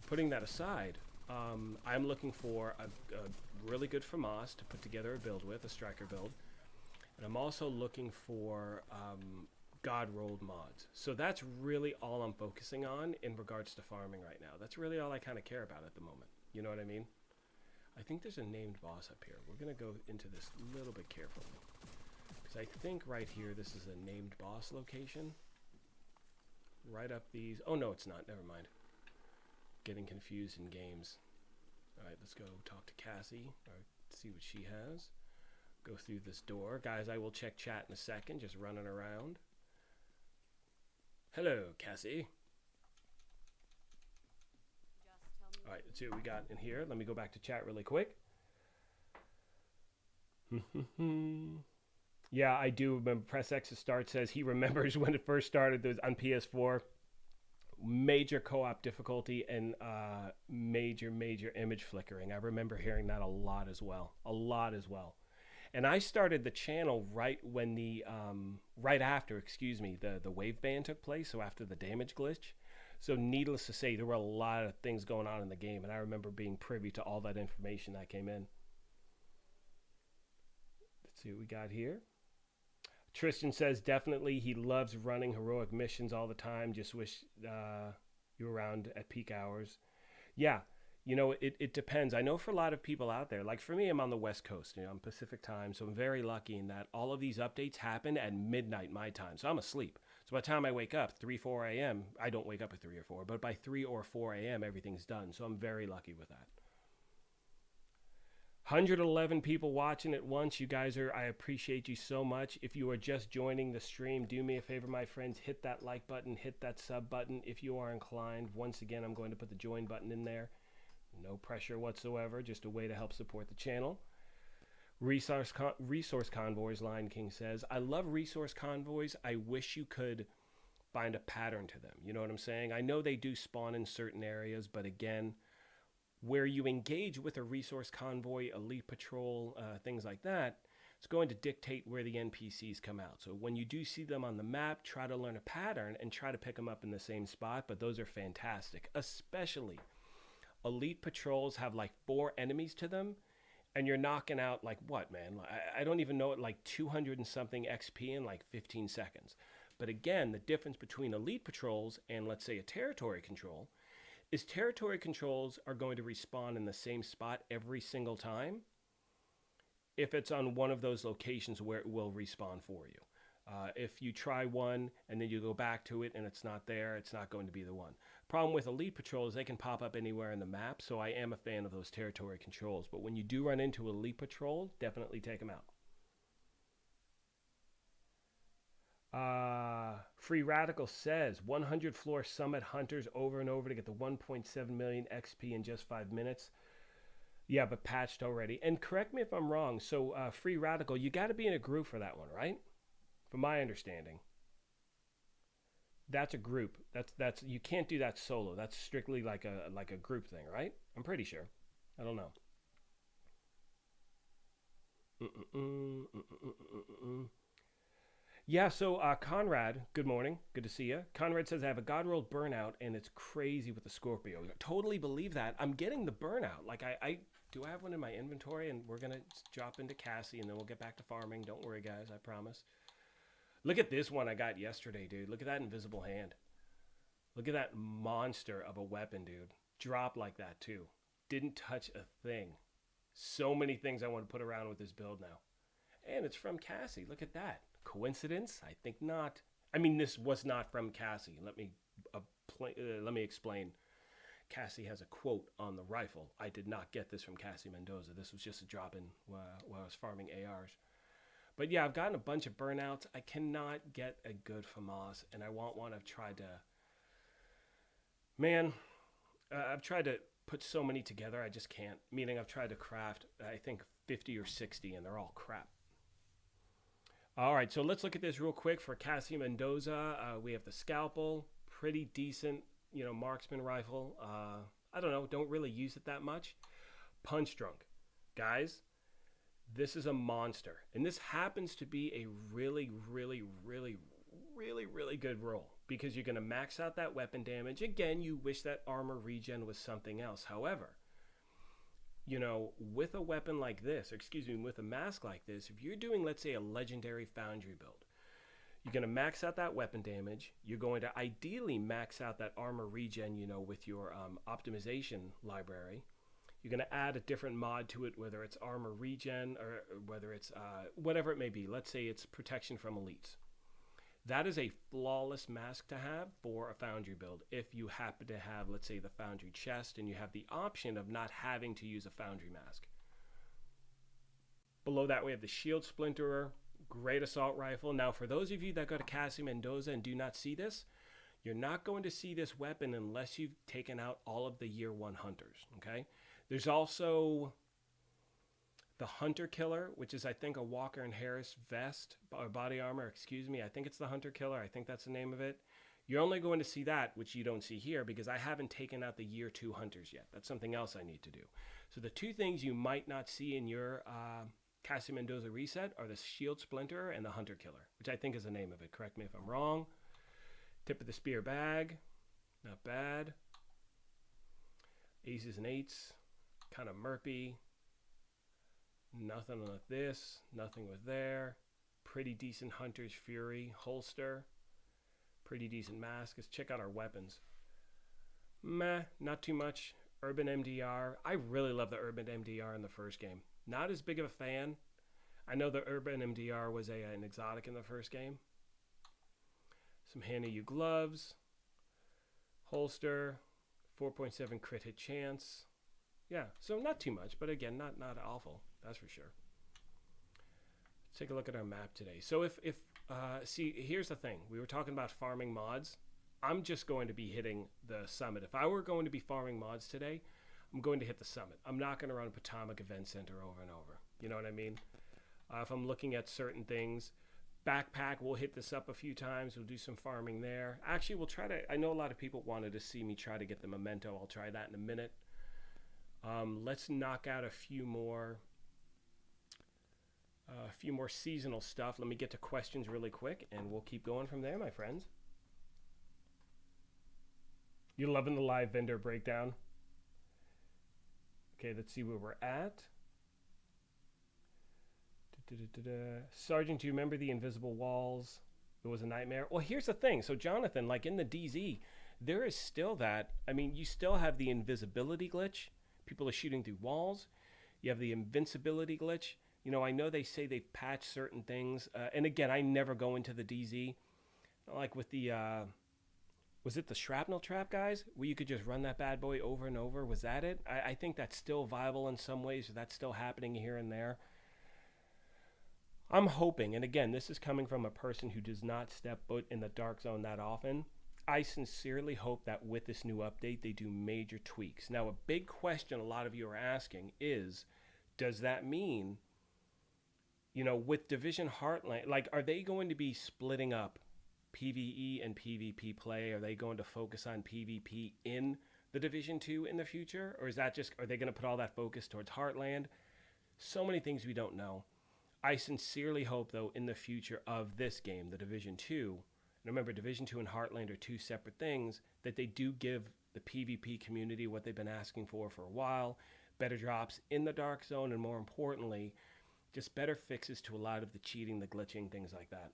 Putting that aside, I'm looking for a really good FAMAS to put together a build with, a striker build. And I'm also looking for god rolled mods. So that's really all I'm focusing on in regards to farming right now. That's really all I kind of care about at the moment. You know what I mean? I think there's a named boss up here. We're going to go into this a little bit carefully. Because I think right here, this is a named boss location. Right up these. Oh, no, it's not. Never mind. Getting confused in games. All right, let's go talk to Cassie. See what she has. Go through this door. Guys, I will check chat in a second. Just running around. Hello, Cassie. All right, let's see what we got in here. Let me go back to chat really quick. Yeah, I do remember. Press X to start says he remembers when it first started. There was on PS4. Major co-op difficulty and major image flickering. I remember hearing that a lot as well. And I started the channel right when the right after, the wave ban took place. So after the damage glitch. So needless to say, there were a lot of things going on in the game, and I remember being privy to all that information that came in. Let's see what we got here. Tristan says definitely he loves running heroic missions all the time. Just wish you were around at peak hours. Yeah, you know, it depends. I know for a lot of people out there, like for me, I'm on the West Coast. You know, I'm Pacific time, so I'm very lucky in that all of these updates happen at midnight my time. So I'm asleep. So by the time I wake up, 3, 4 a.m., I don't wake up at 3 or 4, but by 3 or 4 a.m., everything's done. So I'm very lucky with that. 111 people watching at once. You guys I appreciate you so much. If you are just joining the stream, do me a favor, my friends, hit that like button, hit that sub button if you are inclined. Once again, I'm going to put the join button in there. No pressure whatsoever, just a way to help support the channel. Resource convoys, Lion King says. I love resource convoys. I wish you could find a pattern to them. You know what I'm saying? I know they do spawn in certain areas, but again, where you engage with a resource convoy, elite patrol, things like that, it's going to dictate where the NPCs come out. So when you do see them on the map, try to learn a pattern and try to pick them up in the same spot. But those are fantastic, especially elite patrols have like 4 enemies to them. And you're knocking out like what, man? I don't even know it, like 200 and something XP in like 15 seconds. But again, the difference between elite patrols and let's say a territory control is territory controls are going to respawn in the same spot every single time if it's on one of those locations where it will respawn for you. If you try one and then you go back to it and it's not there, it's not going to be the one. Problem with elite patrols, they can pop up anywhere in the map, so I am a fan of those territory controls. But when you do run into elite patrol, definitely take them out. Free Radical says 100 floor summit hunters over and over to get the 1.7 million XP in just 5 minutes. Yeah, but patched already. And correct me if I'm wrong. So Free Radical, you got to be in a group for that one, right? From my understanding. That's a group. That's you can't do that solo. That's strictly like a group thing, right? I'm pretty sure. I don't know. Yeah, so Conrad, good morning. Good to see you. Conrad says, I have a God rolled burnout, and it's crazy with the Scorpio. I totally believe that. I'm getting the burnout. Like, I have one in my inventory, and we're going to drop into Cassie, and then we'll get back to farming. Don't worry, guys. I promise. Look at this one I got yesterday, dude. Look at that invisible hand. Look at that monster of a weapon, dude. Drop like that, too. Didn't touch a thing. So many things I want to put around with this build now. And it's from Cassie. Look at that. Coincidence? I think not. I mean, this was not from Cassie. Let me explain. Cassie has a quote on the rifle. I did not get this from Cassie Mendoza. This was just a drop-in while I was farming ARs. But yeah, I've gotten a bunch of burnouts. I cannot get a good FAMAS, and I want one. I've tried to... Man, I've tried to put so many together, I just can't. Meaning I've tried to craft, I think, 50 or 60, and they're all crap. All right, so let's look at this real quick for Cassie Mendoza. We have the Scalpel, pretty decent, marksman rifle. I don't know, don't really use it that much. Punch Drunk. Guys, this is a monster. And this happens to be a really, really, really, really, really good roll. Because you're going to max out that weapon damage. Again, you wish that armor regen was something else. However, with a weapon like this, with a mask like this, if you're doing, let's say, a legendary foundry build, you're going to max out that weapon damage. You're going to ideally max out that armor regen, with your optimization library. You're going to add a different mod to it, whether it's armor regen or whether it's whatever it may be. Let's say it's protection from elites. That is a flawless mask to have for a foundry build if you happen to have, let's say, the foundry chest and you have the option of not having to use a foundry mask. Below that, we have the Shield Splinterer, great assault rifle. Now, for those of you that go to Cassie Mendoza and do not see this, you're not going to see this weapon unless you've taken out all of the Year 1 hunters, okay? There's also the Hunter Killer, which is, I think, a Walker and Harris vest, or body armor, I think it's the Hunter Killer. I think that's the name of it. You're only going to see that, which you don't see here, because I haven't taken out the Year 2 hunters yet. That's something else I need to do. So the two things you might not see in your Cassie Mendoza reset are the Shield Splinterer and the Hunter Killer, which I think is the name of it. Correct me if I'm wrong. Tip of the Spear bag, not bad. Aces and eights, kind of murpy. Nothing with this, nothing with there. Pretty decent Hunter's Fury holster. Pretty decent mask. Let's check out our weapons. Meh, not too much. Urban MDR. I really love the Urban MDR in the first game. Not as big of a fan. I know the Urban MDR was an exotic in the first game. Some Handy-U gloves. Holster. 4.7 crit hit chance. Yeah, so not too much, but again, not awful. That's for sure. Let's take a look at our map today. So see, here's the thing. We were talking about farming mods. I'm just going to be hitting the summit. If I were going to be farming mods today, I'm going to hit the summit. I'm not going to run Potomac Event Center over and over. You know what I mean? If I'm looking at certain things, backpack, we'll hit this up a few times. We'll do some farming there. Actually, we'll try to, I know a lot of people wanted to see me try to get the memento. I'll try that in a minute. Let's knock out a few more seasonal stuff. Let me get to questions really quick, and we'll keep going from there, my friends. You loving the live vendor breakdown? Okay, let's see where we're at. Sergeant, do you remember the invisible walls? It was a nightmare. Well, here's the thing. So, Jonathan, like in the DZ, there is still that. I mean, you still have the invisibility glitch. People are shooting through walls. You have the invincibility glitch. I know they say they've patched certain things. And again, I never go into the DZ. Like with the, was it the shrapnel trap, guys? Where you could just run that bad boy over and over? Was that it? I think that's still viable in some ways. So that's still happening here and there. I'm hoping, and again, this is coming from a person who does not step foot in the dark zone that often. I sincerely hope that with this new update, they do major tweaks. Now, a big question a lot of you are asking is, does that mean, with Division Heartland, like, are they going to be splitting up PvE and PvP play? Are they going to focus on PvP in the Division 2 in the future? Or is that just, are they going to put all that focus towards Heartland? So many things we don't know. I sincerely hope, though, in the future of this game, the Division 2, and remember, Division 2 and Heartland are two separate things, that they do give the PvP community what they've been asking for a while, better drops in the Dark Zone, and more importantly, just better fixes to a lot of the cheating, the glitching, things like that.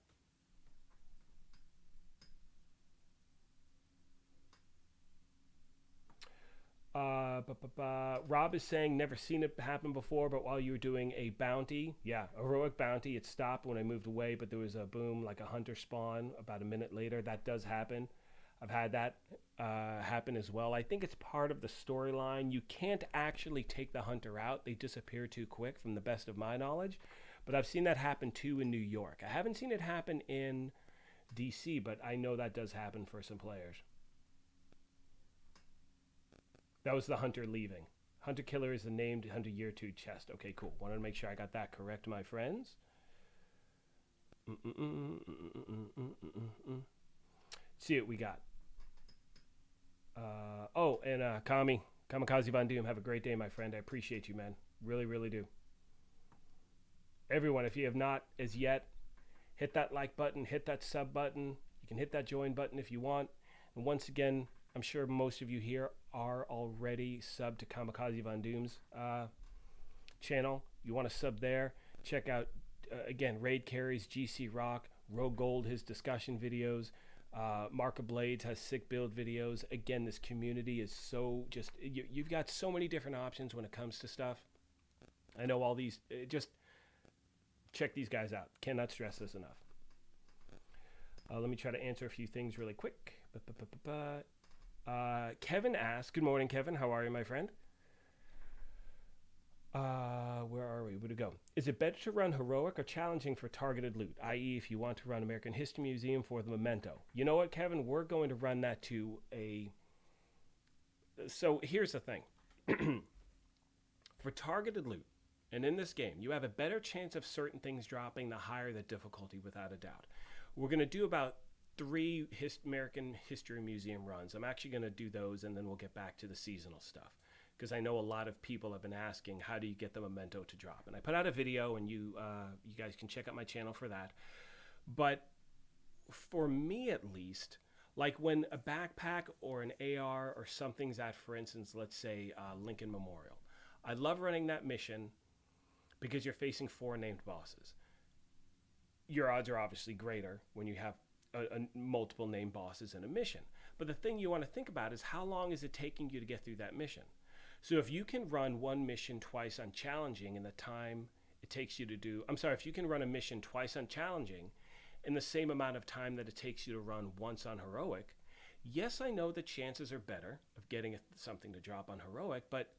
Rob is saying never seen it happen before, but while you were doing a bounty, yeah, a heroic bounty, it stopped when I moved away, but there was a boom, like a hunter spawn about a minute later. That does happen. I've had that happen as well. I think it's part of the storyline. You can't actually take the hunter out. They disappear too quick from the best of my knowledge. But I've seen that happen too in New York. I haven't seen it happen in DC, but I know that does happen for some players. That was the hunter leaving. Hunter killer is the named hunter year 2 chest. Okay, cool. Wanted to make sure I got that correct, my friends. See what we got. Oh, and Kamikaze Von Doom, have a great day, my friend. I appreciate you, man. Really, really do. Everyone, if you have not as yet, hit that like button, hit that sub button. You can hit that join button if you want. And once again, I'm sure most of you here are already subbed to Kamikaze Von Doom's channel. You want to sub there. Check out, again, Raid Carries, GC Rock, Rogue Gold, his discussion videos. Mark of Blades has sick build videos. Again, this community is so just, you've got so many different options when it comes to stuff. I know all these, just check these guys out. Cannot stress this enough. Let me try to answer a few things really quick. Kevin asks, good morning, Kevin. How are you, my friend? Where are we? Where to go? Is it better to run heroic or challenging for targeted loot? I.e., if you want to run American History Museum for the memento. You know what, Kevin? We're going to run that to a... So here's the thing. For targeted loot, and in this game, you have a better chance of certain things dropping the higher the difficulty, without a doubt. We're going to do about 3 American History Museum runs. I'm actually going to do those, and then we'll get back to the seasonal stuff. Because I know a lot of people have been asking, how do you get the memento to drop? And I put out a video, and you guys can check out my channel for that. But for me, at least, like when a backpack or an AR or something's at, for instance, let's say Lincoln Memorial. I love running that mission because you're facing 4 named bosses. Your odds are obviously greater when you have multiple named bosses in a mission. But the thing you want to think about is, how long is it taking you to get through that mission? So if you can run one mission twice on challenging in the time it takes you to do, if you can run a mission twice on challenging in the same amount of time that it takes you to run once on heroic, yes, I know the chances are better of getting something to drop on heroic, but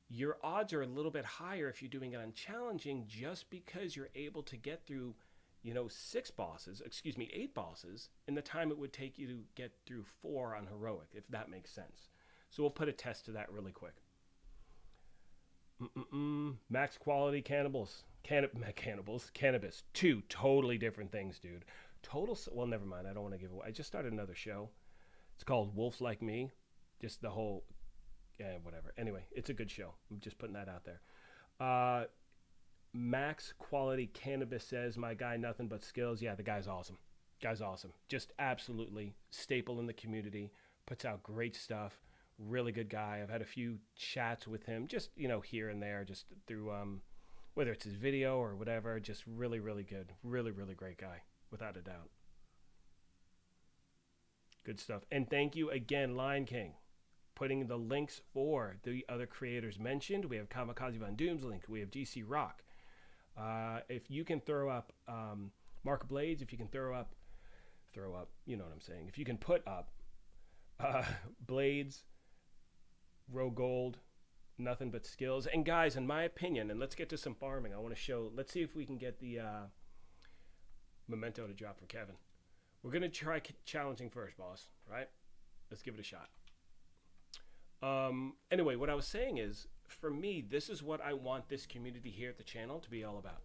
your odds are a little bit higher if you're doing it on challenging, just because you're able to get through, 8 bosses in the time it would take you to get through 4 on heroic, if that makes sense. So we'll put a test to that really quick. Max quality cannibals. Cannabis. 2 totally different things, dude. Well, never mind. I don't want to give away. I just started another show. It's called Wolves Like Me. Just the whole, whatever. Anyway, it's a good show. I'm just putting that out there. Max quality cannabis says, my guy, nothing but skills. Yeah, the guy's awesome. Just absolutely staple in the community. Puts out great stuff. Really good guy. I've had a few chats with him, just, here and there, just through, whether it's his video or whatever, just really, really good. Really, really great guy, without a doubt. Good stuff. And thank you again, Lion King, putting the links for the other creators mentioned. We have Kamikaze Von Doom's link. We have GC Rock. If you can throw up Mark Blades, if you can throw up, you know what I'm saying. If you can put up Blades, Rogue Gold, nothing but skills. And guys, in my opinion, and let's get to some farming. I want to show, let's see if we can get the memento to drop for Kevin. We're going to try challenging first, boss, right? Let's give it a shot. Anyway, what I was saying is, for me, this is what I want this community here at the channel to be all about.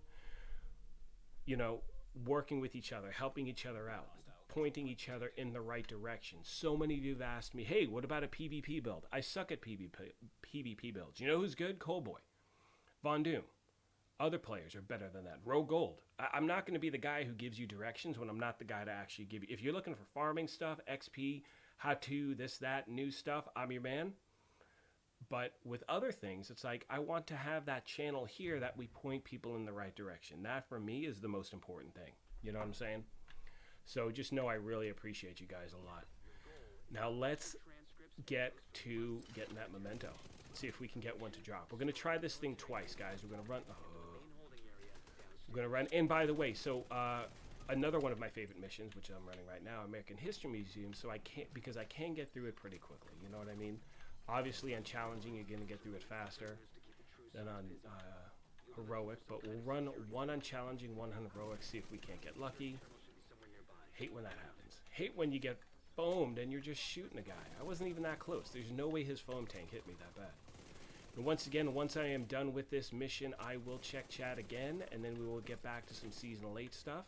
Working with each other, helping each other out, pointing each other in the right direction. So many of you have asked me, hey, what about a PvP build? I suck at PvP builds. You know who's good? Coldboy. Von Doom. Other players are better than that. Rogue Gold. I'm not going to be the guy who gives you directions when I'm not the guy to actually give you. If you're looking for farming stuff, XP, how to, this, that, new stuff, I'm your man. But with other things, it's like, I want to have that channel here that we point people in the right direction. That, for me, is the most important thing. You know what I'm saying? So just know I really appreciate you guys a lot. Now let's get to getting that memento. See if we can get one to drop. We're going to try this thing twice, guys. We're going to run... we're going to run... And by the way, so another one of my favorite missions, which I'm running right now, American History Museum, so I can't... Because I can get through it pretty quickly. You know what I mean? Obviously, on challenging, you're going to get through it faster than on heroic. But we'll run one on challenging, one on heroic, see if we can't get lucky. Hate when that happens. Hate when you get foamed and you're just shooting a guy. I wasn't even that close. There's no way his foam tank hit me that bad. And once again, once I am done with this mission, I will check chat again, and then we will get back to some Seasonal 8 stuff,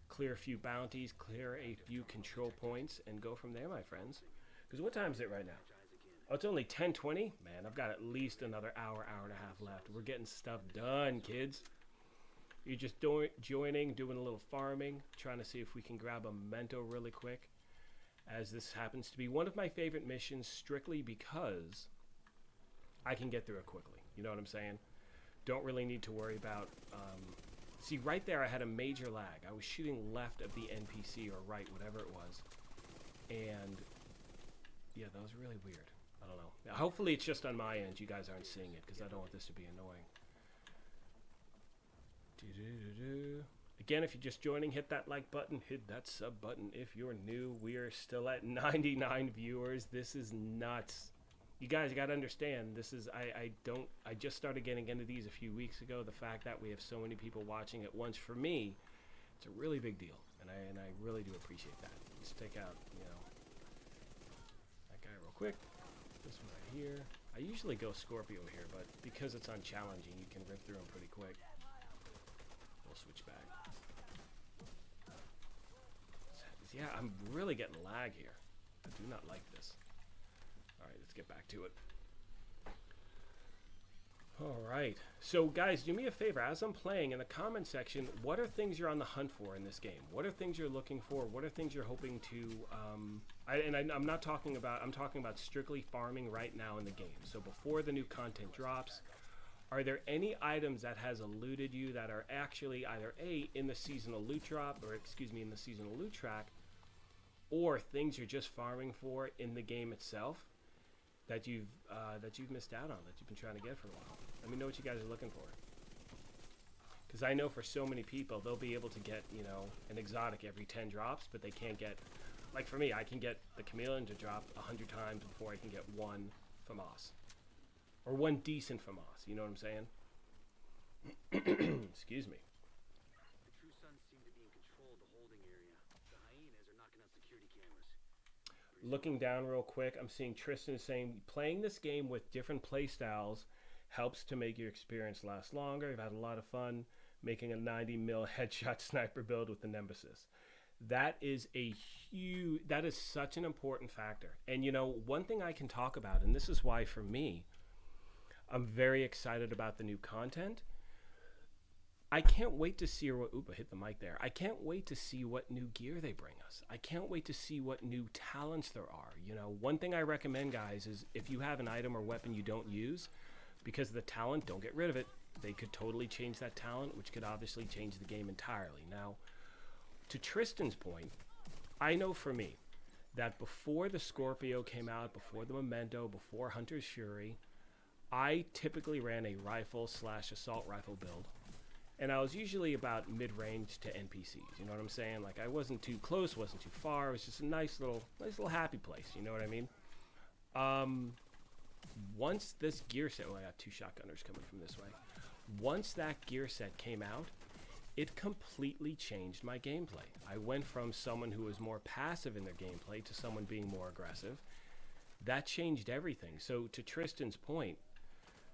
clear a few bounties, clear a few control points, and go from there, my friends. Because what time is it right now? Oh, it's only 10:20? Man, I've got at least another hour, hour and a half left. We're getting stuff done, kids. You're just joining, doing a little farming, trying to see if we can grab a memento really quick, as this happens to be one of my favorite missions strictly because I can get through it quickly. You know what I'm saying? Don't really need to worry about... see, right there I had a major lag. I was shooting left of the NPC or right, whatever it was. And, yeah, that was really weird. I don't know. Now, hopefully it's just on my end. You guys aren't seeing it because I don't want this to be annoying. Again, if you're just joining, hit that like button, hit that sub button. If you're new, we are still at 99 viewers. This is nuts. You guys got to understand, this is, I just started getting into these a few weeks ago. The fact that we have so many people watching at once, for me, it's a really big deal. And I really do appreciate that. Let's take out, you know, that guy real quick. This one right here. I usually go Scorpio here, but because it's on challenging, you can rip through them pretty quick. We'll switch back. Yeah, I'm really getting lag here. I do not like this. Alright, let's get back to it. Alright, so guys, do me a favor. As I'm playing, in the comment section, what are things you're on the hunt for in this game? What are things you're looking for? What are things you're hoping to... I'm not talking about... I'm talking about strictly farming right now in the game. So before the new content drops, are there any items that has eluded you that are actually either A, in the seasonal loot drop, or excuse me, in the seasonal loot track, or things you're just farming for in the game itself that you've missed out on, that you've been trying to get for a while? Let me know what you guys are looking for. Because I know for so many people, they'll be able to get, you know, an exotic every 10 drops, but they can't get, like for me, I can get the chameleon to drop 100 times before I can get one FAMAS. Or one decent FAMAS, you know what I'm saying? Excuse me. The True Sons seem to be in control of the holding area. The hyenas are knocking out security cameras. Looking down real quick, I'm seeing Tristan saying, playing this game with different play styles helps to make your experience last longer. You've had a lot of fun making a 90 mil headshot sniper build with the Nemesis. That is that is such an important factor. And you know, one thing I can talk about, and this is why for me, I'm very excited about the new content. I can't wait to see what... Oop, I hit the mic there. I can't wait to see what new gear they bring us. I can't wait to see what new talents there are. You know, one thing I recommend, guys, is if you have an item or weapon you don't use, because of the talent, don't get rid of it. They could totally change that talent, which could obviously change the game entirely. Now, to Tristan's point, I know for me that before the Scorpio came out, before the Memento, before Hunter's Fury, I typically ran a rifle/assault rifle build. And I was usually about mid-range to NPCs, you know what I'm saying? Like, I wasn't too close, wasn't too far. It was just a nice little happy place, you know what I mean? Once this gear set... Oh, I got two shotgunners coming from this way. Once that gear set came out, it completely changed my gameplay. I went from someone who was more passive in their gameplay to someone being more aggressive. That changed everything. So, to Tristan's point,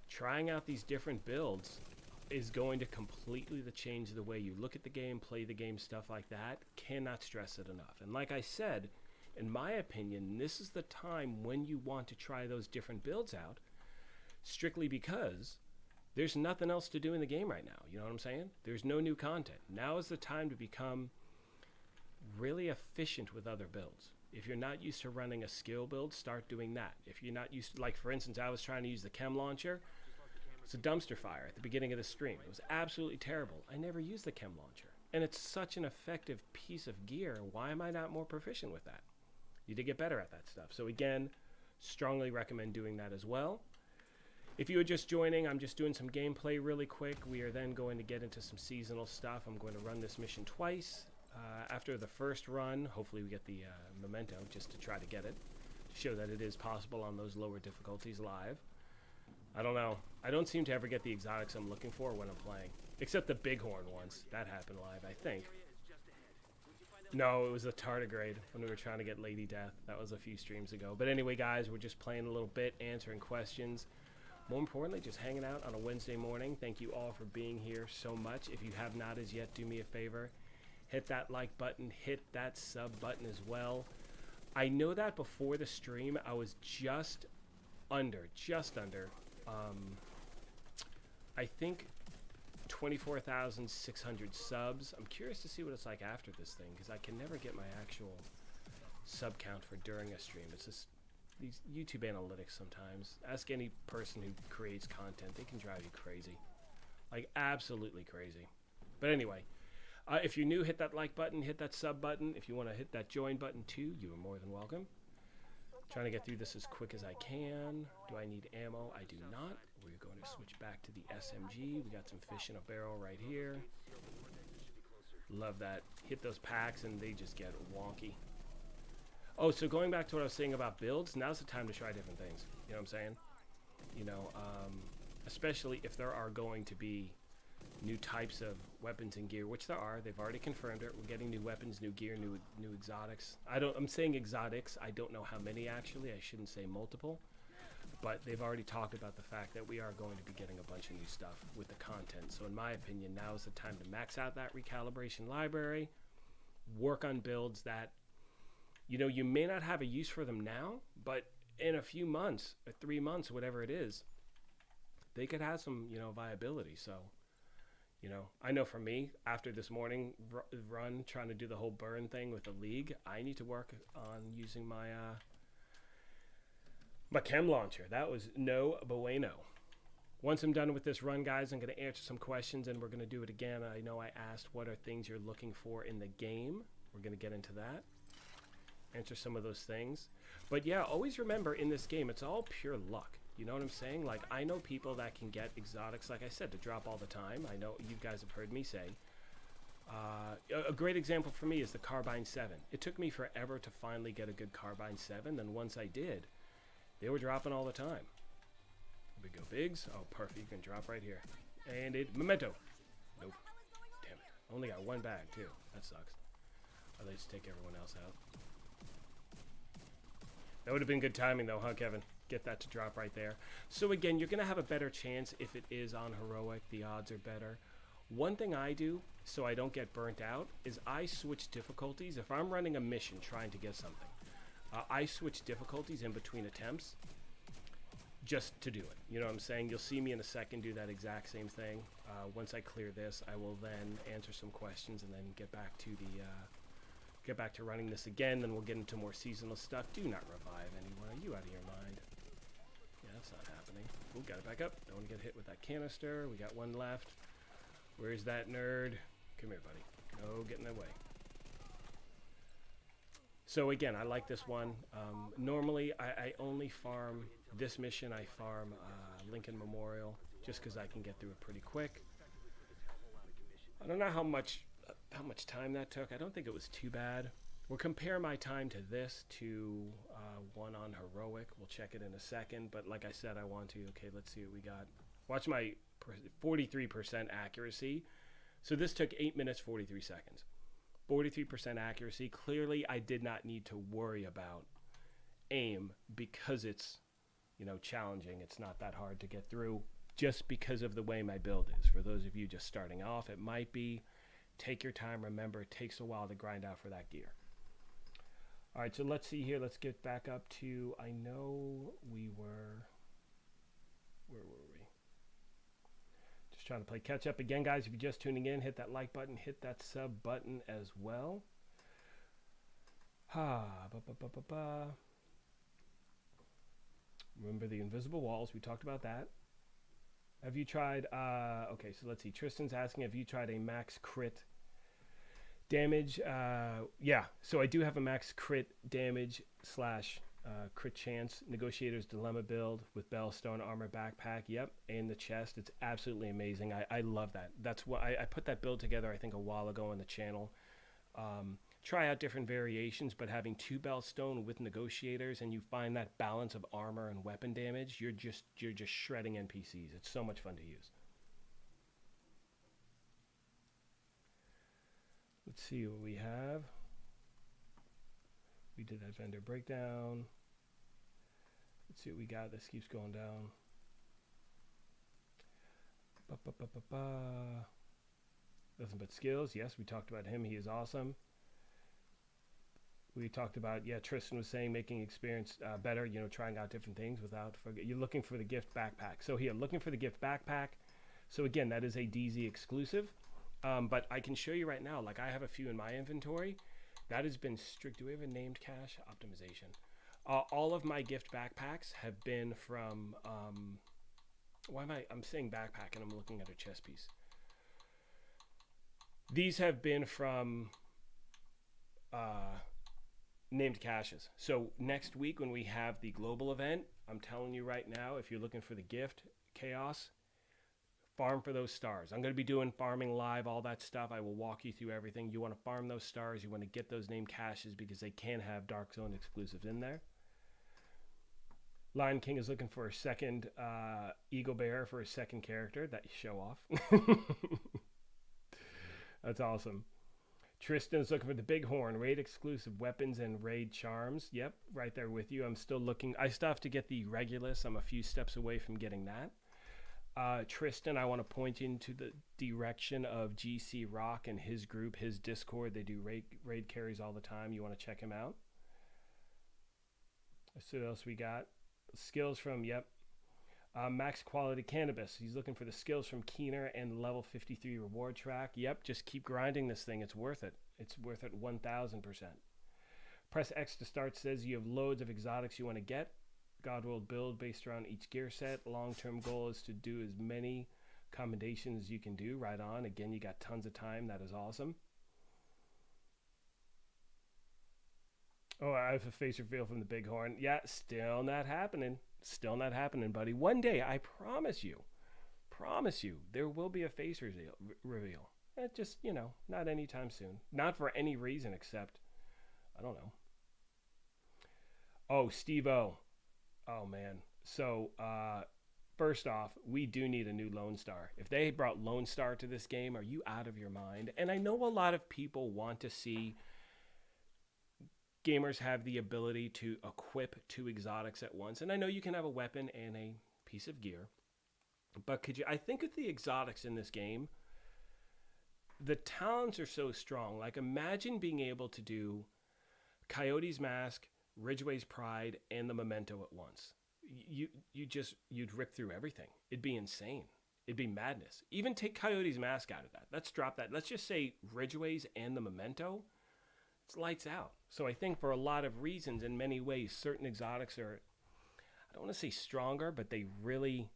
trying out these different builds is going to completely change the way you look at the game, play the game, stuff like that. Cannot stress it enough. And like I said, in my opinion, this is the time when you want to try those different builds out, strictly because there's nothing else to do in the game right now. You know what I'm saying? There's no new content. Now is the time to become really efficient with other builds. If you're not used to running a skill build, start doing that. If you're not used to, like for instance, I was trying to use the chem launcher. It's a dumpster fire at the beginning of the stream. It was absolutely terrible. I never used the chem launcher. And it's such an effective piece of gear. Why am I not more proficient with that? Need to get better at that stuff. So again, strongly recommend doing that as well. If you are just joining, I'm just doing some gameplay really quick. We are then going to get into some seasonal stuff. I'm going to run this mission twice. After the first run, hopefully we get the memento just to try to get it, to show that it is possible on those lower difficulties live. I don't know. I don't seem to ever get the exotics I'm looking for when I'm playing, except the bighorn once. That happened live, I think. No, it was the tardigrade when we were trying to get Lady Death. That was a few streams ago. But anyway, guys, we're just playing a little bit, answering questions. More importantly, just hanging out on a Wednesday morning. Thank you all for being here so much. If you have not as yet, do me a favor. Hit that like button. Hit that sub button as well. I know that before the stream, I was just under, I think 24,600 subs. I'm curious to see what it's like after this thing, because I can never get my actual sub count for during a stream. It's just these YouTube analytics sometimes. Ask any person who creates content. They can drive you crazy. Like, absolutely crazy. But anyway, if you're new, hit that like button, hit that sub button. If you want to hit that join button too, you are more than welcome. Trying to get through this as quick as I can. Do I need ammo? I do not. We're going to switch back to the SMG. We got some fish in a barrel right here. Love that. Hit those packs and they just get wonky. Oh, so going back to what I was saying about builds, now's the time to try different things. You know what I'm saying? You know, especially if there are going to be new types of weapons and gear, which there are. They've already confirmed it. We're getting new weapons, new gear, new exotics. I'm saying exotics. I don't know how many actually. I shouldn't say multiple. But they've already talked about the fact that we are going to be getting a bunch of new stuff with the content. So in my opinion, now is the time to max out that recalibration library, work on builds that, you know, you may not have a use for them now, but in a few months, or 3 months, whatever it is, they could have some, you know, viability. So, you know, I know for me, after this morning run, trying to do the whole burn thing with the league, I need to work on using my my chem launcher. That was no bueno. Once I'm done with this run, guys, I'm going to answer some questions, and we're going to do it again. I know I asked what are things you're looking for in the game. We're going to get into that. Answer some of those things. But yeah, always remember in this game, it's all pure luck. You know what I'm saying? Like, I know people that can get exotics, like I said, to drop all the time. I know you guys have heard me say. A great example for me is the Carbine 7. It took me forever to finally get a good Carbine 7. Then once I did, they were dropping all the time. We go bigs. Oh, perfect. You can drop right here. And it, memento. Nope. Damn it. Only got one bag, too. That sucks. Oh, they just take everyone else out. That would have been good timing, though, huh, Kevin? Get that to drop right there. So, again, you're going to have a better chance if it is on heroic. The odds are better. One thing I do, so I don't get burnt out, is I switch difficulties. If I'm running a mission trying to get something, I switch difficulties in between attempts just to do it. You know what I'm saying? You'll see me in a second do that exact same thing. Once I clear this, I will then answer some questions and then get back to running this again. Then we'll get into more seasonal stuff. Do not revive anyone. Are you out of your mind? Yeah, that's not happening. Ooh, got it back up. Don't want to get hit with that canister. We got one left. Where's that nerd? Come here, buddy. No, get in the way. So again, I like this one. Normally, I only farm this mission. I farm Lincoln Memorial just because I can get through it pretty quick. I don't know how much time that took. I don't think it was too bad. We'll compare my time to this to one on heroic. We'll check it in a second. But like I said, I want to. Okay, let's see what we got. Watch my 43% accuracy. So this took 8 minutes, 43 seconds. 43% accuracy. Clearly, I did not need to worry about aim because it's, you know, challenging. It's not that hard to get through just because of the way my build is. For those of you just starting off, it might be. Take your time. Remember, it takes a while to grind out for that gear. All right, so let's see here. Let's get back up to, I know we were, where were we? Just trying to play catch up. Again, guys, if you're just tuning in, hit that like button, hit that sub button as well. Remember the invisible walls. We talked about that. Have you tried, okay, so let's see. Tristan's asking, have you tried a max crit damage? Yeah, so I do have a max crit damage / Crit chance, Negotiator's Dilemma build with Bellstone Armor Backpack. Yep, and the chest. It's absolutely amazing. I love that. That's what I put that build together, I think, a while ago on the channel. Try out different variations, but having 2 Bellstone with Negotiators and you find that balance of armor and weapon damage, you're just shredding NPCs. It's so much fun to use. Let's see what we have. We did that vendor breakdown. Let's see what we got. This keeps going down. Nothing but skills. Yes, we talked about him. He is awesome. We talked about, yeah, Tristan was saying making experience better, you know, trying out different things without forget. You're looking for the gift backpack. So here, looking for the gift backpack. So again, that is a DZ exclusive. But I can show you right now, like I have a few in my inventory. That has been strict. Do we have a named cache optimization? All of my gift backpacks have been from, I'm saying backpack and I'm looking at a chest piece. These have been from named caches. So next week when we have the global event, I'm telling you right now, if you're looking for the gift, Chaos, farm for those stars. I'm going to be doing farming live, all that stuff. I will walk you through everything. You want to farm those stars. You want to get those named caches because they can have Dark Zone exclusives in there. Lion King is looking for a second Eagle Bearer for a second character. That you show off. That's awesome. Tristan's looking for the Bighorn, raid exclusive weapons and raid charms. Yep, right there with you. I'm still looking. I still have to get the Regulus. I'm a few steps away from getting that. Tristan, I want to point you into the direction of GC Rock and his group, his Discord. They do raid carries all the time. You want to check him out. Let's see what else we got. Skills from, yep. Max Quality Cannabis. He's looking for the skills from Keener and level 53 reward track. Yep, just keep grinding this thing. It's worth it. It's worth it 1,000%. Press X to start says you have loads of exotics you want to get. Godworld build based around each gear set. Long-term goal is to do as many commendations as you can do. Right on. Again, you got tons of time. That is awesome. Oh, I have a face reveal from the Bighorn. Yeah, still not happening. Still not happening, buddy. One day, I promise you, there will be a face reveal. Just, you know, not anytime soon. Not for any reason except, I don't know. Oh, Steve-O. Oh, man. So, first off, we do need a new Lone Star. If they brought Lone Star to this game, are you out of your mind? And I know a lot of people want to see gamers have the ability to equip 2 exotics at once. And I know you can have a weapon and a piece of gear. But could you, I think with the exotics in this game, the talents are so strong. Like imagine being able to do Coyote's Mask, Ridgeway's Pride, and the Memento at once. You'd rip through everything. It'd be insane. It'd be madness. Even take Coyote's Mask out of that. Let's drop that. Let's just say Ridgeway's and the Memento. It's lights out. So I think for a lot of reasons, in many ways, certain exotics are, I don't want to say stronger, but they really,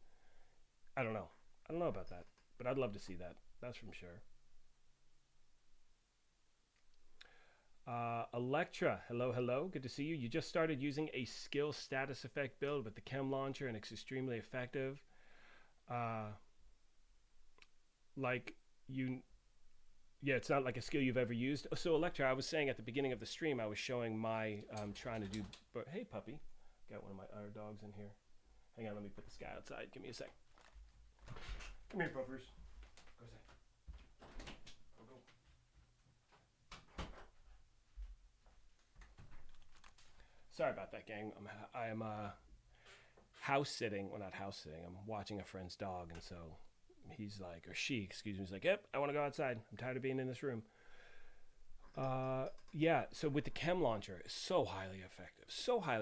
I don't know. I don't know about that, but I'd love to see that. That's from sure. Electra, hello. Good to see you. You just started using a skill status effect build with the chem launcher, and it's extremely effective. Yeah, it's not like a skill you've ever used. So Electra, I was saying at the beginning of the stream, I was showing my, trying to do, hey puppy, got one of my other dogs in here. Hang on, let me put this guy outside. Give me a sec. Come here, puppers. Go inside. Go. Sorry about that, gang. I am house sitting. Well, not house sitting. I'm watching a friend's dog, and so he's like, or she, excuse me, he's like, yep, I want to go outside. I'm tired of being in this room. Yeah, so with the chem launcher, it's so highly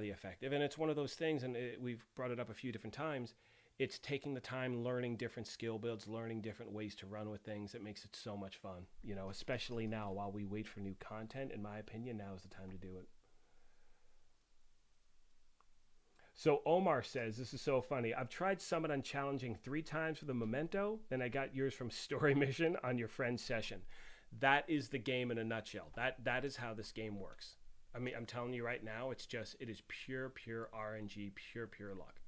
effective. And it's one of those things, and we've brought it up a few different times. It's taking the time, learning different skill builds, learning different ways to run with things. It makes it so much fun, you know, especially now while we wait for new content. In my opinion, now is the time to do it. So Omar says, this is so funny. I've tried Summit on challenging 3 times for the Memento. Then I got yours from Story Mission on your friend's session. That is the game in a nutshell. That is how this game works. I mean, I'm telling you right now, it is pure RNG, pure luck.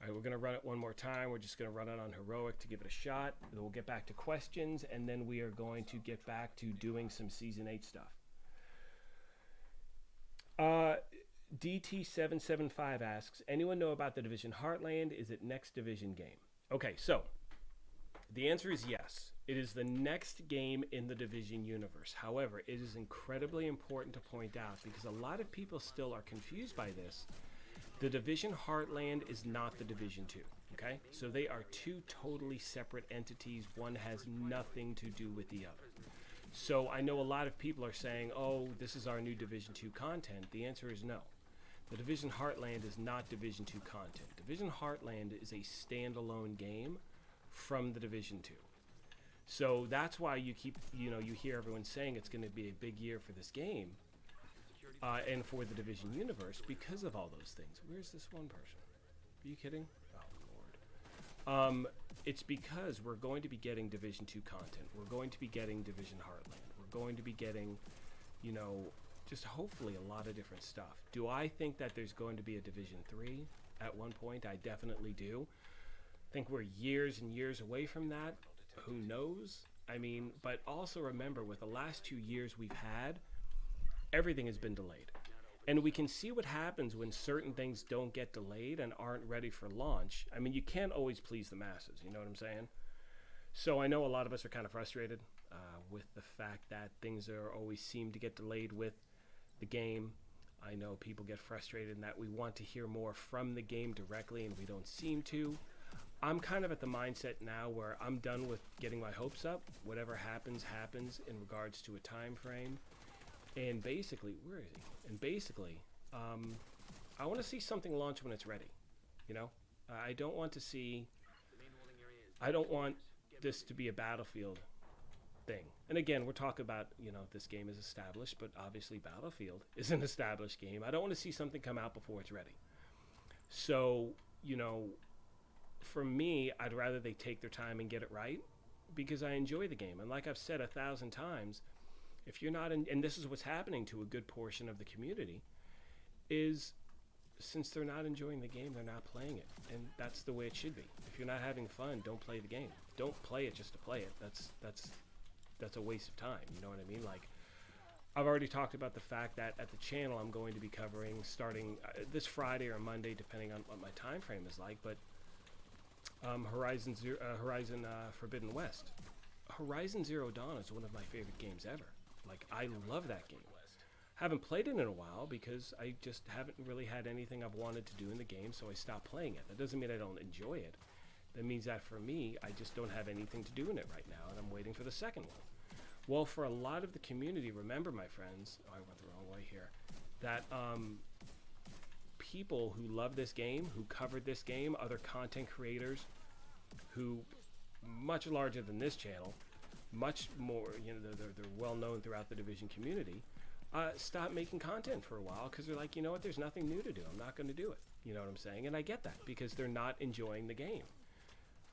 All right, we're going to run it one more time. We're just going to run it on heroic to give it a shot. Then we'll get back to questions, and then we are going to get back to doing some Season 8 stuff. DT775 asks, anyone know about the Division Heartland? Is it next Division game? Okay, so the answer is yes. It is the next game in the Division universe. However, it is incredibly important to point out, because a lot of people still are confused by this. The Division Heartland is not the Division 2, okay? So they are two totally separate entities. One has nothing to do with the other. So I know a lot of people are saying, oh, this is our new Division 2 content. The answer is no. The Division Heartland is not Division 2 content. Division Heartland is a standalone game from the Division 2. So that's why you hear everyone saying it's going to be a big year for this game. And for the Division universe, because of all those things. Where's this one person? Are you kidding? Oh, Lord. It's because we're going to be getting Division 2 content. We're going to be getting Division Heartland. We're going to be getting, just hopefully a lot of different stuff. Do I think that there's going to be a Division 3 at one point? I definitely do. I think we're years and years away from that. Who knows? I mean, but also remember, with the last 2 years we've had, everything has been delayed. And we can see what happens when certain things don't get delayed and aren't ready for launch. I mean, you can't always please the masses, you know what I'm saying? So I know a lot of us are kind of frustrated with the fact that things always seem to get delayed with the game. I know people get frustrated in that we want to hear more from the game directly and we don't seem to. I'm kind of at the mindset now where I'm done with getting my hopes up. Whatever happens, happens in regards to a time frame. And basically, where is he? And basically, I want to see something launch when it's ready. I don't want to see. I don't want this to be a Battlefield thing. And again, we're talking about this game is established, but obviously Battlefield is an established game. I don't want to see something come out before it's ready. So for me, I'd rather they take their time and get it right, because I enjoy the game. And like I've said 1,000 times. If you're not in, and this is what's happening to a good portion of the community, is since they're not enjoying the game, they're not playing it. And that's the way it should be. If you're not having fun, don't play the game. Don't play it just to play it. That's a waste of time. You know what I mean? Like, I've already talked about the fact that at the channel I'm going to be covering starting this Friday or Monday, depending on what my time frame is like, but Horizon Forbidden West. Horizon Zero Dawn is one of my favorite games ever. Like, I love that game. Haven't played it in a while because I just haven't really had anything I've wanted to do in the game, so I stopped playing it. That doesn't mean I don't enjoy it. That means that for me, I just don't have anything to do in it right now, and I'm waiting for the second one. Well, for a lot of the community, remember, my friends, I went the wrong way here, that people who love this game, who covered this game, other content creators who, much larger than this channel, much more, they're well known throughout the Division community, stop making content for a while because they're like, you know what, there's nothing new to do. I'm not going to do it. You know what I'm saying? And I get that because they're not enjoying the game.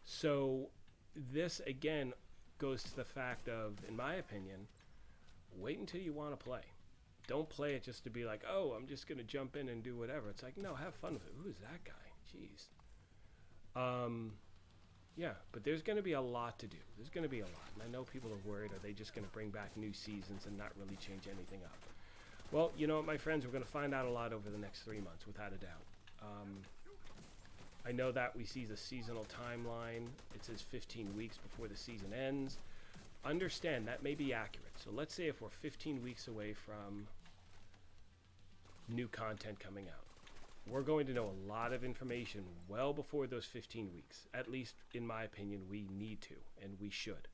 So this, again, goes to the fact of, in my opinion, wait until you want to play. Don't play it just to be like, oh, I'm just going to jump in and do whatever. It's like, no, have fun with it. Who is that guy? Jeez. Yeah, but there's going to be a lot to do. There's going to be a lot. And I know people are worried, are they just going to bring back new seasons and not really change anything up? Well, you know what, my friends, we're going to find out a lot over the next 3 months, without a doubt. I know that we see the seasonal timeline. It says 15 weeks before the season ends. Understand, that may be accurate. So let's say if we're 15 weeks away from new content coming out, we're going to know a lot of information well before those 15 weeks. At least, in my opinion, we need to, and we should.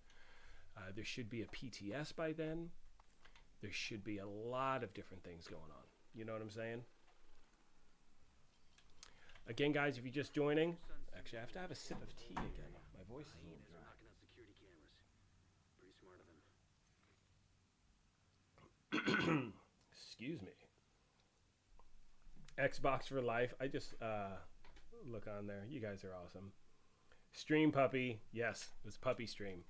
There should be a PTS by then. There should be a lot of different things going on. You know what I'm saying? Again, guys, if you're just joining, actually, I have to have a sip of tea again. My voice is a little dry. Knocking out security cameras. Pretty smart of them. Excuse me. Xbox for life. I just look on there. You guys are awesome. Stream puppy. Yes, it was puppy stream.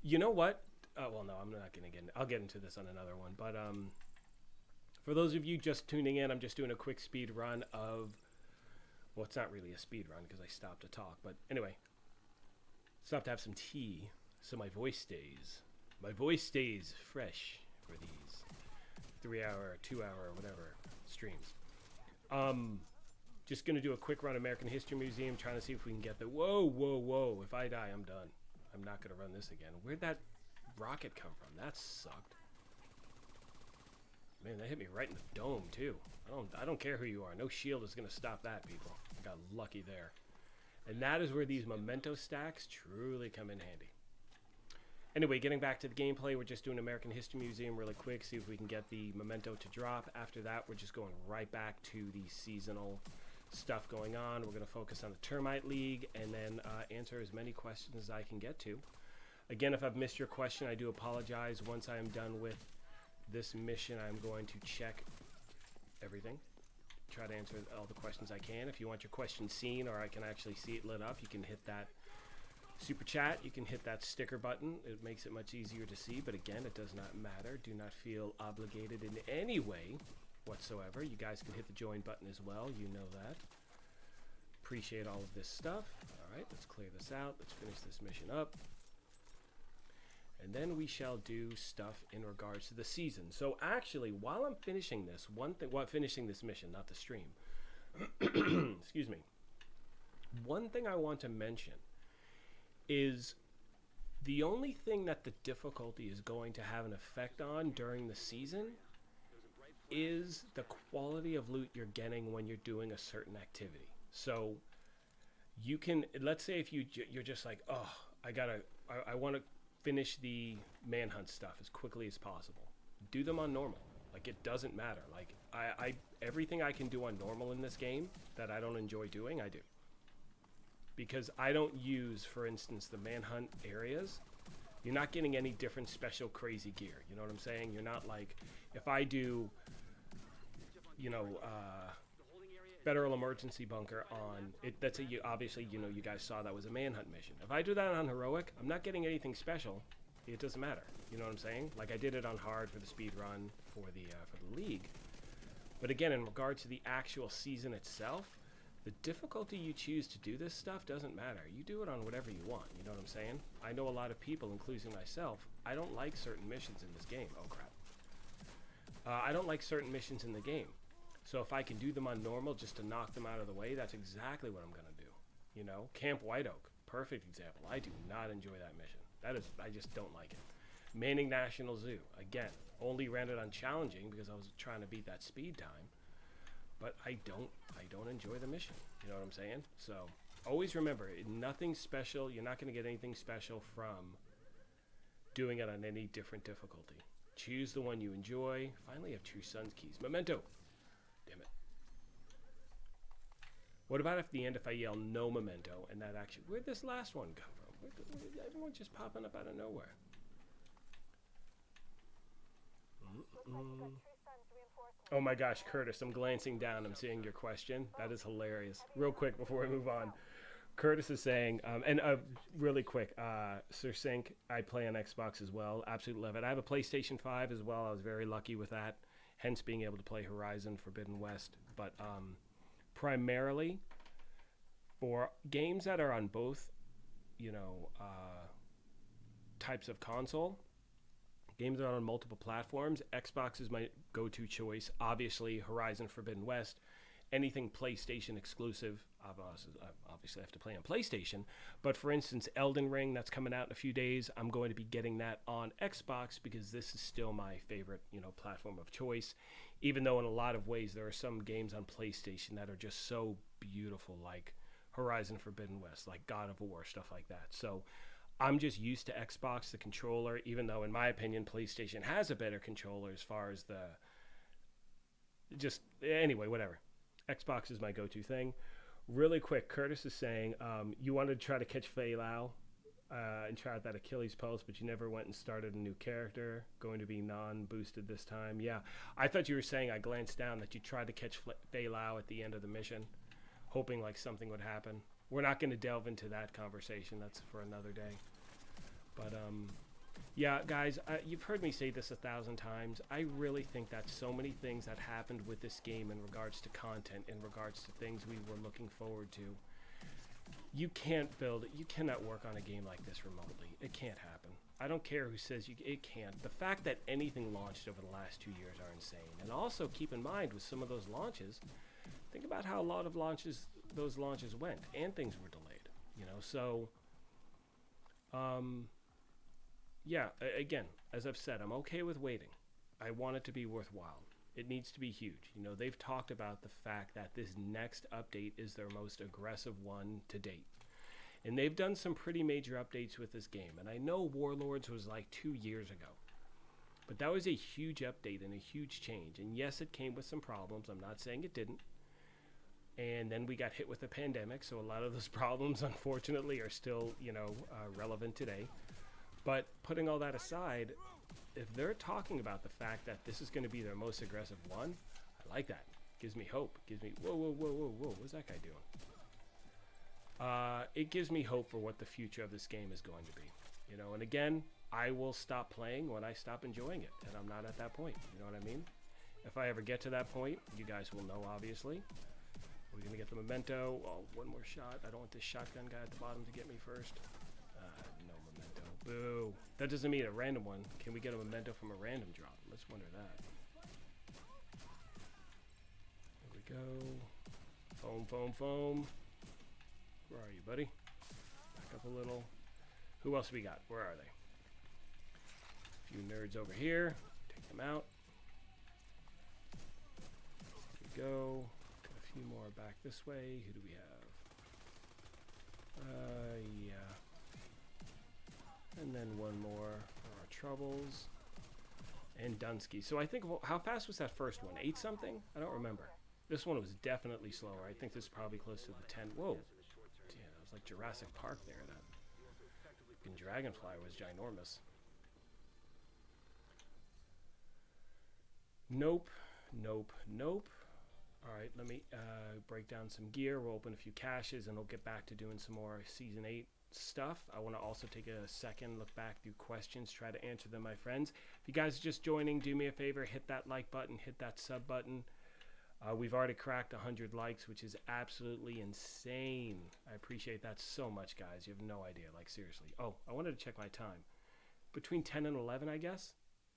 You know what? Well, no, I'm not gonna get. I'll get into this on another one. But For those of you just tuning in, I'm just doing a quick speed run of, well, it's not really a speed run because I stopped to talk, but anyway, stopped to have some tea so my voice stays fresh for these 3-hour, 2-hour, whatever streams. Just gonna do a quick run American History Museum, trying to see if we can get the whoa. If I die, I'm done. I'm not gonna run this again. Where'd that rocket come from? That sucked. Man, that hit me right in the dome too. I don't care who you are. No shield is gonna stop that, people. I got lucky there. And that is where these memento stacks truly come in handy. Anyway, getting back to the gameplay, we're just doing American History Museum really quick, see if we can get the memento to drop. After that, we're just going right back to the seasonal stuff going on. We're going to focus on the Termite League and then answer as many questions as I can get to. Again, if I've missed your question, I do apologize. Once I am done with this mission, I'm going to check everything, try to answer all the questions I can. If you want your question seen or I can actually see it lit up, you can hit that super chat. You can hit that sticker button. It makes it much easier to see, but again, it does not matter. Do not feel obligated in any way whatsoever. You guys can hit the join button as well. You know that. Appreciate all of this stuff. All right, let's clear this out. Let's finish this mission up. And then we shall do stuff in regards to the season. So actually, while I'm finishing this, finishing this mission, not the stream, excuse me, one thing I want to mention is the only thing that the difficulty is going to have an effect on during the season is the quality of loot you're getting when you're doing a certain activity. So you can, let's say if you're just like, oh, I want to finish the manhunt stuff as quickly as possible. Do them on normal. Like, it doesn't matter. Like, everything I can do on normal in this game that I don't enjoy doing, I do. Because I don't use, for instance, the manhunt areas. You're not getting any different special crazy gear. You know what I'm saying? You're not like, if I do, you know, Federal Emergency Bunker on it, obviously, you know, you guys saw that was a manhunt mission. If I do that on heroic, I'm not getting anything special. It doesn't matter. You know what I'm saying? Like, I did it on hard for the speed run for the league. But again, in regard to the actual season itself, the difficulty you choose to do this stuff doesn't matter. You do it on whatever you want. You know what I'm saying? I know a lot of people, including myself, I don't like certain missions in this game. Oh, crap. I don't like certain missions in the game. So if I can do them on normal just to knock them out of the way, that's exactly what I'm going to do. You know? Camp White Oak. Perfect example. I do not enjoy that mission. I just don't like it. Manning National Zoo. Again, only ran it on challenging because I was trying to beat that speed time. But I don't enjoy the mission. You know what I'm saying? So always remember, nothing special. You're not going to get anything special from doing it on any different difficulty. Choose the one you enjoy. Finally, I have True Sun's keys. Memento. Damn it. What about if the end, if I yell no memento, and that actually, where'd this last one come from? Everyone's just popping up out of nowhere. Oh my gosh, Curtis, I'm glancing down. I'm seeing your question. That is hilarious. Real quick before we move on. Curtis is saying, really quick, Sir Sync, I play on Xbox as well. Absolutely love it. I have a PlayStation 5 as well. I was very lucky with that. Hence being able to play Horizon Forbidden West. But primarily for games that are on both, you know, types of console, games that are on multiple platforms, Xbox is my go-to choice. Obviously, Horizon Forbidden West. Anything PlayStation exclusive, obviously I have to play on PlayStation. But for instance, Elden Ring, that's coming out in a few days. I'm going to be getting that on Xbox because this is still my favorite, you know, platform of choice. Even though in a lot of ways there are some games on PlayStation that are just so beautiful, like Horizon Forbidden West, like God of War, stuff like that. So I'm just used to Xbox, the controller, even though in my opinion PlayStation has a better controller as far as the anyway, whatever. Xbox is my go-to thing. Really quick, Curtis is saying you wanted to try to catch Fei Lao and try out that Achilles pulse, but you never went and started a new character. Going to be non-boosted this time. Yeah, I thought you were saying, I glanced down, that you tried to catch Fei Lao at the end of the mission, hoping like something would happen. We're not going to delve into that conversation. That's for another day. But Yeah, guys, you've heard me say this 1,000 times. I really think that so many things that happened with this game in regards to content, in regards to things we were looking forward to, you cannot work on a game like this remotely. It can't happen. I don't care who says it can't. The fact that anything launched over the last 2 years are insane. And also keep in mind with some of those launches, think about how a lot of those launches went, and things were delayed. You know, so yeah, again, as I've said, I'm okay with waiting. I want it to be worthwhile. It needs to be huge. You know, they've talked about the fact that this next update is their most aggressive one to date. And they've done some pretty major updates with this game. And I know Warlords was like 2 years ago. But that was a huge update and a huge change. And yes, it came with some problems. I'm not saying it didn't. And then we got hit with the pandemic. So a lot of those problems, unfortunately, are still, you know, relevant today. But putting all that aside, if they're talking about the fact that this is going to be their most aggressive one, I like that. Gives me hope. Gives me, whoa, whoa, whoa, whoa, whoa, what's that guy doing? It gives me hope for what the future of this game is going to be. You know, and again, I will stop playing when I stop enjoying it, and I'm not at that point. You know what I mean? If I ever get to that point, you guys will know, obviously. We're going to get the memento. Oh, one more shot. I don't want this shotgun guy at the bottom to get me first. No memento. Boo. That doesn't mean a random one. Can we get a memento from a random drop? Let's wonder that. There we go. Foam, foam, foam. Where are you, buddy? Back up a little. Who else we got? Where are they? A few nerds over here. Take them out. There we go. Got a few more back this way. Who do we have? Yeah. And then one more for our troubles. And Dunsky. So I think, well, how fast was that first one? 8 something? I don't remember. This one was definitely slower. I think this is probably close to the 10. Whoa. Yeah, it was like Jurassic Park there. That fucking dragonfly was ginormous. Nope. Nope. Nope. Alright, let me break down some gear. We'll open a few caches and we'll get back to doing some more Season 8 stuff. I want to also take a second, look back through questions, try to answer them, my friends. If you guys are just joining, do me a favor, hit that like button, hit that sub button. We've already cracked 100 likes, which is absolutely insane. I appreciate that so much, guys. You have no idea, like seriously. Oh, I wanted to check my time. Between 10 and 11, I guess?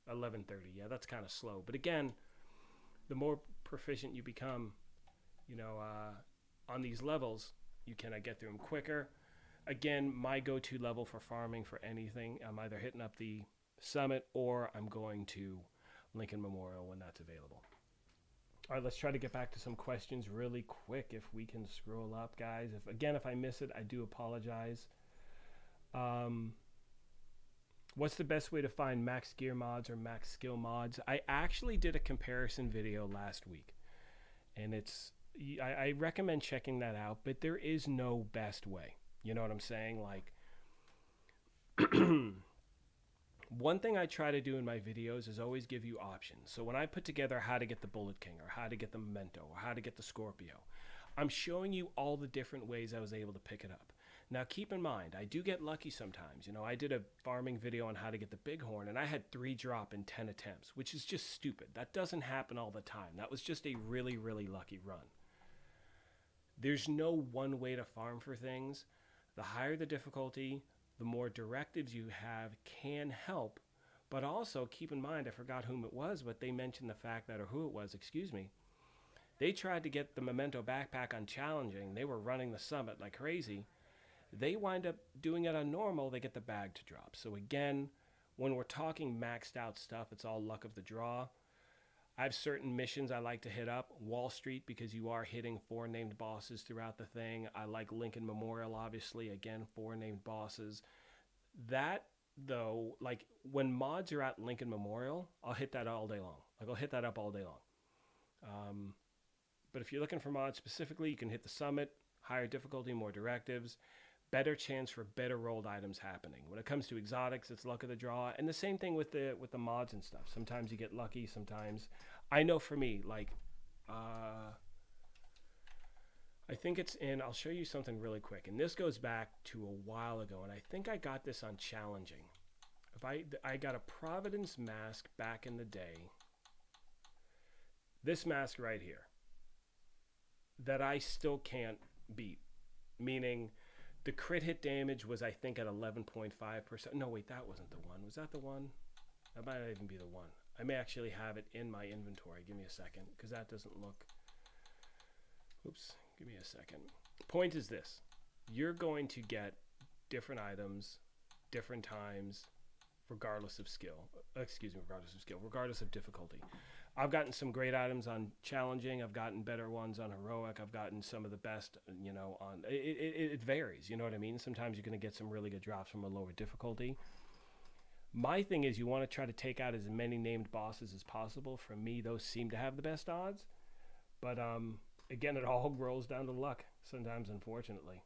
11:30, yeah, that's kind of slow. But again, the more proficient you become, you know, on these levels, you can get through them quicker. Again, my go-to level for farming for anything, I'm either hitting up the summit or I'm going to Lincoln Memorial when that's available. All right, let's try to get back to some questions really quick if we can scroll up, guys. If I miss it, I do apologize. What's the best way to find max gear mods or max skill mods? I actually did a comparison video last week, and I recommend checking that out, but there is no best way. You know what I'm saying? Like, one thing I try to do in my videos is always give you options. So when I put together how to get the Bullet King or how to get the Memento or how to get the Scorpio, I'm showing you all the different ways I was able to pick it up. Now keep in mind, I do get lucky sometimes. You know, I did a farming video on how to get the Bighorn and I had 3 drop in 10 attempts, which is just stupid. That doesn't happen all the time. That was just a really, really lucky run. There's no one way to farm for things. The higher the difficulty, the more directives you have can help, but also keep in mind, I forgot whom it was, but they mentioned the fact that, or who it was, excuse me, they tried to get the Memento backpack on challenging. They were running the summit like crazy. They wind up doing it on normal, they get the bag to drop. So again, when we're talking maxed out stuff, it's all luck of the draw. I have certain missions I like to hit up. Wall Street, because you are hitting 4 named bosses throughout the thing. I like Lincoln Memorial, obviously. Again, 4 named bosses. That, though, like, when mods are at Lincoln Memorial, I'll hit that all day long. Like, I'll hit that up all day long. But if you're looking for mods specifically, you can hit the summit. Higher difficulty, more directives. Better chance for better rolled items happening. When it comes to exotics, it's luck of the draw, and the same thing with the mods and stuff. Sometimes you get lucky. Sometimes, I know for me, like, I think it's in. I'll show you something really quick, and this goes back to a while ago, and I think I got this on challenging. If I got a Providence mask back in the day, this mask right here, that I still can't beat, meaning the crit hit damage was, I think, at 11.5%. No, wait, that wasn't the one. Was that the one? That might not even be the one. I may actually have it in my inventory. Give me a second, because that doesn't look... Oops, give me a second. Point is this. You're going to get different items, different times, regardless of skill. Regardless of difficulty. I've gotten some great items on challenging. I've gotten better ones on heroic. I've gotten some of the best, you know, on... It varies, you know what I mean? Sometimes you're going to get some really good drops from a lower difficulty. My thing is you want to try to take out as many named bosses as possible. For me, those seem to have the best odds. But, again, it all rolls down to luck sometimes, unfortunately.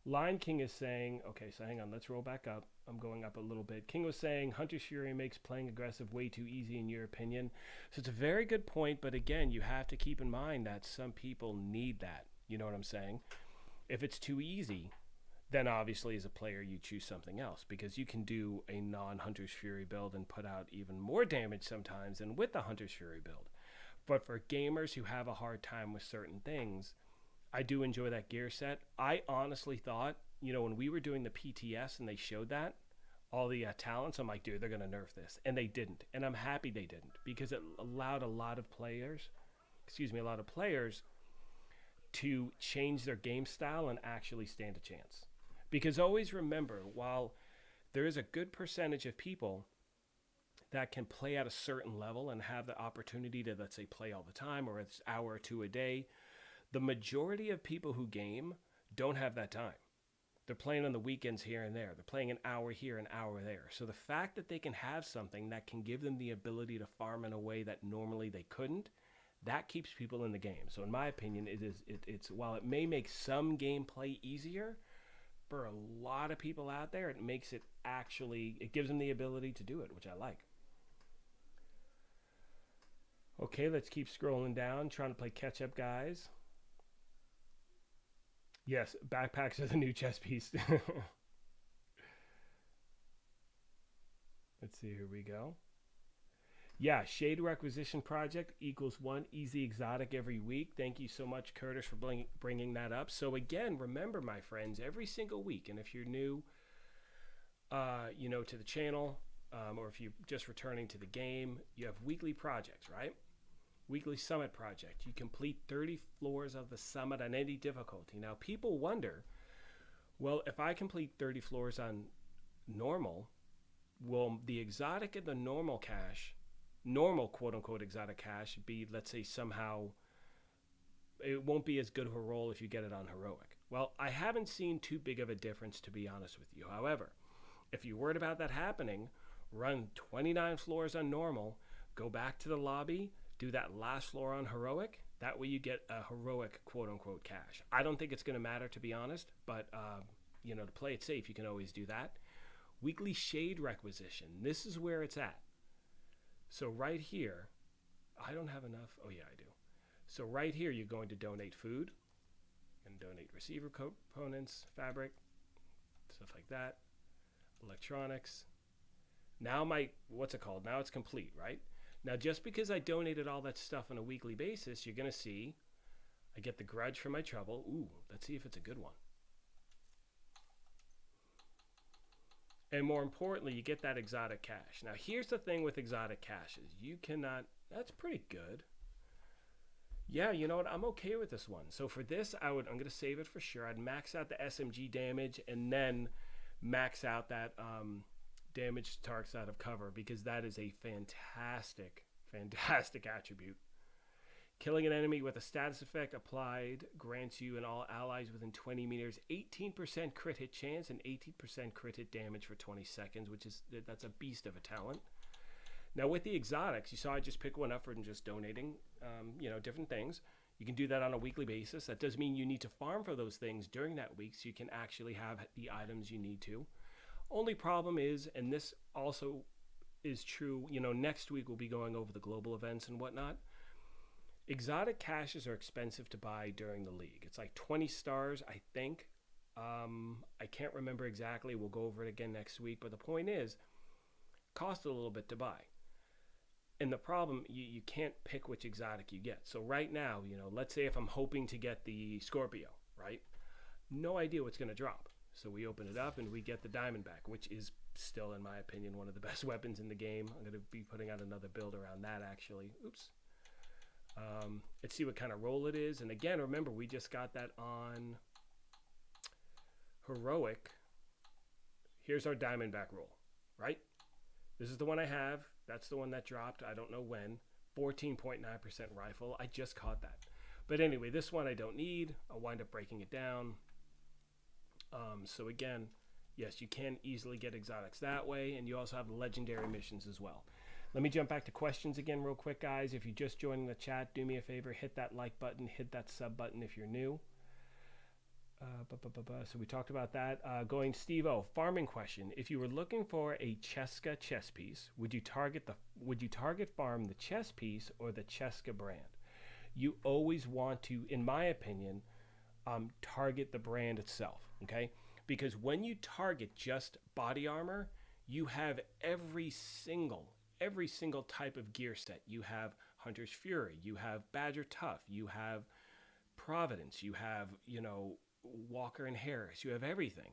Lion King is saying, okay, so hang on, let's roll back up. I'm going up a little bit. King was saying, Hunter's Fury makes playing aggressive way too easy in your opinion. So it's a very good point, but again, you have to keep in mind that some people need that. You know what I'm saying? If it's too easy, then obviously as a player you choose something else, because you can do a non-Hunter's Fury build and put out even more damage sometimes than with the Hunter's Fury build. But for gamers who have a hard time with certain things, I do enjoy that gear set. I honestly thought, you know, when we were doing the PTS and they showed that, all the talents, I'm like, dude, they're going to nerf this. And they didn't. And I'm happy they didn't, because it allowed a lot of players to change their game style and actually stand a chance. Because always remember, while there is a good percentage of people that can play at a certain level and have the opportunity to, let's say, play all the time or an hour or two a day, the majority of people who game don't have that time. They're playing on the weekends here and there. They're playing an hour here, an hour there. So the fact that they can have something that can give them the ability to farm in a way that normally they couldn't, that keeps people in the game. So in my opinion, it's while it may make some gameplay easier, for a lot of people out there, it makes it actually, it gives them the ability to do it, which I like. Okay, let's keep scrolling down, trying to play catch up, guys. Yes, backpacks are the new chess piece. Let's see, here we go. Yeah, Shade Requisition Project equals 1 easy exotic every week. Thank you so much, Curtis, for bringing that up. So again, remember, my friends, every single week, and if you're new, you know, to the channel, or if you're just returning to the game, you have weekly projects, right? Weekly summit project. You complete 30 floors of the summit on any difficulty. Now, people wonder, well, if I complete 30 floors on normal, will the exotic and the normal cache, normal quote-unquote exotic cache, be, let's say, somehow, it won't be as good of a roll if you get it on heroic? Well, I haven't seen too big of a difference, to be honest with you. However, if you're worried about that happening, run 29 floors on normal, go back to the lobby, do that last floor on heroic. That way you get a heroic quote-unquote cache. I don't think it's going to matter, to be honest, but you know, to play it safe, you can always do that. Weekly Shade Requisition. This is where it's at. So right here, I don't have enough. Oh yeah, I do. So right here, you're going to donate food and donate receiver components, fabric, stuff like that, electronics. Now what's it called? Now it's complete, right? Now, just because I donated all that stuff on a weekly basis, you're going to see I get the grudge for my trouble. Ooh, let's see if it's a good one. And more importantly, you get that exotic cache. Now, here's the thing with exotic caches. You cannot, that's pretty good. Yeah, you know what? I'm okay with this one. So for this, I'm going to save it for sure. I'd max out the SMG damage and then max out that damage to targets out of cover, because that is a fantastic attribute. Killing an enemy with a status effect applied grants you and all allies within 20 meters 18% crit hit chance and 18% crit hit damage for 20 seconds, that's a beast of a talent. Now with the exotics, you saw I just pick one up for just donating, you know, different things. You can do that on a weekly basis. That does mean you need to farm for those things during that week so you can actually have the items you need to. Only problem is, and this also is true, you know, next week we'll be going over the global events and whatnot. Exotic caches are expensive to buy during the league. It's like 20 stars, I think, I can't remember exactly. We'll go over it again next week. But the point is, cost a little bit to buy. And the problem, you can't pick which exotic you get. So right now, let's say if I'm hoping to get the Scorpio, right? No idea what's going to drop. So we open it up and we get the Diamondback, which is still, in my opinion, one of the best weapons in the game. I'm going to be putting out another build around that, actually. Oops. Let's see what kind of roll it is. And again, remember, we just got that on Heroic. Here's our Diamondback roll, right? This is the one I have. That's the one that dropped. I don't know when. 14.9% rifle. I just caught that. But anyway, this one I don't need. I'll wind up breaking it down. So again, yes, you can easily get exotics that way. And you also have legendary missions as well. Let me jump back to questions again real quick, guys. If you're just joining the chat, do me a favor. Hit that like button. Hit that sub button if you're new. So we talked about that. Going Steve-O, farming question. If you were looking for a Cheska chess piece, would you target farm the chess piece or the Cheska brand? You always want to, in my opinion, target the brand itself, okay? Because when you target just body armor, you have every single type of gear set. You have Hunter's Fury, you have Badger Tough, you have Providence, you have, Walker and Harris, you have everything.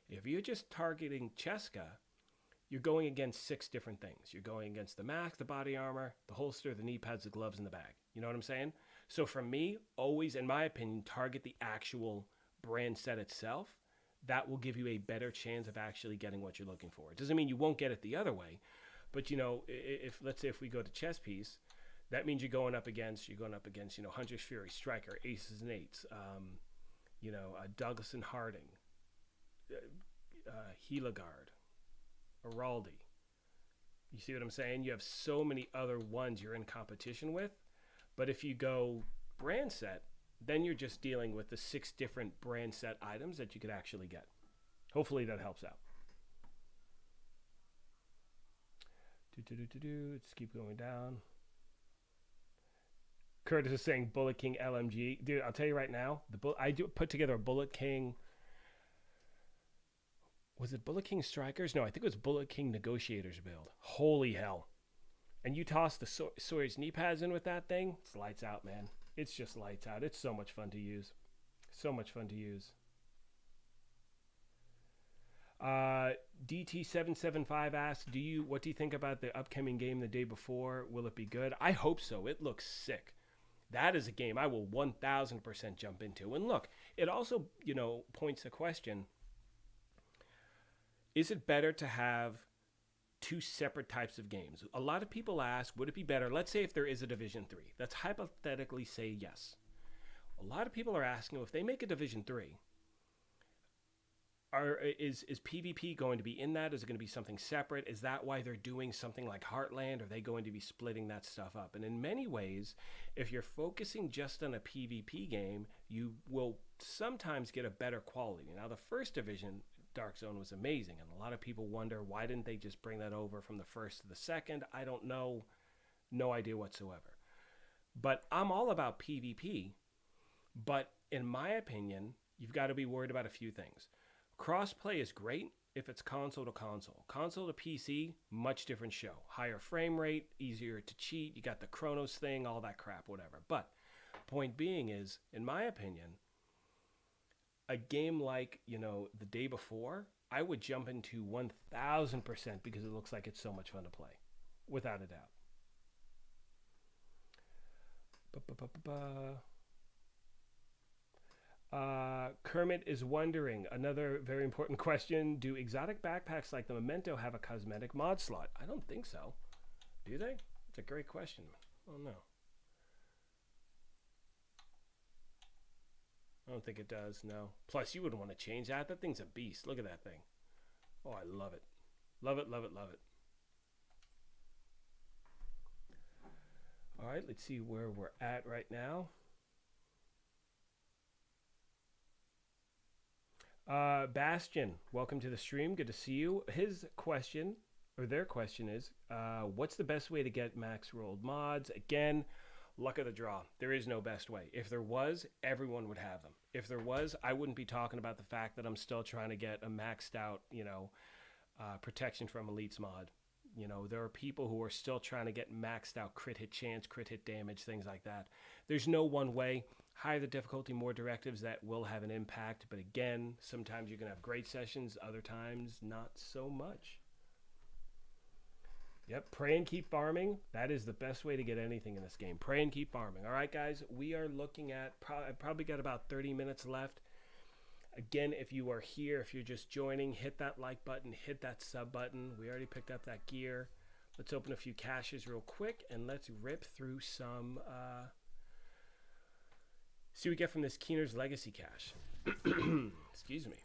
If you're just targeting Cheska, you're going against 6 different things. You're going against the mask, the body armor, the holster, the knee pads, the gloves, and the bag. You know what I'm saying? So for me, always, in my opinion, target the actual brand set itself. That will give you a better chance of actually getting what you're looking for. It doesn't mean you won't get it the other way, but if let's say if we go to chess piece, that means you're going up against Hunter's Fury, Striker, Aces and Eights, Douglas and Harding, Heligard, Araldi. You see what I'm saying? You have so many other ones you're in competition with. But if you go brand set, then you're just dealing with the 6 different brand set items that you could actually get. Hopefully that helps out. Let's keep going down. Curtis is saying Bullet King LMG. Dude, I'll tell you right now, I put together a Bullet King. Was it Bullet King Strikers? No, I think it was Bullet King Negotiators build. Holy hell. And you toss the Sawyer's knee pads in with that thing, it's lights out, man. It's just lights out. It's so much fun to use. So much fun to use. DT775 asks, what do you think about the upcoming game the day before? Will it be good? I hope so. It looks sick. That is a game I will 1000% jump into. And look, it also, points the question, is it better to have 2 separate types of games? A lot of people ask, would it be better, let's say if there is a Division 3. Let's hypothetically say yes. A lot of people are asking, if they make a Division 3, is PvP going to be in that? Is it going to be something separate? Is that why they're doing something like Heartland? Are they going to be splitting that stuff up? And in many ways, if you're focusing just on a PvP game, you will sometimes get a better quality. Now, the first Division Dark Zone was amazing, and a lot of people wonder, why didn't they just bring that over from the first to the second? I don't know. No idea whatsoever. But I'm all about PvP. But in my opinion, you've got to be worried about a few things. Crossplay is great if it's console to console. Console to PC, much different show. Higher frame rate, easier to cheat. You got the Chronos thing, all that crap, whatever. But point being is, in my opinion, a game like, the day before, I would jump into 1000% because it looks like it's so much fun to play. Without a doubt. Kermit is wondering, another very important question, do exotic backpacks like the Memento have a cosmetic mod slot? I don't think so. Do they? It's a great question. Oh no. I don't think it does, no. Plus, you wouldn't want to change that. That thing's a beast. Look at that thing. Oh, I love it. Love it, love it, love it. All right, let's see where we're at right now. Bastion, welcome to the stream. Good to see you. His question, or their question is, what's the best way to get max rolled mods? Again, luck of the draw. There is no best way. If there was, everyone would have them. If there was, I wouldn't be talking about the fact that I'm still trying to get a maxed out, protection from elites mod. There are people who are still trying to get maxed out crit hit chance, crit hit damage, things like that. There's no one way. Higher the difficulty, more directives that will have an impact. But again, sometimes you're going to have great sessions, other times not so much. Yep, pray and keep farming. That is the best way to get anything in this game. Pray and keep farming. All right, guys, we are looking at, I've probably got about 30 minutes left. Again, if you are here, if you're just joining, hit that like button, hit that sub button. We already picked up that gear. Let's open a few caches real quick, and let's rip through some, see what we get from this Keener's Legacy cache. Excuse me.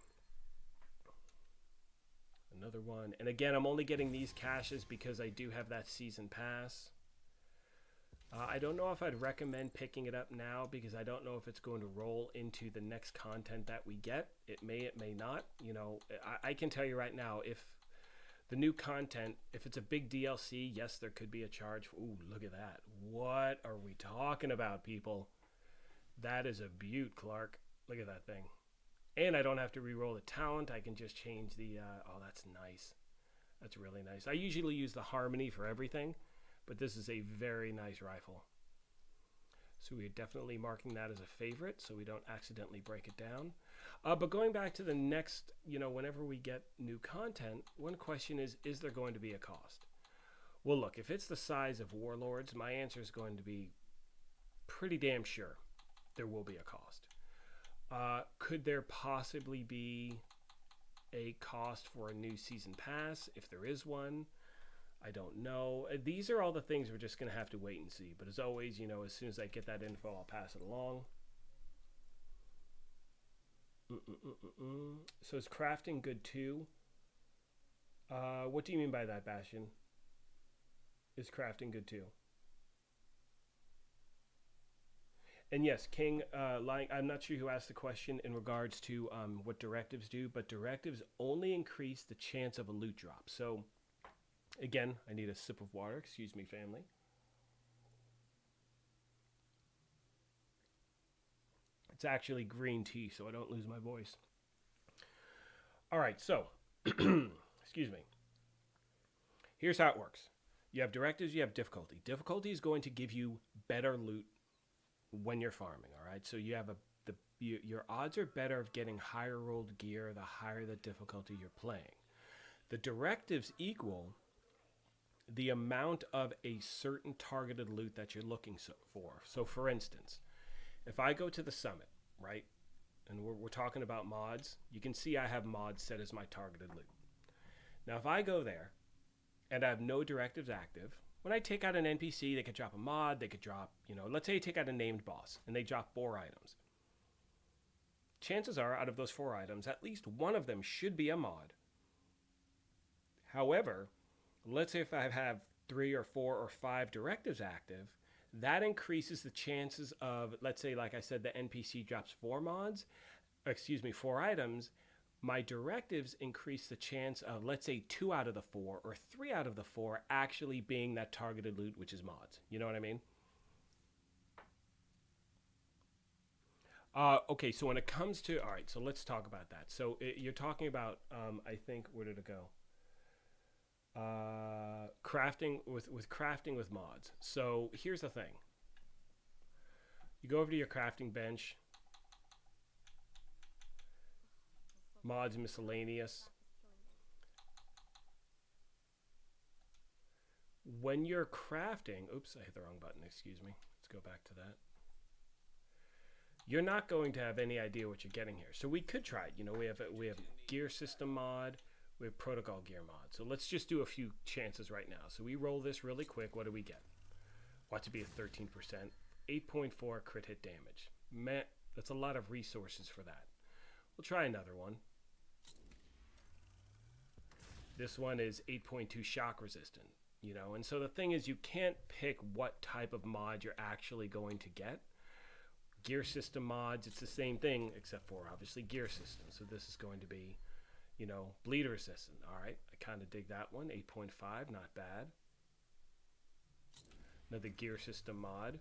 Another one. And again, I'm only getting these caches because I do have that season pass. I don't know if I'd recommend picking it up now because I don't know if it's going to roll into the next content that we get. It may not. I can tell you right now, if the new content, if it's a big DLC, yes, there could be a charge. Ooh, look at that. What are we talking about, people? That is a beaut, Clark. Look at that thing. And I don't have to re-roll the talent. I can just change the... oh, that's nice. That's really nice. I usually use the Harmony for everything, but this is a very nice rifle. So we're definitely marking that as a favorite so we don't accidentally break it down. But going back to the next, whenever we get new content, one question is there going to be a cost? Well, look, if it's the size of Warlords, my answer is going to be pretty damn sure there will be a cost. Could there possibly be a cost for a new season pass? If there is one, I don't know. These are all the things we're just going to have to wait and see. But as always, as soon as I get that info, I'll pass it along. So is crafting good too? What do you mean by that, Bastion? Is crafting good too? And yes, King, I'm not sure who asked the question in regards to what directives do, but directives only increase the chance of a loot drop. So, again, I need a sip of water. Excuse me, family. It's actually green tea, so I don't lose my voice. All right, so, excuse me. Here's how it works. You have directives, you have difficulty. Difficulty is going to give you better loot when you're farming, all right? So you have your odds are better of getting higher rolled gear the higher the difficulty you're playing. The directives equal the amount of a certain targeted loot that you're looking for. So for instance, if I go to the summit, right, and we're talking about mods, you can see I have mods set as my targeted loot. Now if I go there and I have no directives active, when I take out an NPC, they could drop a mod, they could drop, let's say you take out a named boss and they drop 4 items. Chances are, out of those 4 items, at least one of them should be a mod. However, let's say if I have 3 or 4 or 5 directives active, that increases the chances of, let's say, like I said, the NPC drops 4 items. My directives increase the chance of, let's say, 2 out of the 4 or 3 out of the 4 actually being that targeted loot, which is mods. You know what I mean? Okay, so when it comes to, all right, so let's talk about that. So you're talking about, I think, where did it go? Crafting with mods. So here's the thing. You go over to your crafting bench. Mods miscellaneous. When you're crafting, oops, I hit the wrong button, excuse me. Let's go back to that. You're not going to have any idea what you're getting here. So we could try it. We have gear system mod, we have protocol gear mod. So let's just do a few chances right now. So we roll this really quick. What do we get? Want to be a 13%, 8.4 crit hit damage. Man, that's a lot of resources for that. We'll try another one. This one is 8.2 shock resistant, and so the thing is you can't pick what type of mod you're actually going to get. Gear system mods, it's the same thing except for obviously gear system. So this is going to be, bleed resistant. All right, I kind of dig that one. 8.5, not bad. Another gear system mod.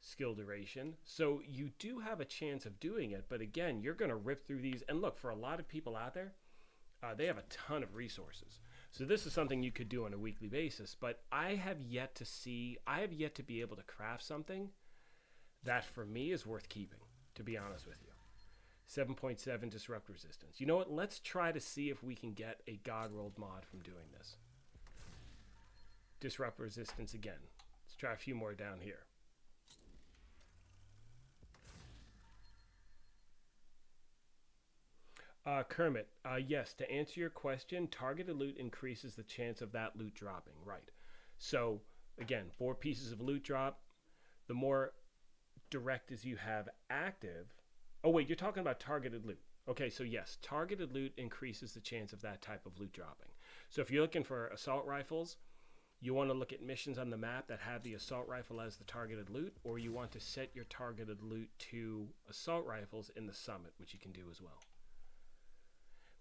skill duration. So you do have a chance of doing it, but again, you're going to rip through these. And look, for a lot of people out there, they have a ton of resources. So this is something you could do on a weekly basis, but I have yet to be able to craft something that for me is worth keeping, to be honest with you. 7.7 disrupt resistance. You know what? Let's try to see if we can get a God rolled mod from doing this. Disrupt resistance again. Let's try a few more down here. Kermit, yes, to answer your question, targeted loot increases the chance of that loot dropping, right? So, again, 4 pieces of loot drop. The more directives you have active... Oh, wait, you're talking about targeted loot. Okay, so yes, targeted loot increases the chance of that type of loot dropping. So if you're looking for assault rifles, you want to look at missions on the map that have the assault rifle as the targeted loot, or you want to set your targeted loot to assault rifles in the summit, which you can do as well.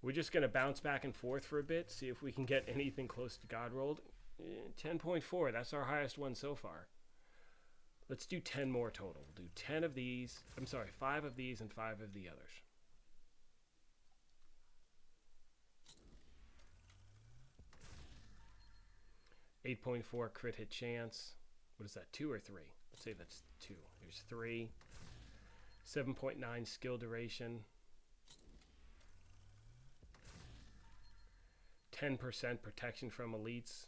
We're just going to bounce back and forth for a bit, see if we can get anything close to God rolled. 10.4, that's our highest one so far. Let's do 10 more total. We'll do 10 of these. I'm sorry, 5 of these and 5 of the others. .4 crit hit chance. What is that, 2 or 3? Let's say that's 2. Here's 3. 7.9 skill duration. 10% protection from elites.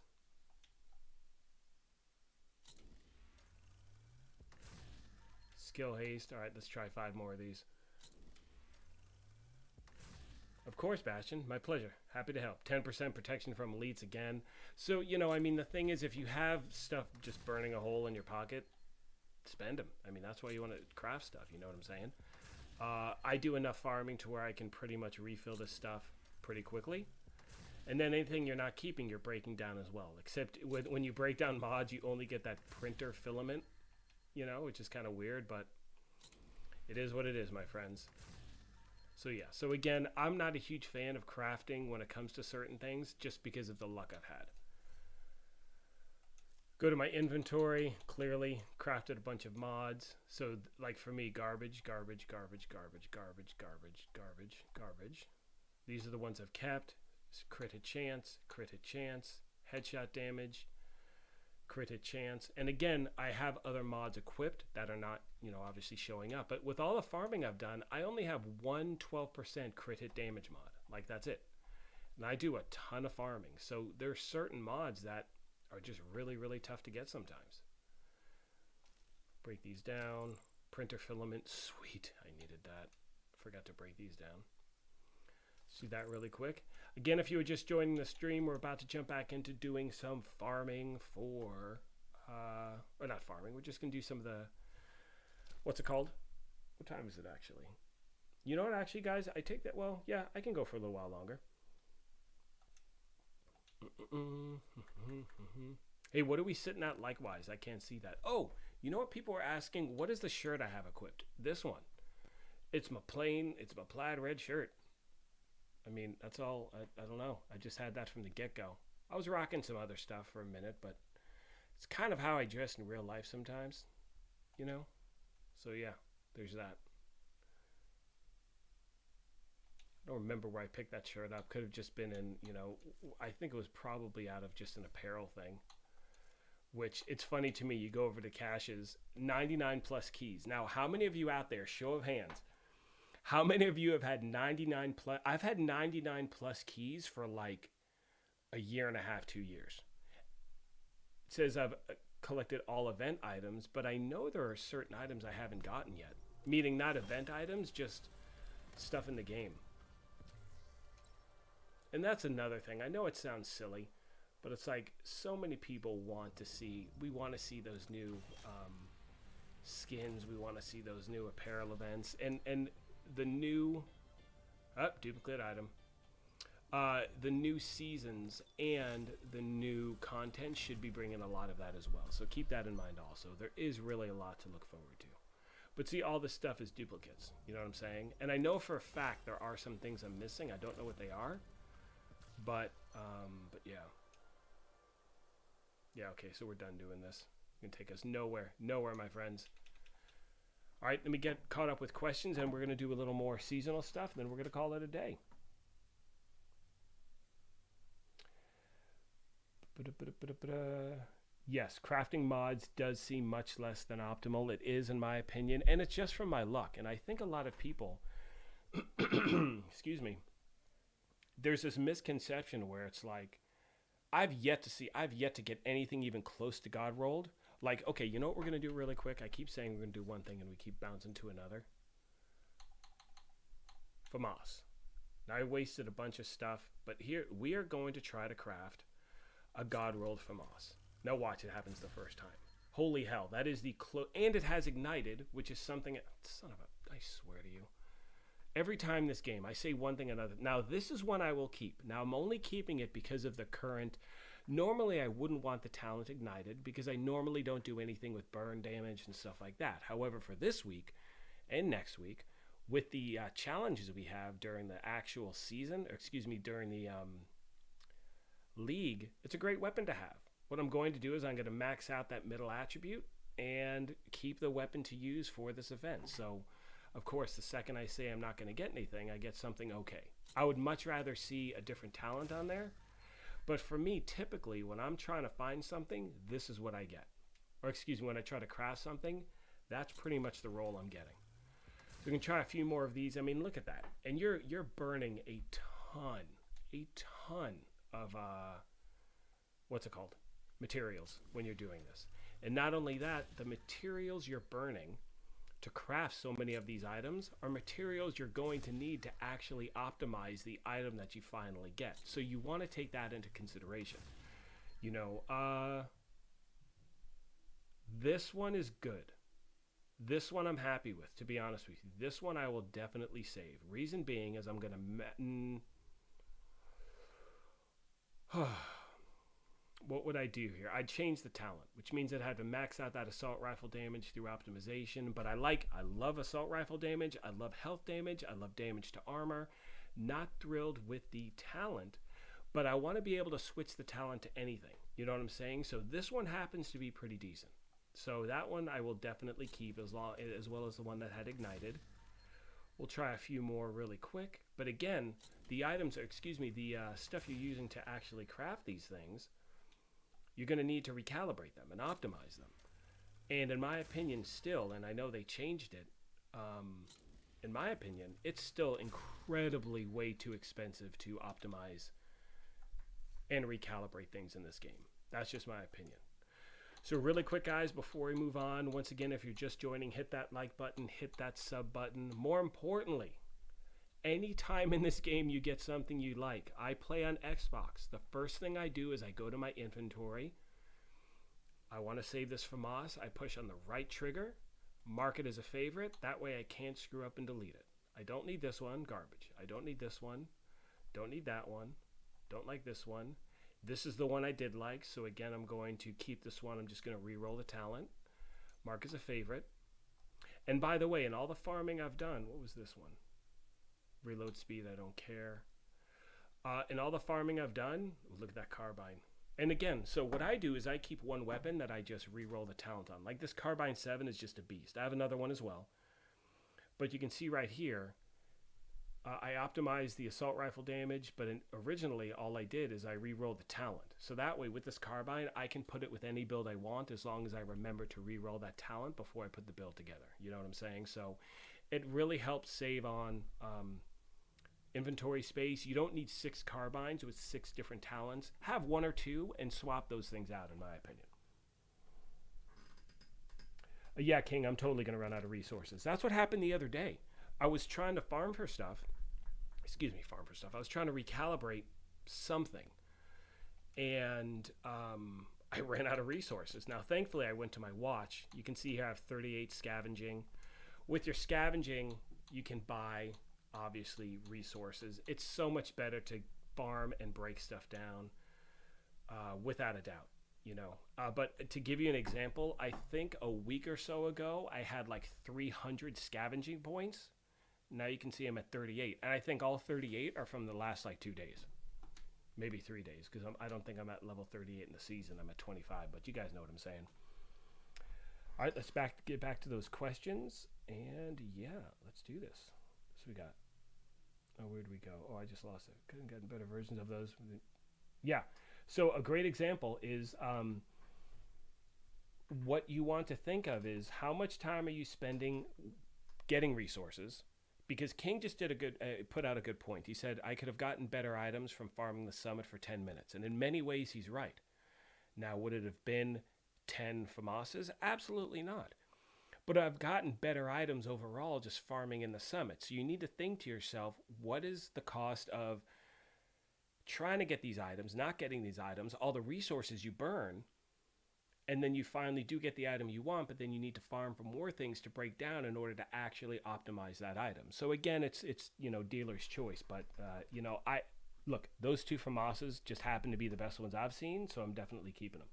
Skill haste. All right, let's try 5 more of these. Of course, Bastion. My pleasure. Happy to help. 10% protection from elites again. So, you know, I mean, the thing is, if you have stuff just burning a hole in your pocket, spend them. I mean, that's why you want to craft stuff. You know what I'm saying? I do enough farming to where I can pretty much refill this stuff pretty quickly. And then anything you're not keeping, you're breaking down as well. Except when you break down mods, you only get that printer filament, you know, which is kind of weird, but it is what it is, my friends. So yeah, so again, I'm not a huge fan of crafting when it comes to certain things, just because of the luck I've had. Go to my inventory, clearly crafted a bunch of mods. So like for me, garbage, garbage, garbage, garbage, garbage, garbage, garbage, garbage. These are the ones I've kept. Crit hit chance, headshot damage, crit hit chance. And again, I have other mods equipped that are not, you know, obviously showing up. But with all the farming I've done, I only have one 12% crit hit damage mod. Like, that's it. And I do a ton of farming. So there's certain mods that are just really, really tough to get sometimes. Break these down. Printer filament. Sweet. I needed that. Forgot to break these down. See that really quick. Again, if you were just joining the stream, we're about to jump back into doing some farming for, or not farming, we're just going to do some of the, what's it called? What time is it actually? You know what, actually, guys, I take that, well, yeah, I can go for a little while longer. Hey, what are we sitting at likewise? I can't see that. Oh, you know what people were asking? What is the shirt I have equipped? This one. It's my plaid red shirt. I mean, that's all. I don't know. I just had that from the get-go. I was rocking some other stuff for a minute, but it's kind of how I dress in real life sometimes, you know? So, yeah, there's that. I don't remember where I picked that shirt up. Could have just been in, you know, I think it was probably out of just an apparel thing, which it's funny to me. You go over to Cash's 99 plus keys. Now, how many of you out there, show of hands, how many of you have had 99 plus? I've had 99 plus keys for like a year and a half, 2 years. It says I've collected all event items, but I know there are certain items I haven't gotten yet. Meaning not event items, just stuff in the game. And that's another thing. I know it sounds silly, but it's like so many people want to see, we want to see those new skins. We want to see those new apparel events. And the new, duplicate item. The new seasons and the new content should be bringing a lot of that as well. So keep that in mind also. There is really a lot to look forward to. But see, all this stuff is duplicates. You know what I'm saying? And I know for a fact there are some things I'm missing. I don't know what they are. But yeah. Yeah, okay, so we're done doing this. It's going to take us nowhere. Nowhere, my friends. All right, let me get caught up with questions, and we're going to do a little more seasonal stuff, and then we're going to call it a day. Yes, crafting mods does seem much less than optimal. It is, in my opinion, and it's just from my luck. And I think a lot of people, excuse me, there's this misconception where it's like, I've yet to get anything even close to God rolled. Like, okay, you know what we're going to do really quick? I keep saying we're going to do one thing and we keep bouncing to another. FAMAS. Now, I wasted a bunch of stuff, but here we are going to try to craft a God rolled FAMAS. Now watch, it happens the first time. Holy hell, that is the and it has ignited, which is something, son of a, I swear to you. Every time this game, I say one thing or another. Now, this is one I will keep. Now, I'm only keeping it because of the current. Normally, I wouldn't want the talent ignited because I normally don't do anything with burn damage and stuff like that. However, for this week and next week, with the challenges we have during the actual season, or excuse me, during the league, it's a great weapon to have. What I'm going to do is I'm going to max out that middle attribute and keep the weapon to use for this event. So, of course, the second I say I'm not going to get anything, I get something okay. I would much rather see a different talent on there. But for me, typically, when I'm trying to find something, this is what I get. Or excuse me, when I try to craft something, that's pretty much the role I'm getting. So we can try a few more of these. I mean, look at that. And you're burning a ton of, what's it called? Materials when you're doing this. And not only that, the materials you're burning to craft so many of these items are materials you're going to need to actually optimize the item that you finally get. So you want to take that into consideration. You know, this one is good. This one I'm happy with, to be honest with you. This one I will definitely save. Reason being is I'm going to... What would I do here? I'd change the talent, which means I'd have to max out that assault rifle damage through optimization. But I love assault rifle damage. I love health damage. I love damage to armor. Not thrilled with the talent, but I want to be able to switch the talent to anything. You know what I'm saying? So this one happens to be pretty decent. So that one I will definitely keep as well as the one that had ignited. We'll try a few more really quick. But again, the items, the stuff you're using to actually craft these things, you're going to need to recalibrate them and optimize them. And in my opinion still, and I know they changed it, in my opinion, it's still incredibly way too expensive to optimize and recalibrate things in this game. That's just my opinion. So really quick, guys, before we move on, once again, if you're just joining, hit that like button, hit that sub button. More importantly, anytime in this game you get something you like, I play on Xbox. The first thing I do is I go to my inventory. I want to save this FAMAS. I push on the right trigger, mark it as a favorite. That way I can't screw up and delete it. I don't need this one, garbage. I don't need this one. Don't need that one. Don't like this one. This is the one I did like. So again, I'm going to keep this one. I'm just going to re-roll the talent. Mark as a favorite. And by the way, in all the farming I've done, what was this one? Reload speed, I don't care. In all the farming I've done, look at that carbine. And again, so what I do is I keep one weapon that I just re-roll the talent on. Like this carbine 7 is just a beast. I have another one as well. But you can see right here, I optimized the assault rifle damage, but originally all I did is I re-rolled the talent. So that way with this carbine, I can put it with any build I want as long as I remember to re-roll that talent before I put the build together. You know what I'm saying? So it really helps save on inventory space. You don't need 6 carbines with 6 different talents. Have 1 or 2 and swap those things out, in my opinion. Yeah, King, I'm totally going to run out of resources. That's what happened the other day. I was trying to farm for stuff. I was trying to recalibrate something. And I ran out of resources. Now, thankfully, I went to my watch. You can see here I have 38 scavenging. With your scavenging, you can buy, obviously, resources. It's so much better to farm and break stuff down, without a doubt, you know. But to give you an example, I think a week or so ago, I had like 300 scavenging points. Now you can see I'm at 38. And I think all 38 are from the last like 2 days. Maybe 3 days, because I don't think I'm at level 38 in the season. I'm at 25, but you guys know what I'm saying. All right, let's get back to those questions. And yeah, let's do this. So we got, oh, where'd we go? Oh, I just lost it. Couldn't get better versions of those. Yeah. So a great example is what you want to think of is how much time are you spending getting resources? Because King just did put out a good point. He said, I could have gotten better items from farming the summit for 10 minutes. And in many ways, he's right. Now, would it have been 10 FAMASas? Absolutely not. But I've gotten better items overall just farming in the summit. So you need to think to yourself, what is the cost of trying to get these items, not getting these items, all the resources you burn, and then you finally do get the item you want, but then you need to farm for more things to break down in order to actually optimize that item. So again, it's dealer's choice. But look, those two FAMASas just happen to be the best ones I've seen, so I'm definitely keeping them.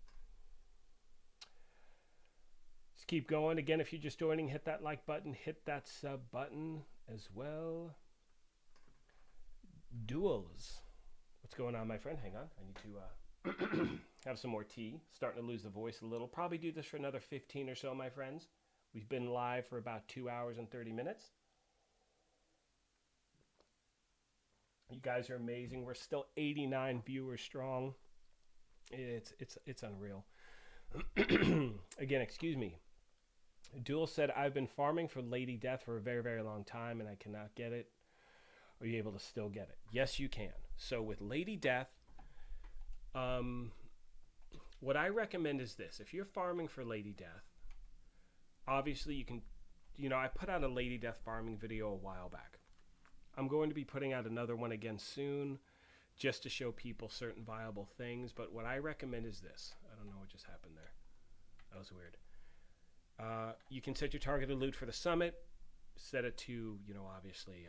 Let's keep going. Again, if you're just joining, hit that like button, hit that sub button as well. Duels. What's going on, my friend? Hang on. I need to have some more tea. Starting to lose the voice a little. Probably do this for another 15 or so, my friends. We've been live for about 2 hours and 30 minutes. You guys are amazing. We're still 89 viewers strong. It's unreal. Again, excuse me. Duel said, I've been farming for Lady Death for a very, very long time and I cannot get it. Are you able to still get it? Yes, you can. So with Lady Death, what I recommend is this. If you're farming for Lady Death, obviously you can, I put out a Lady Death farming video a while back. I'm going to be putting out another one again soon just to show people certain viable things. But what I recommend is this. I don't know what just happened there. That was weird. You can set your targeted loot for the summit, set it to, obviously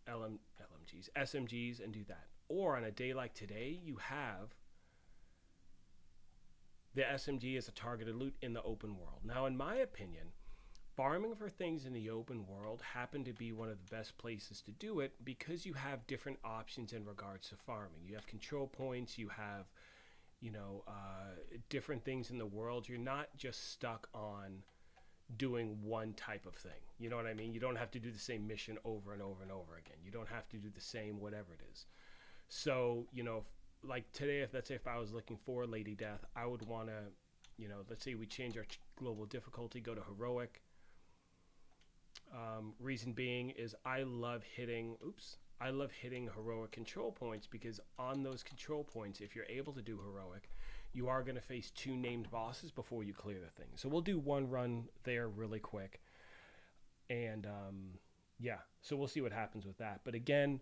LMGs, SMGs, and do that. Or on a day like today, you have the SMG as a targeted loot in the open world. Now, in my opinion, farming for things in the open world happen to be one of the best places to do it because you have different options in regards to farming. You have control points, you have, different things in the world. You're not just stuck on doing one type of thing. You know what I mean? You don't have to do the same mission over and over and over again. You don't have to do the same whatever it is. So, like today, let's say if I was looking for Lady Death, I would want to, let's say we change our global difficulty, go to heroic. Reason being is I love hitting heroic control points because on those control points, if you're able to do heroic, you are going to face 2 named bosses before you clear the thing. So we'll do one run there really quick. And so we'll see what happens with that. But again,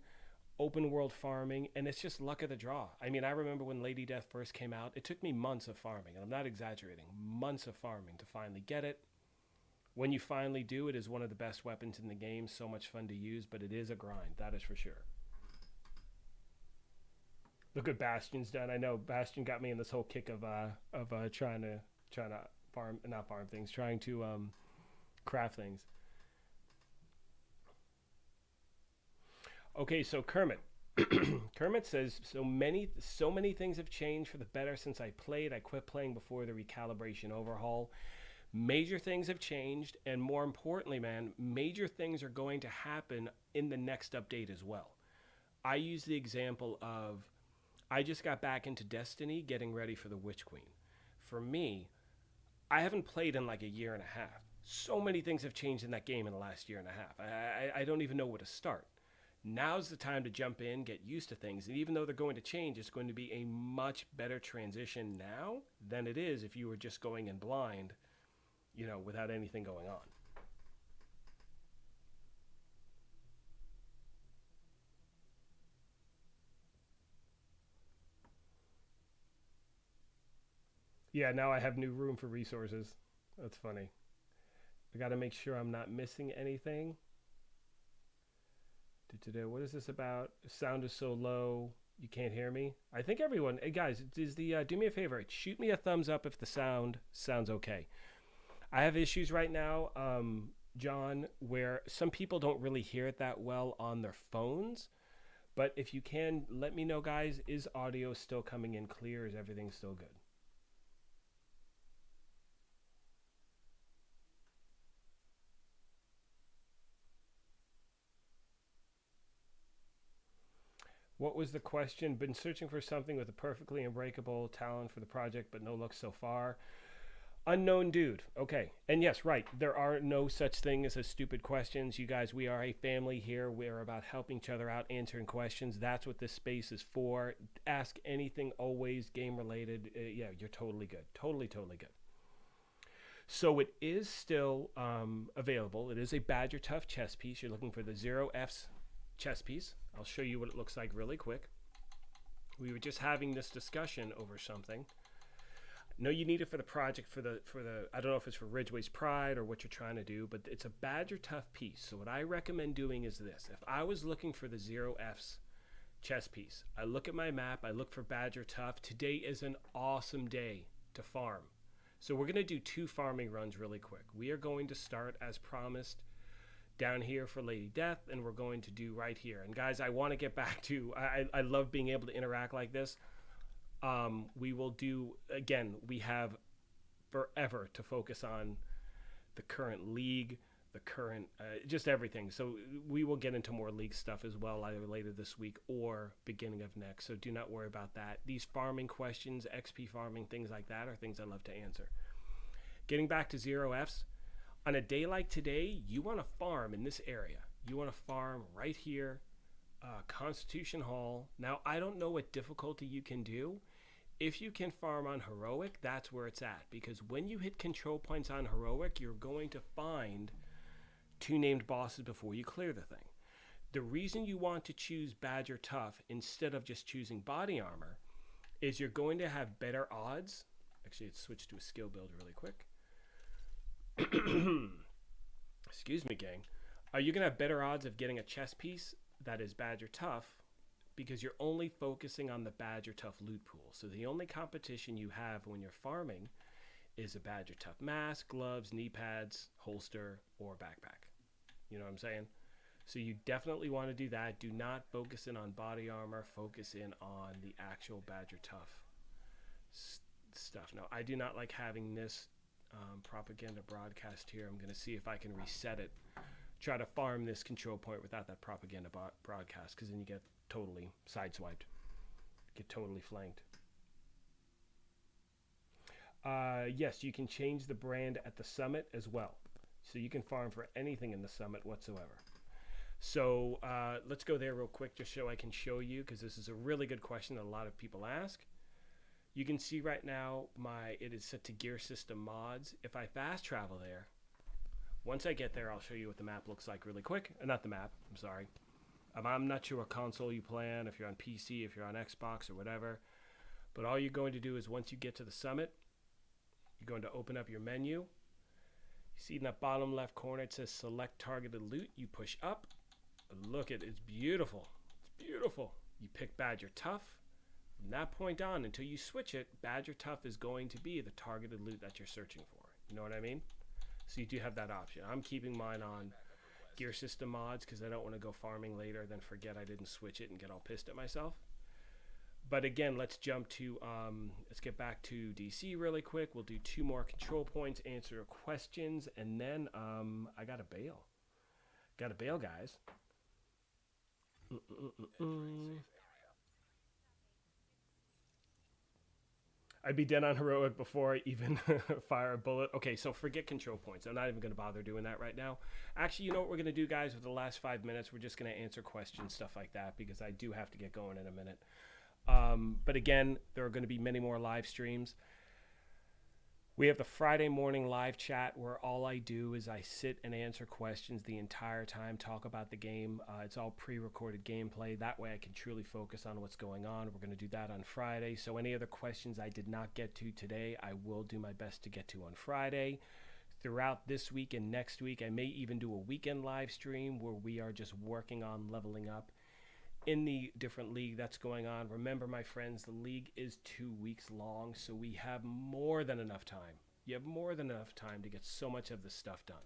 open world farming, and it's just luck of the draw. I mean, I remember when Lady Death first came out, it took me months of farming, and I'm not exaggerating, months of farming to finally get it. When you finally do, it is one of the best weapons in the game, so much fun to use, but it is a grind, that is for sure. Look what Bastion's done. I know Bastion got me in this whole kick of trying to craft things. Okay, so Kermit. Kermit says, so many things have changed for the better since I played. I quit playing before the recalibration overhaul. Major things have changed, and more importantly, man, major things are going to happen in the next update as well. I use the example of, I just got back into Destiny getting ready for the Witch Queen. For me, I haven't played in like a year and a half. So many things have changed in that game in the last year and a half. I don't even know where to start. Now's the time to jump in, get used to things, and even though they're going to change, it's going to be a much better transition now than it is if you were just going in blind, without anything going on. Yeah, now I have new room for resources. That's funny. I got to make sure I'm not missing anything. What is this about? Sound is so low, you can't hear me. I think everyone, hey guys, do me a favor. Shoot me a thumbs up if the sound sounds okay. I have issues right now, John, where some people don't really hear it that well on their phones. But if you can, let me know, guys. Is audio still coming in clear? Is everything still good? What was the question? Been searching for something with a perfectly unbreakable talent for the project, but no luck so far. Unknown dude. Okay. And yes, right. There are no such thing as stupid questions. You guys, we are a family here. We're about helping each other out, answering questions. That's what this space is for. Ask anything, always game related. Yeah, you're totally good. Totally, totally good. So it is still available. It is a Badger Tough chess piece. You're looking for the 0F's chess piece. I'll show you what it looks like really quick. We were just having this discussion over something. No, you need it for the project for the I don't know if it's for Ridgeway's Pride or what you're trying to do, but it's a Badger Tough piece. So what I recommend doing is this. If I was looking for the 0F's chess piece, I look at my map, I look for Badger Tough. Today is an awesome day to farm. So we're going to do 2 farming runs really quick. We are going to start as promised down here for Lady Death, and we're going to do right here. And guys, I want to get back to, I love being able to interact like this. We will do, again, we have forever to focus on the current league, the current, just everything. So we will get into more league stuff as well, either later this week or beginning of next. So do not worry about that. These farming questions, XP farming, things like that are things I love to answer. Getting back to 0Fs, on a day like today, you want to farm in this area. You want to farm right here, Constitution Hall. Now, I don't know what difficulty you can do. If you can farm on Heroic, that's where it's at. Because when you hit control points on Heroic, you're going to find 2 named bosses before you clear the thing. The reason you want to choose Badger Tough instead of just choosing body armor is you're going to have better odds. Actually, let's switch to a skill build really quick. Excuse me, gang. You're going to have better odds of getting a chess piece that is Badger Tough because you're only focusing on the Badger Tough loot pool. So the only competition you have when you're farming is a Badger Tough mask, gloves, knee pads, holster, or backpack. You know what I'm saying? So you definitely want to do that. Do not focus in on body armor. Focus in on the actual Badger Tough stuff. Now, I do not like having this propaganda broadcast here. I'm going to see if I can reset it. Try to farm this control point without that propaganda broadcast, because then you get totally sideswiped. Get totally flanked. Yes, you can change the brand at the summit as well. So you can farm for anything in the summit whatsoever. So let's go there real quick just so I can show you, because this is a really good question that a lot of people ask. You can see right now it is set to gear system mods. If I fast travel there, once I get there, I'll show you what the map looks like really quick. Not the map, I'm sorry. I'm not sure what console you play on, if you're on PC, if you're on Xbox or whatever. But all you're going to do is once you get to the summit, you're going to open up your menu. You see in that bottom left corner, it says select targeted loot. You push up. Look at it, it's beautiful. It's beautiful. You pick Badger Tough. From that point on, until you switch it, Badger Tough is going to be the targeted loot that you're searching for. You know what I mean? So you do have that option. I'm keeping mine on gear system mods because I don't want to go farming later, then forget I didn't switch it and get all pissed at myself. But again, let's jump to, let's get back to DC really quick. We'll do 2 more control points, answer questions, and then I got to bail. Got to bail, guys. I'd be dead on Heroic before I even fire a bullet. Okay, so forget control points. I'm not even going to bother doing that right now. Actually, you know what we're going to do, guys? With the last 5 minutes, we're just going to answer questions, stuff like that, because I do have to get going in a minute. But again, there are going to be many more live streams. We have the Friday morning live chat where all I do is I sit and answer questions the entire time, talk about the game. It's all pre-recorded gameplay. That way I can truly focus on what's going on. We're going to do that on Friday. So any other questions I did not get to today, I will do my best to get to on Friday. Throughout this week and next week, I may even do a weekend live stream where we are just working on leveling up in the different league that's going on. Remember, my friends, the league is 2 weeks long, so we have more than enough time. You have more than enough time to get so much of this stuff done.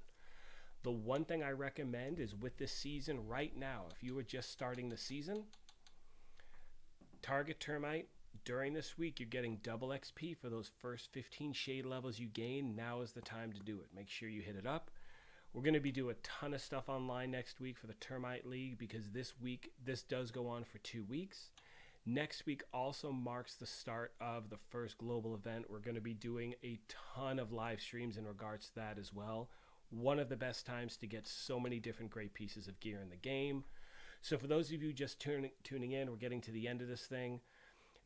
The one thing I recommend is with this season right now, if you were just starting the season, target Termite. During this week, you're getting double XP for those first 15 shade levels you gain. Now is the time to do it. Make sure you hit it up. We're going to be doing a ton of stuff online next week for the Termite League, because this does go on for 2 weeks. Next week also marks the start of the first global event. We're going to be doing a ton of live streams in regards to that as well. One of the best times to get so many different great pieces of gear in the game. So for those of you just tuning in, we're getting to the end of this thing.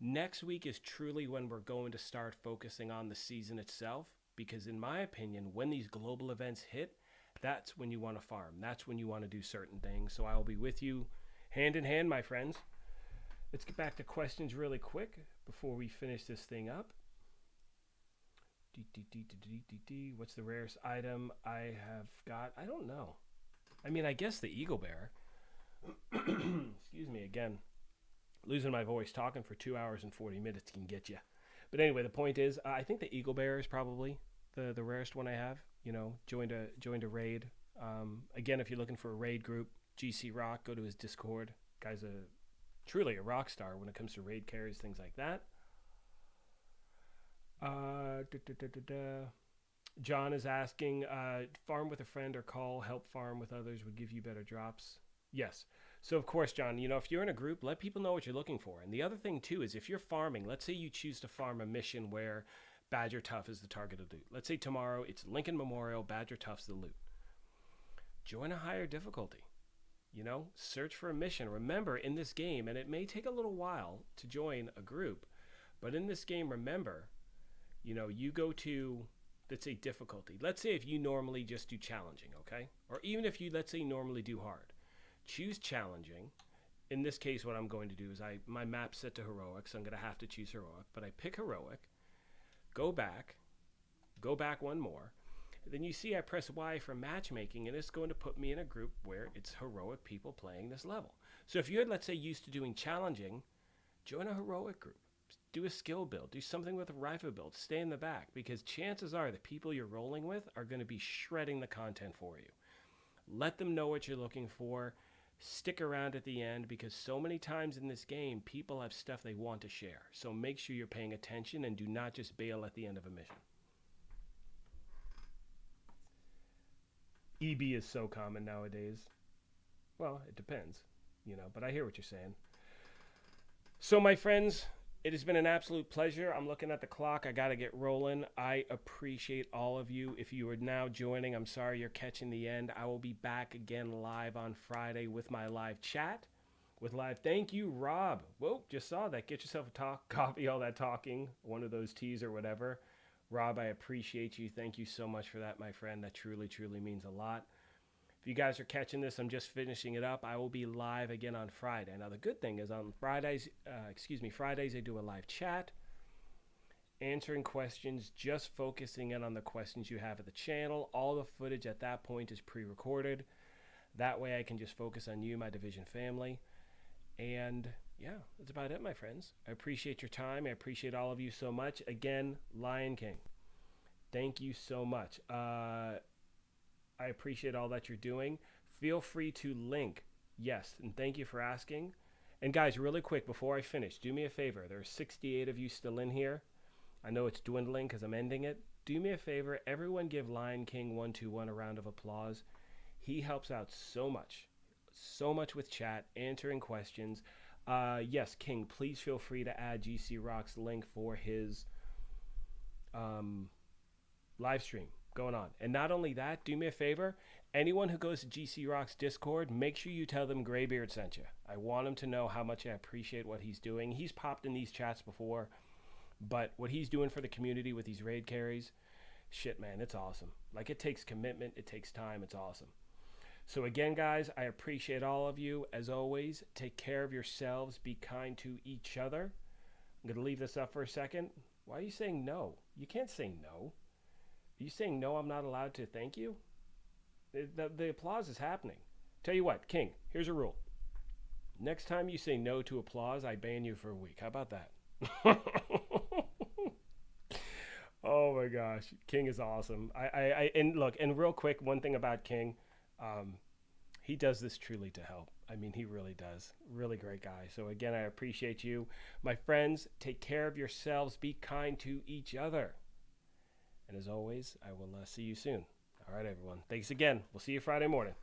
Next week is truly when we're going to start focusing on the season itself, because in my opinion, when these global events hit, that's when you want to farm. That's when you want to do certain things. So I'll be with you hand in hand, my friends. Let's get back to questions really quick before we finish this thing up. What's the rarest item I have got? I don't know. I mean, I guess the Eagle Bear. Excuse me again. Losing my voice, talking for 2 hours and 40 minutes can get you. But anyway, the point is, I think the Eagle Bear is probably the rarest one I have. You know, joined a raid. Again, if you're looking for a raid group, GC Rock, go to his Discord. Guy's truly a rock star when it comes to raid carries, things like that. John is asking, farm with a friend or call, help farm with others would give you better drops. Yes. So of course, John, you know, if you're in a group, let people know what you're looking for. And the other thing too is, if you're farming, let's say you choose to farm a mission where Badger Tough is the target of loot. Let's say tomorrow it's Lincoln Memorial, Badger Tough's the loot. Join a higher difficulty. You know, search for a mission. Remember, in this game, and it may take a little while to join a group, but in this game, remember, you know, you go to, let's say, difficulty. Let's say if you normally just do challenging, okay? Or even if you, let's say, normally do hard. Choose challenging. In this case, what I'm going to do is my map's set to heroic, so I'm going to have to choose heroic. But I pick heroic, go back one more. Then you see I press Y for matchmaking, and it's going to put me in a group where it's heroic people playing this level. So if you're, let's say, used to doing challenging, join a heroic group. Do a skill build. Do something with a rifle build. Stay in the back, because chances are the people you're rolling with are going to be shredding the content for you. Let them know what you're looking for. Stick around at the end, because so many times in this game, people have stuff they want to share. So make sure you're paying attention and do not just bail at the end of a mission. EB is so common nowadays. Well, it depends, you know, but I hear what you're saying. So my friends, it has been an absolute pleasure. I'm looking at the clock. I got to get rolling. I appreciate all of you. If you are now joining, I'm sorry you're catching the end. I will be back again live on Friday with my live chat. Thank you, Rob. Whoa, just saw that. Get yourself a coffee, all that talking, one of those teas or whatever. Rob, I appreciate you. Thank you so much for that, my friend. That truly, truly means a lot. If you guys are catching this, I'm just finishing it up. I will be live again on Friday. Now, the good thing is on Fridays, I do a live chat, answering questions, just focusing in on the questions you have at the channel. All the footage at that point is pre-recorded. That way I can just focus on you, my Division family. And yeah, that's about it, my friends. I appreciate your time. I appreciate all of you so much. Again, Lion King, thank you so much. I appreciate all that you're doing. Feel free to link. Yes, and thank you for asking. And guys, really quick, before I finish, do me a favor. There are 68 of you still in here. I know it's dwindling because I'm ending it. Do me a favor. Everyone give Lion King 121 a round of applause. He helps out so much with chat, answering questions. Yes, King, please feel free to add GC Rock's link for his live stream going on. And not only that, do me a favor. Anyone who goes to GC Rock's Discord, make sure you tell them Graybeard sent you. I want him to know how much I appreciate what he's doing. He's popped in these chats before, but what he's doing for the community with these raid carries, shit, man, it's awesome. Like, it takes commitment. It takes time. It's awesome. So again, guys, I appreciate all of you. As always, take care of yourselves. Be kind to each other. I'm going to leave this up for a second. Why are you saying no? You can't say no. Are you saying no, I'm not allowed to thank you? The applause is happening. Tell you what, King, here's a rule. Next time you say no to applause, I ban you for a week. How about that? Oh my gosh, King is awesome. And look, and real quick, one thing about King, he does this truly to help. I mean, he really does. Really great guy. So again, I appreciate you. My friends, take care of yourselves. Be kind to each other. And as always, I will see you soon. All right, everyone. Thanks again. We'll see you Friday morning.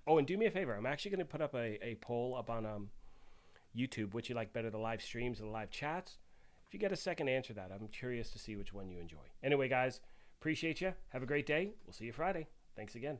Oh, and do me a favor. I'm actually going to put up a poll up on YouTube. Which you like better, the live streams or the live chats? If you get a second, answer that. I'm curious to see which one you enjoy. Anyway, guys, appreciate you. Have a great day. We'll see you Friday. Thanks again.